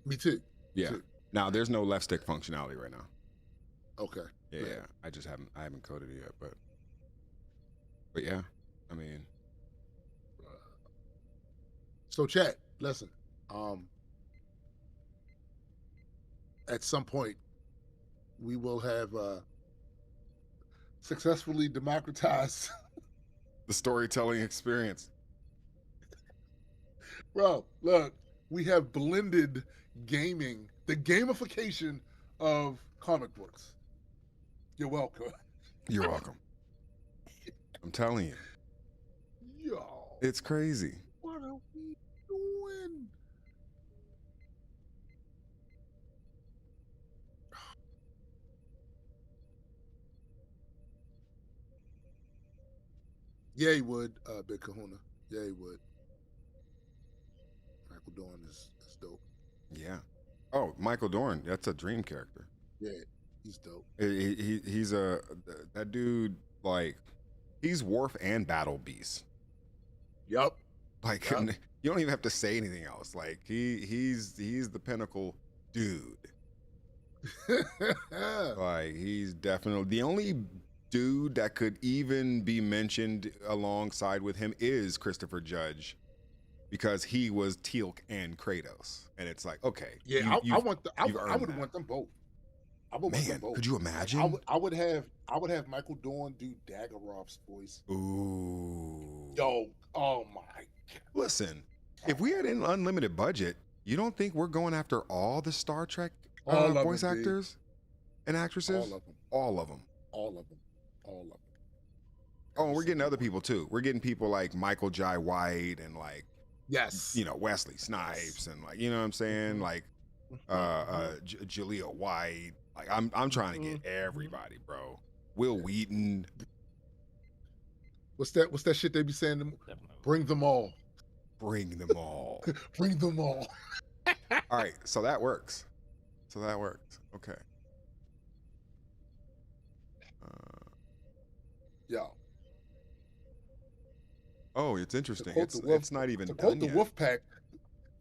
Me too. Yeah. Now there's no left stick functionality right now. Okay. Yeah. I just haven't coded it yet, but yeah. I mean. So chat, listen. At some point, we will have successfully democratized the storytelling experience. Bro, look, we have blended gaming, the gamification of comic books. You're welcome. You're welcome. I'm telling you. Yo. It's crazy. What are we doing? Yeah, he would, Big Kahuna. Yeah, he would. Michael Dorn is dope. Yeah. Oh, Michael Dorn. That's a dream character. Yeah, he's dope. He's that dude, like, he's Worf and Battle Beast. Yep. Like, you don't even have to say anything else. Like, he's the pinnacle dude. Like, he's definitely the only dude that could even be mentioned alongside with him is Christopher Judge because he was Teal'c and Kratos, and it's like, okay, Yeah, I you've want. I earned would that. want them both. I would want them Man, both. could you Like, imagine? I would have Michael Dorn do Daggeroff's voice. Ooh. Yo, oh my. Listen, if we had an unlimited budget, you don't think we're going after all the Star Trek All of voice them, B. actors and actresses? All of them. All of them. All of them. All of them. Oh, and we're getting other people too. We're getting people like Michael Jai White and like, yes, you know, Wesley Snipes and like, you know what I'm saying? Like, Jaleel White. Like, I'm trying to get everybody, bro. Will Wheaton. What's that shit they be saying? Bring them all. Bring them all. Bring them all. All right, so that works. Okay. Yeah. Oh, it's interesting. quote the wolf- It's not even to done quote the yet. wolf pack.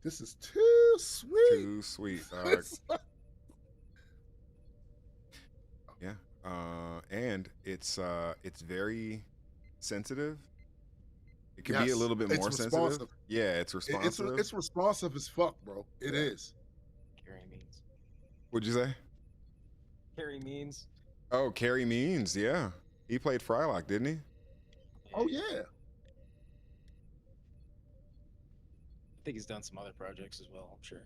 This is too sweet. Too sweet, dog. Yeah. And it's very sensitive. It can be a Yes, little bit it's more sensitive. responsive. Yeah, it's responsive. It's responsive as fuck, bro. It is. Carrie Means. What'd you say? Carrie Means. Oh, Carrie Means, yeah. He played Frylock, didn't he? Oh yeah. I think he's done some other projects as well, I'm sure.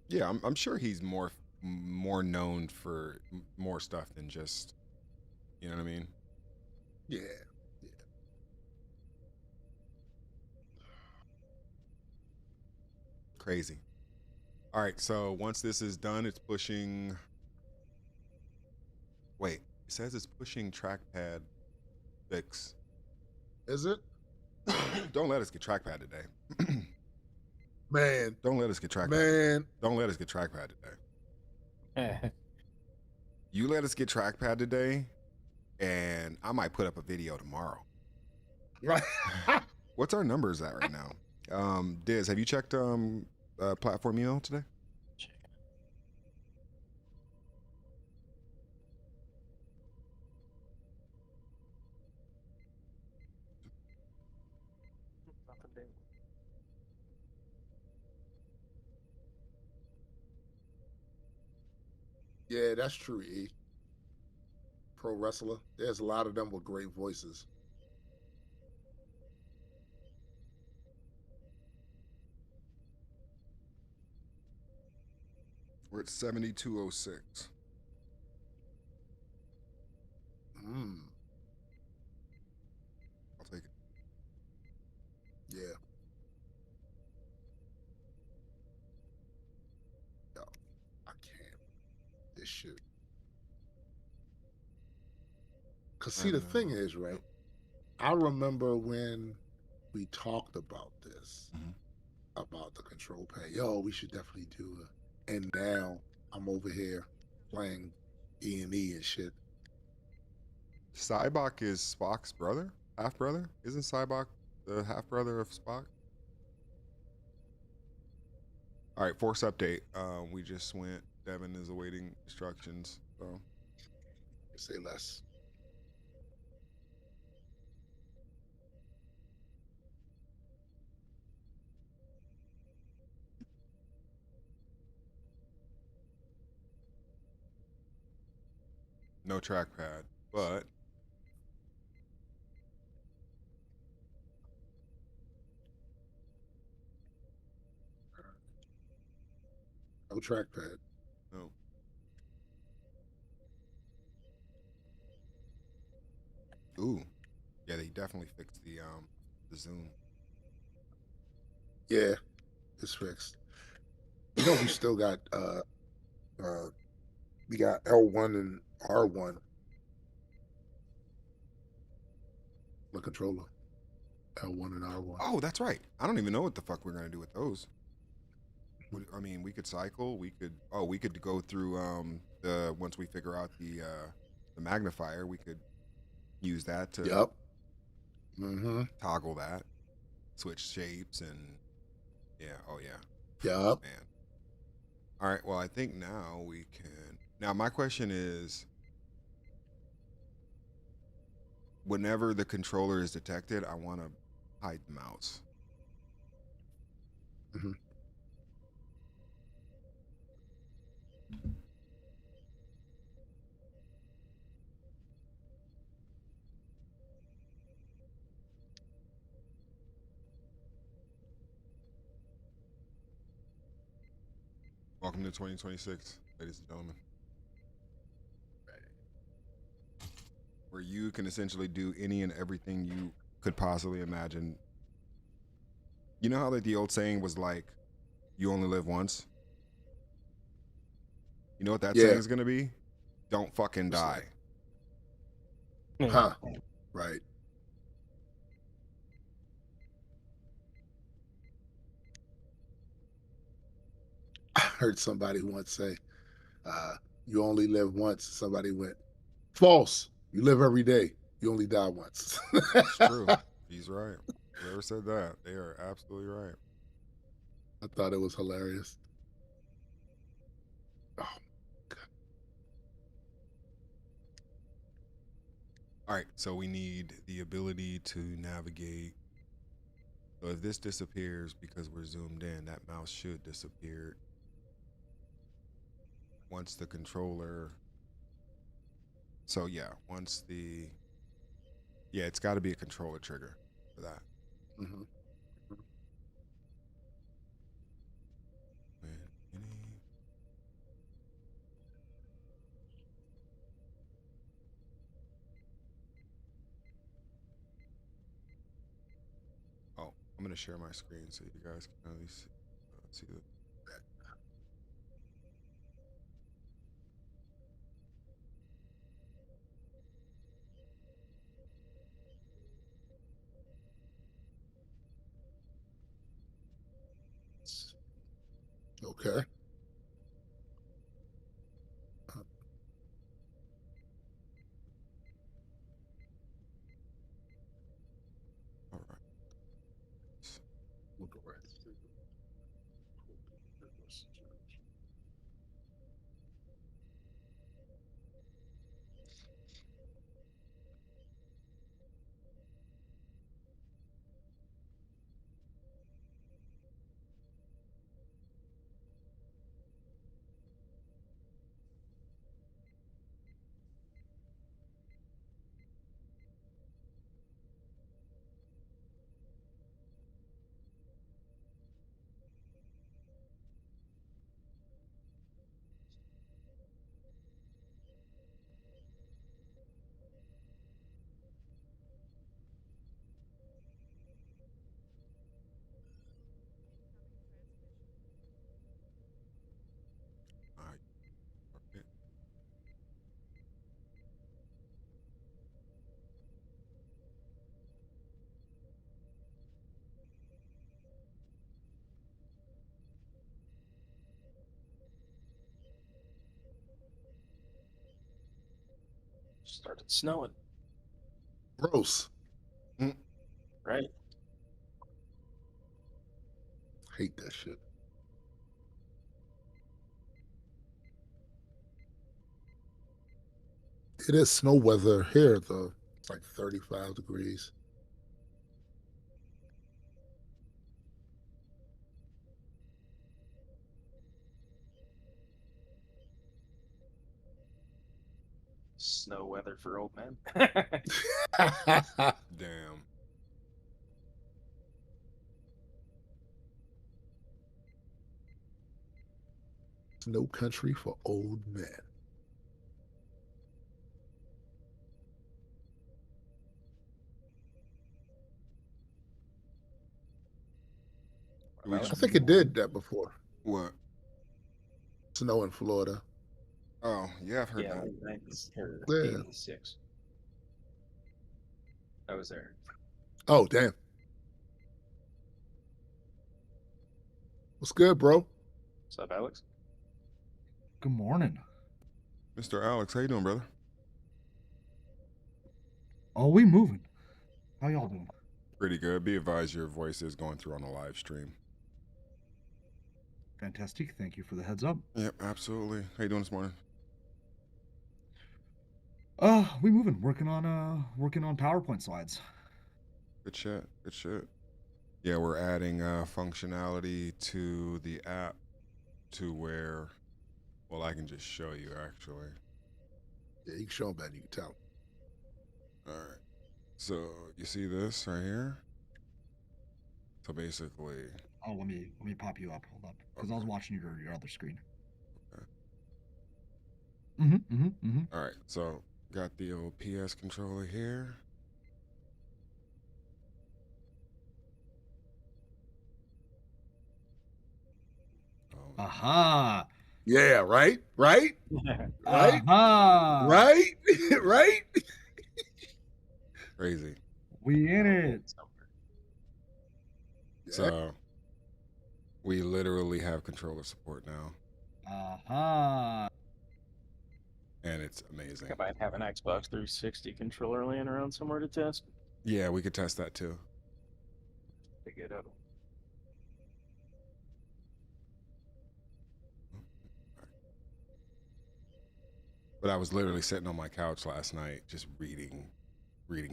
Yeah, I'm sure he's more known for more stuff than just, you know what I mean? Yeah. Crazy. All right, so once this is done, it's pushing. Wait, it says it's pushing trackpad 6. Is it? Don't let us get trackpad today. Man. Don't let us get trackpad. Man. Don't let us get trackpad today. You let us get trackpad today, and I might put up a video tomorrow. Right. What's our numbers at right now? Diz, have you checked Platform EO today? Yeah, that's true, E. Pro wrestler. There's a lot of them with great voices. We're at 7206. I'll take it. Yeah. Yo, I can't. This shit. Cause see, the thing is, right? I remember when we talked about this, about the control pad. Yo, we should definitely do it. And now I'm over here playing E&E and shit. Cybok is Spock's brother? Half brother? Isn't Cybok the half brother of Spock? All right, force update. We just went. Devin is awaiting instructions. So say less. no trackpad, but no trackpad. No. Ooh, yeah, they definitely fixed the zoom. Yeah, it's fixed. You know, we still got we got L1 and R1. The controller. L1 and R1. Oh, that's right. I don't even know what the fuck we're gonna do with those. I mean, we could cycle. We could. Oh, we could go through the once we figure out the magnifier. We could use that to Yep. toggle that, switch shapes, and yeah. Oh yeah. Yep. Man. All right. Well, I think now we can. Now my question is, whenever the controller is detected, I want to hide the mouse. Mm-hmm. Welcome to 2026, ladies and gentlemen, where you can essentially do any and everything you could possibly imagine. You know how like the old saying was like, "You only live once." You know what that saying is gonna be? Don't fucking die. Huh. Right. I heard somebody once say, you only live once. Somebody went, false. You live every day. You only die once. It's true. He's right. Whoever said that, they are absolutely right. I thought it was hilarious. Oh, All right, so we need the ability to navigate. So if this disappears because we're zoomed in, that mouse should disappear once the controller. So yeah, once the it's got to be a controller trigger for that. Mm-hmm. Oh, I'm gonna share my screen so you guys can at least see the. Okay. All right. Look around. All right. Okay. Started snowing. Gross. Right. Hate that shit. It is snow weather here, though. It's like 35 degrees. Snow weather for old men. Damn. No country for old men. I think it did that before. What? Snow in Florida. Oh, yeah, I've heard Yeah, that. like 90, Yeah. 86. I was there. Oh, damn. What's good, bro? What's up, Alex? Good morning. Mr. Alex, how you doing, brother? Oh, we moving. How y'all doing? Pretty good. Be advised your voice is going through on the live stream. Fantastic. Thank you for the heads up. Yep, absolutely. How you doing this morning? We moving. Working on PowerPoint slides. Good shit. Good shit. Yeah, we're adding functionality to the app to where, well, I can just show you actually. Yeah, you can show them that. You can tell. All right. So you see this right here? So basically, Oh, let me pop you up. Hold up, because I was watching your other screen. okay. All right. So got the old PS controller here. Aha. Yeah, right? Right? Right? Aha. Right? Right? Crazy. We in it. So we literally have controller support now, Aha. and it's amazing. I might have an Xbox 360 controller laying around somewhere to test. Yeah, we could test that too. Pick it up. But I was literally sitting on my couch last night just reading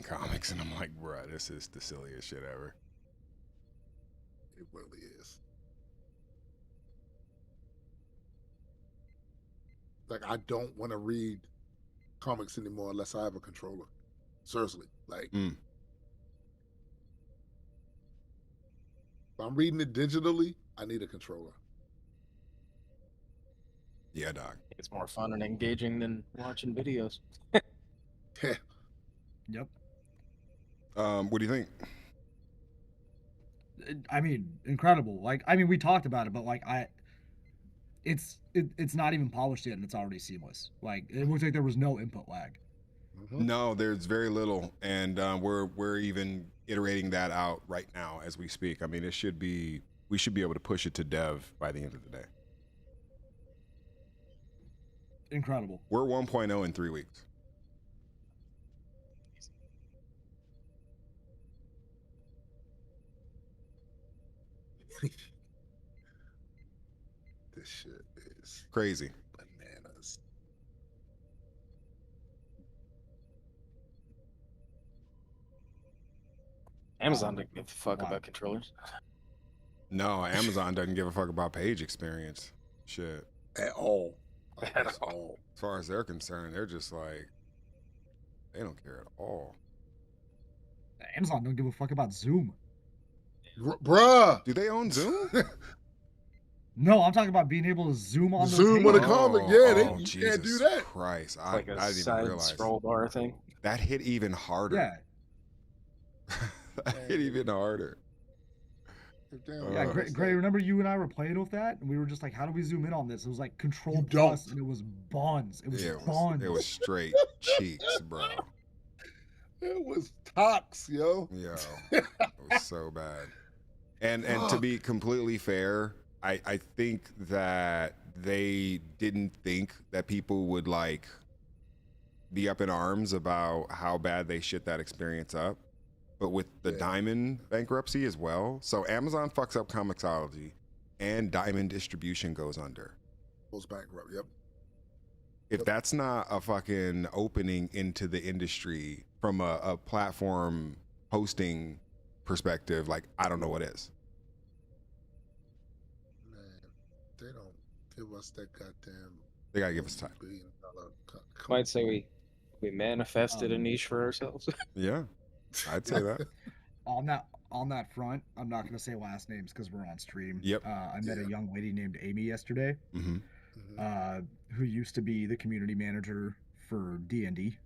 comics, and I'm like, bruh, this is the silliest shit ever. It really is. Like, I don't want to read comics anymore unless I have a controller. Seriously. Like, if I'm reading it digitally, I need a controller. Yeah, Doc. It's more fun and engaging than watching videos. Yep. What do you think? I mean, incredible. Like, I mean, we talked about it, but like, it's not even polished yet, and it's already seamless. Like, it looks like there was no input lag. No, there's very little, and we're even iterating that out right now as we speak. I mean, we should be able to push it to dev by the end of the day. Incredible. We're 1.0 in 3 weeks. This shit is crazy. Bananas. Amazon doesn't give a fuck about controllers. No, Amazon doesn't give a fuck about page experience. Shit. At all. At all. As far as they're concerned, they're just like, they don't care at all. Amazon don't give a fuck about Zoom. Bruh. Do they own Zoom? No, I'm talking about being able to zoom on Zoom the on a comic. Yeah, you Jesus can't do that. Christ. I Like a didn't even side realize. scroll bar thing. That hit even harder. Yeah. That hit even harder. Yeah, Gray, remember you and I were playing with that, and we were just like, "How do we zoom in on this?" It was like Control Plus, and it was buns. It was buns. It was straight cheeks, bro. It was tox, yo. Yo, it was so bad. And to be completely fair, I think that they didn't think that people would like be up in arms about how bad they shit that experience up. But with the Diamond bankruptcy as well, so Amazon fucks up Comixology, and Diamond distribution goes under. Goes bankrupt. Yep. If that's not a fucking opening into the industry from a platform hosting perspective, like, I don't know what is. Man, they don't give us that goddamn. They gotta give us time. Might say we manifested a niche for ourselves. Yeah, I'd say that. On that front, I'm not gonna say last names because we're on stream. Yep. I met a young lady named Amy yesterday, Mm-hmm. Who used to be the community manager for D&D,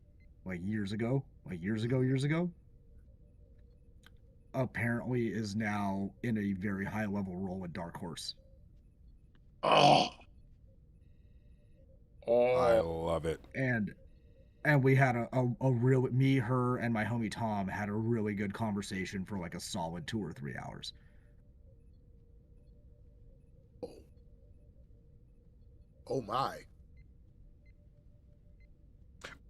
like years ago. Apparently, is now in a very high level role at Dark Horse. I love it. And we had a real, me, her, and my homie Tom had a really good conversation for like a solid 2 or 3 hours. Oh my.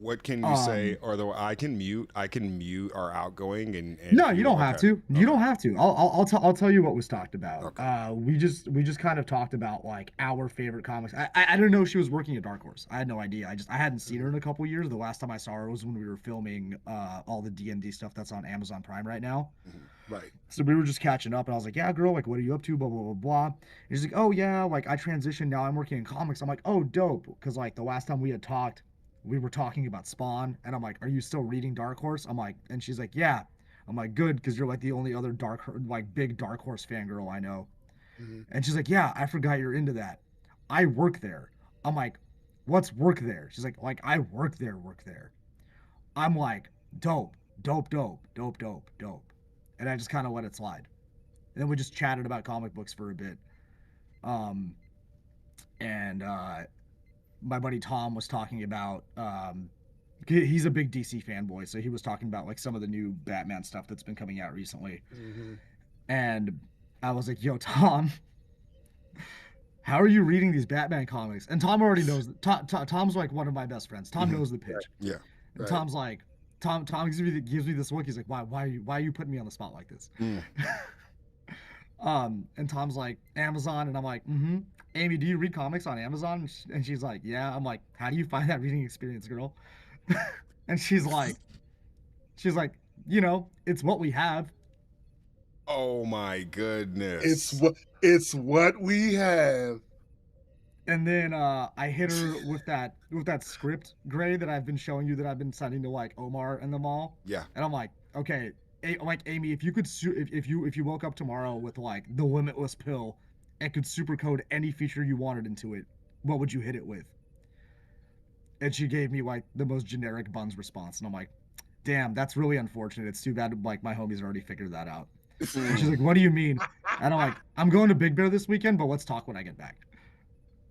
What can you say? Or though I can mute our outgoing and no, you don't have to. You don't have to. I'll tell you what was talked about. Okay. We just kind of talked about like our favorite comics. I didn't know she was working at Dark Horse. I had no idea. I hadn't seen her in a couple years. The last time I saw her was when we were filming all the D&D stuff that's on Amazon Prime right now. Right. So we were just catching up, and I was like, "Yeah, girl, like, what are you up to?" Blah blah blah blah. And she's like, "Oh yeah, like I transitioned now. I'm working in comics." I'm like, "Oh, dope," because like the last time we had talked, we were talking about Spawn, and I'm like, "Are you still reading Dark Horse?" I'm like, and she's like, "Yeah." I'm like, "Good," because you're like the only other big Dark Horse fangirl I know. And she's like, "Yeah, I forgot you're into that. I work there." I'm like, "What's work there?" She's like, I work there, work there." I'm like, "Dope, dope, dope, dope, dope, dope." And I just kind of let it slide. And then we just chatted about comic books for a bit. And my buddy Tom was talking about he's a big DC fanboy, so he was talking about like some of the new Batman stuff that's been coming out recently. And I was like, "Yo, Tom, how are you reading these Batman comics?" And Tom already knows. Tom's like one of my best friends. Tom knows the pitch. Yeah. And Tom's like, Tom gives me this look. He's like, why are you putting me on the spot like this? And Tom's like, "Amazon," and I'm like, "Mm-hmm. Amy, do you read comics on Amazon?" And she's like, "Yeah." I'm like, "How do you find that reading experience, girl?" And she's like, "You know, it's what we have." Oh my goodness. It's what we have. And then I hit her with that script, Gray, that I've been showing you that I've been sending to like Omar and them all. Yeah. And I'm like, "Okay, like Amy, if you could if you woke up tomorrow with like the limitless pill and could supercode any feature you wanted into it, what would you hit it with?" And she gave me like the most generic buns response, and I'm like, "Damn, that's really unfortunate. It's too bad like my homies already figured that out." And she's like, "What do you mean?" And I'm like, "I'm going to Big Bear this weekend, but let's talk when I get back."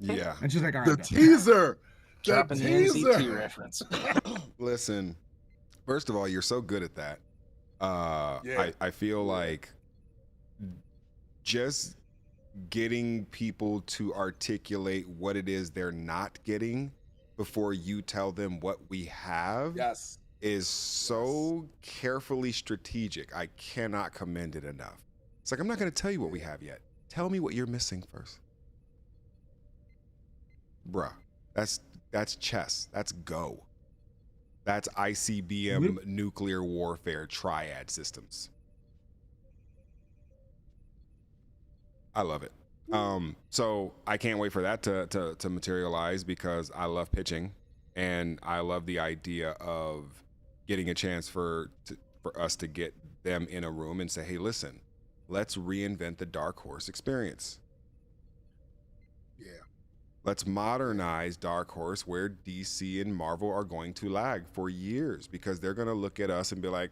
Yeah. And she's like, "All right." The teaser. Dropping the NCT reference. Listen, first of all, you're so good at that. I feel like just getting people to articulate what it is they're not getting before you tell them what we have is so carefully strategic. I cannot commend it enough. It's like, I'm not going to tell you what we have yet. Tell me what you're missing first. Bruh, that's chess. That's Go. That's ICBM nuclear warfare triad systems. I love it. So I can't wait for that to materialize because I love pitching and I love the idea of getting a chance for us to get them in a room and say, "Hey, listen, let's reinvent the Dark Horse experience. Let's modernize Dark Horse where DC and Marvel are going to lag for years because they're going to look at us and be like,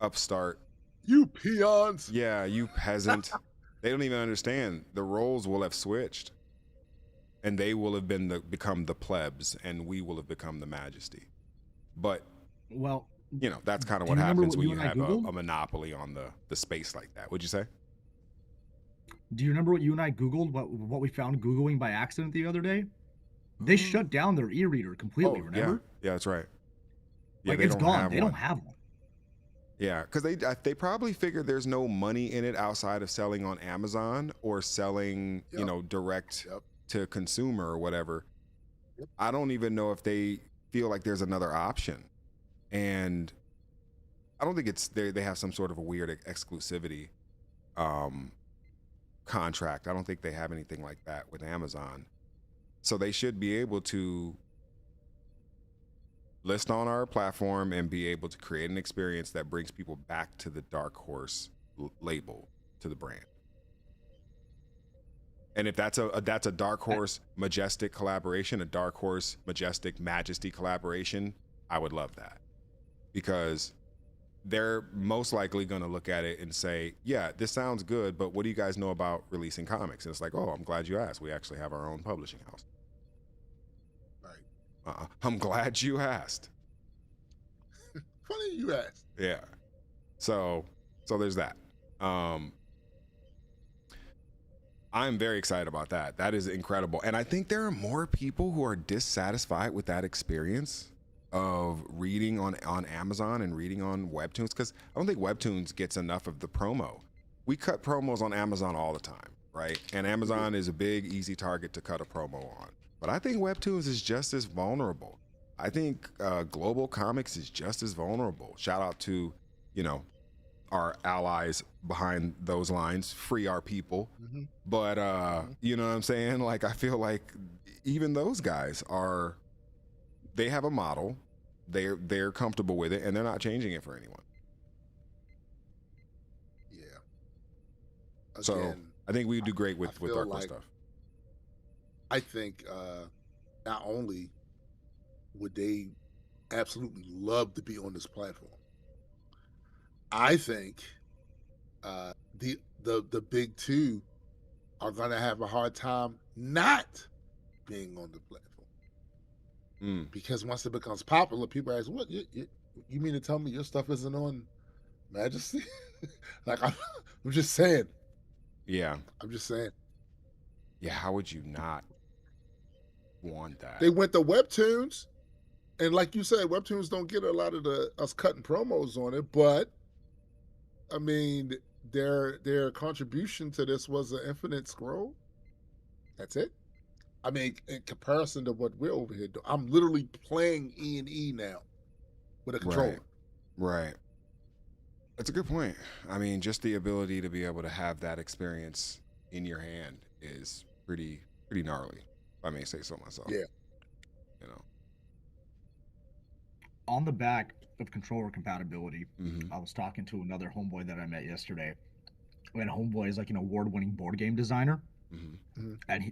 upstart. You peons. Yeah, you peasant." They don't even understand. The roles will have switched. And they will have become the plebs and we will have become the majesty. But, well, you know, that's kind of what happens when you have a monopoly on the space like that. What'd you say? Do you remember what you and I Googled, what we found Googling by accident the other day? They shut down their e-reader completely, remember? Yeah, that's right. Yeah, like, it's gone. They don't have one. Yeah, because they probably figured there's no money in it outside of selling on Amazon or selling, you know, direct to consumer or whatever. I don't even know if they feel like there's another option. And I don't think it's they have some sort of a weird exclusivity contract. I don't think they have anything like that with Amazon. So they should be able to list on our platform and be able to create an experience that brings people back to the Dark Horse label, to the brand. And if that's a Dark Horse Majestic collaboration, a Dark Horse Majestic Majesty collaboration, I would love that. Because they're most likely going to look at it and say, "Yeah, this sounds good, but what do you guys know about releasing comics?" And it's like, "Oh, I'm glad you asked. We actually have our own publishing house." I'm glad you asked. Funny you asked. Yeah. So there's that. I'm very excited about that. That is incredible. And I think there are more people who are dissatisfied with that experience of reading on Amazon and reading on Webtoons, because I don't think Webtoons gets enough of the promo. We cut promos on Amazon all the time, right? And Amazon is a big, easy target to cut a promo on. But I think Webtoons is just as vulnerable. I think Global Comics is just as vulnerable. Shout out to, you know, our allies behind those lines, free our people. But you know what I'm saying? Like, I feel like even those guys they have a model, they're comfortable with it, and they're not changing it for anyone. So Again, I think we do great with feel Dark like- stuff. I think not only would they absolutely love to be on this platform, I think the big two are gonna have a hard time not being on the platform. Because once it becomes popular, people ask, "What you mean to tell me your stuff isn't on Majesty?" Like, I'm just saying. Yeah. I'm just saying. Yeah, how would you not want that? They went to Webtoons, and like you said, Webtoons don't get a lot of us cutting promos on it, but I mean, their contribution to this was an infinite scroll. That's it. I mean, in comparison to what we're over here doing, I'm literally playing E&E now with a controller. Right. That's a good point. I mean, just the ability to be able to have that experience in your hand is pretty gnarly, if I may say so myself. Yeah. You know. On the back of controller compatibility, I was talking to another homeboy that I met yesterday. And homeboy is like an award-winning board game designer. And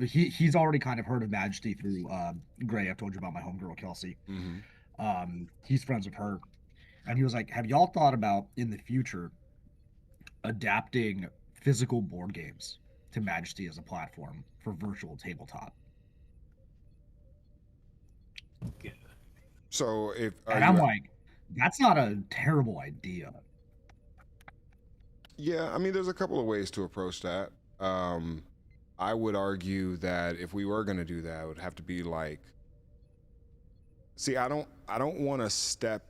he's already kind of heard of Majesty through Gray. I've told you about my homegirl Kelsey. He's friends with her, and he was like, "Have y'all thought about in the future adapting physical board games to Majesty as a platform for virtual tabletop?" So if and I'm like, that's not a terrible idea. Yeah, I mean, there's a couple of ways to approach that. I would argue that if we were going to do that, it would have to be like, see, I don't want to step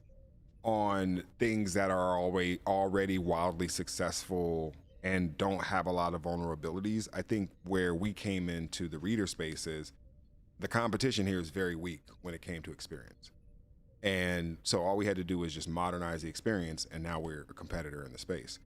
on things that are already wildly successful and don't have a lot of vulnerabilities. I think where we came into the reader space is the competition here is very weak when it came to experience. And so all we had to do was just modernize the experience, and now we're a competitor in the space.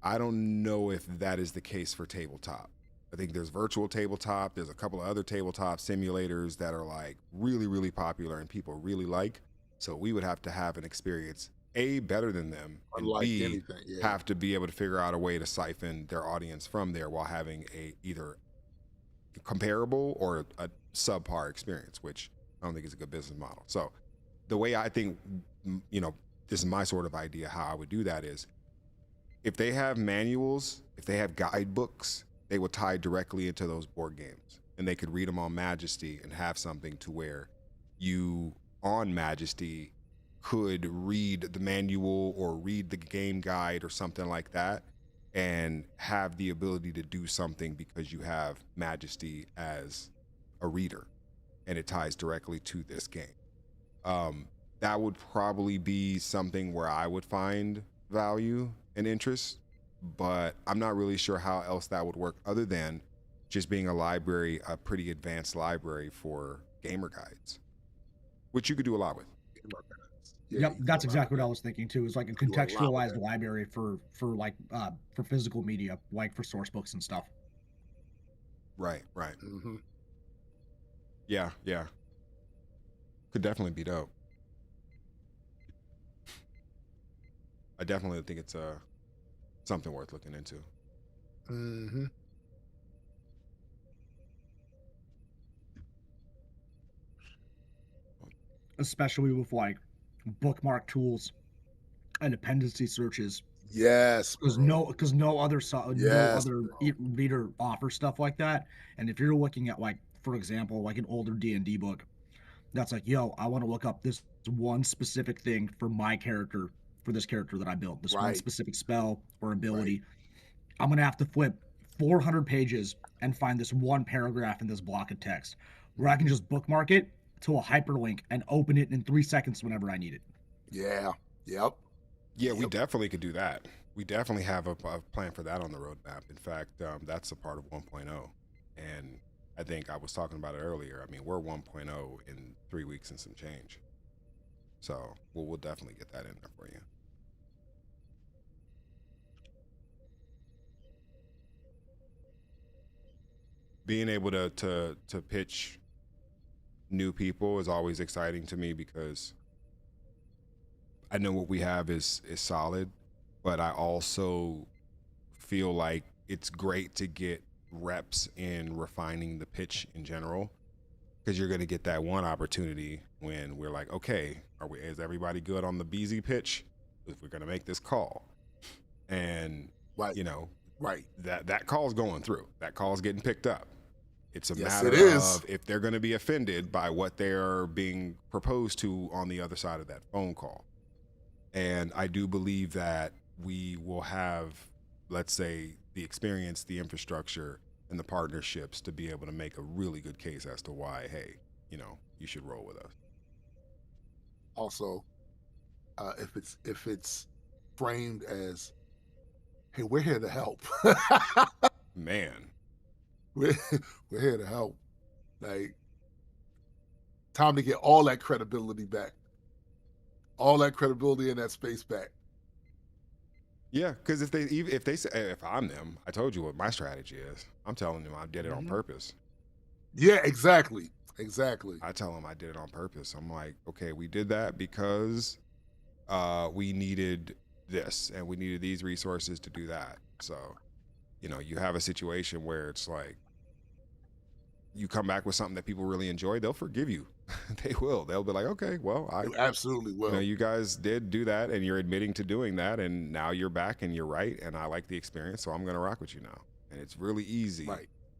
I don't know if that is the case for tabletop. I think there's virtual tabletop. There's a couple of other tabletop simulators that are like really, really popular and people really like. So we would have to have an experience, A, better than them, and Unlike B, anything, yeah. have to be able to figure out a way to siphon their audience from there while having a either comparable or a subpar experience, which I don't think is a good business model. So the way I think, you know, this is my sort of idea how I would do that is, if they have manuals, if they have guidebooks, they would tie directly into those board games, and they could read them on Majesty and have something to where you on Majesty could read the manual or read the game guide or something like that and have the ability to do something because you have Majesty as a reader and it ties directly to this game. That would probably be something where I would find value and interest, but I'm not really sure how else that would work other than just being a library, a pretty advanced library for gamer guides, which you could do a lot with. Yep, that's exactly what I was thinking too. Is like a contextualized library for physical media, like for source books and stuff. Right. Yeah. Could definitely be dope. I definitely think it's something worth looking into. Especially with like bookmark tools and dependency searches. Yes, because no other reader offers stuff like that. And if you're looking at, like, for example, like an older D&D book that's like, yo, I want to look up this one specific thing for my character, for this character that I built, this one specific spell or ability, I'm gonna have to flip 400 pages and find this one paragraph in this block of text, where I can just bookmark it, to a hyperlink and open it in 3 seconds whenever I need it. Yeah. Yep. Yeah, we definitely could do that. We definitely have a plan for that on the roadmap. In fact, that's a part of 1.0. And I think I was talking about it earlier. I mean, we're 1.0 in 3 weeks and some change. So we'll definitely get that in there for you. Being able to pitch new people is always exciting to me because I know what we have is solid, but I also feel like it's great to get reps in refining the pitch in general, because you're going to get that one opportunity when we're like, okay, is everybody good on the BZ pitch? If we're going to make this call, and you know, that call's going through, that call's getting picked up. It's a matter of if they're going to be offended by what they're being proposed to on the other side of that phone call. And I do believe that we will have, let's say, the experience, the infrastructure, and the partnerships to be able to make a really good case as to why, hey, you know, you should roll with us. Also, if it's framed as, hey, we're here to help. Man. We're here to help. Like, time to get all that credibility back. All that credibility in that space back. Yeah, because if they say, if I'm them, I told you what my strategy is. I'm telling them I did it on purpose. Yeah, exactly. Exactly. I tell them I did it on purpose. I'm like, okay, we did that because we needed this and we needed these resources to do that. So, you know, you have a situation where it's like, you come back with something that people really enjoy, they'll forgive you. They will. They'll be like, okay, well, You absolutely will. You know, you guys did do that and you're admitting to doing that, and now you're back and you're right, and I like the experience, so I'm going to rock with you now. And it's really easy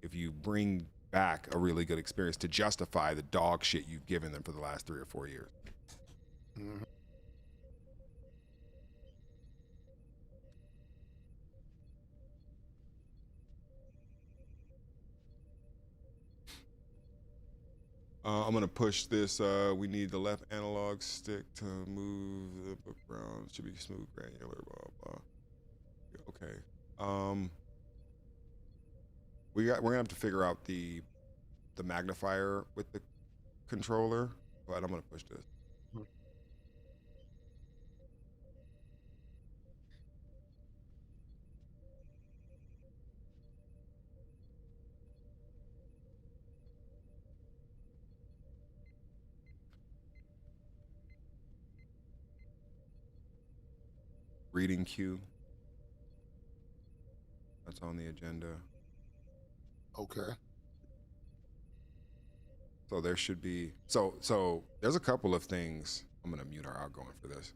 if you bring back a really good experience to justify the dog shit you've given them for the last 3 or 4 years. Mm-hmm. I'm going to push this. We need the left analog stick to move the book around. Should be smooth, granular, blah, blah. Okay. We're going to have to figure out the magnifier with the controller, but I'm going to push this. Reading queue. That's on the agenda. Okay. So there should be, so there's a couple of things. I'm going to mute our outgoing for this.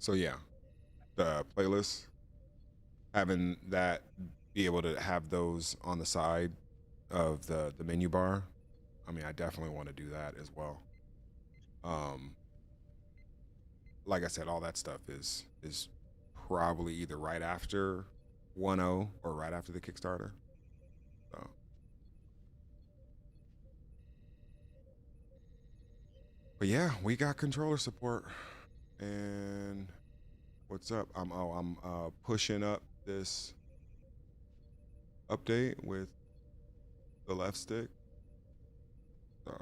So yeah, the playlist, having that, be able to have those on the side of the menu bar. I mean, I definitely want to do that as well. Um, like I said, all that stuff is probably either right after 1.0 or right after the Kickstarter. So, but yeah, we got controller support. And what's up? I'm pushing up this update with the left stick. So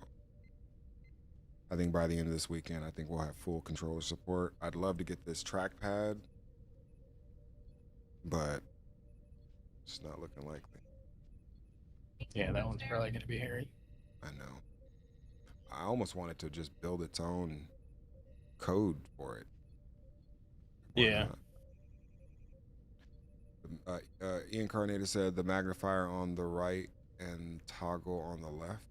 I think by the end of this weekend, I think we'll have full controller support. I'd love to get this trackpad, but it's not looking likely. Yeah, that one's probably going to be hairy. I know. I almost wanted to just build its own code for it. Why Yeah. not? Ian Carnator said the magnifier on the right and toggle on the left.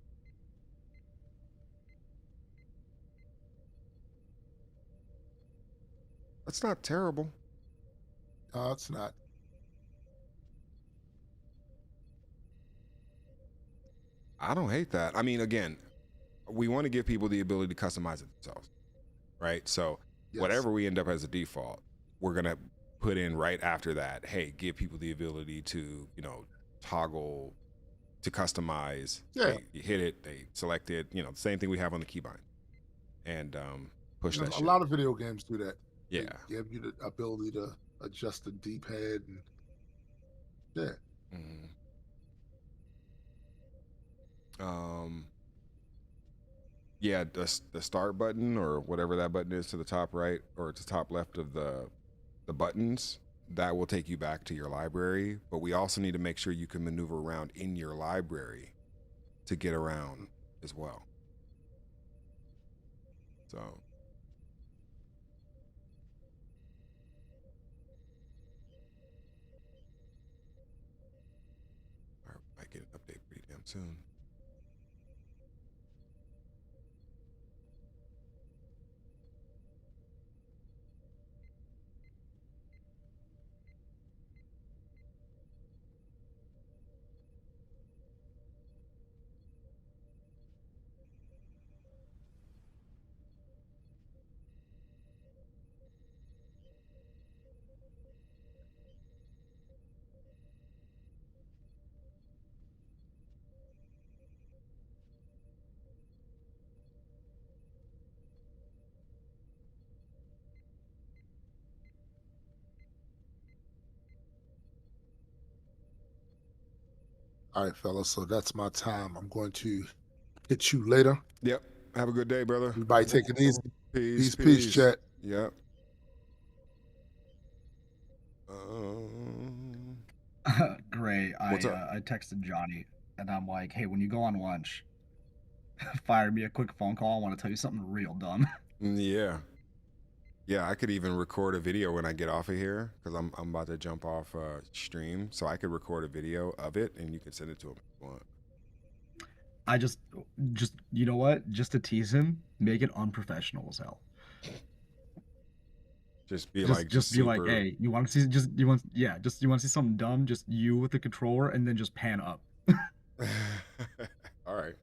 That's not terrible. No, it's not. I don't hate that. I mean, again, we want to give people the ability to customize it themselves, right? So Yes. whatever we end up as a default, we're gonna put in right after that. Hey, give people the ability to, toggle, to customize. Yeah. You hit it, they select it. The same thing we have on the keybind, and push that A shit. lot of video games do that. Yeah. They give you the ability to adjust the D-pad and yeah. Yeah, the start button or whatever that button is to the top right or to top left of the buttons, that will take you back to your library. But we also need to make sure you can maneuver around in your library to get around as well. So I might get an update pretty damn soon. All right, fellas. So that's my time. I'm going to hit you later. Yep. Have a good day, brother. Everybody take it easy. Peace, Peace, chat. Yep. Great. What's up? I texted Johnny and I'm like, hey, when you go on lunch, fire me a quick phone call. I want to tell you something real dumb. Yeah. Yeah, I could even record a video when I get off of here because I'm about to jump off stream. So I could record a video of it and you can send it to him if you want. I just you know what? Just to tease him, make it unprofessional as hell. Just be Just be like, hey, you want to see you want to see something dumb? Just you with the controller and then just pan up. All right.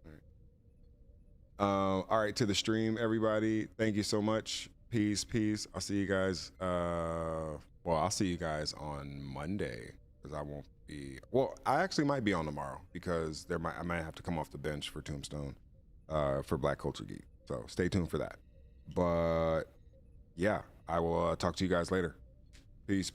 All right, to the stream, everybody. Thank you so much. Peace. I'll see you guys. I'll see you guys on Monday because I won't be. Well, I actually might be on tomorrow because I might have to come off the bench for Tombstone, for Black Culture Geek. So stay tuned for that. But yeah, I will talk to you guys later. Peace.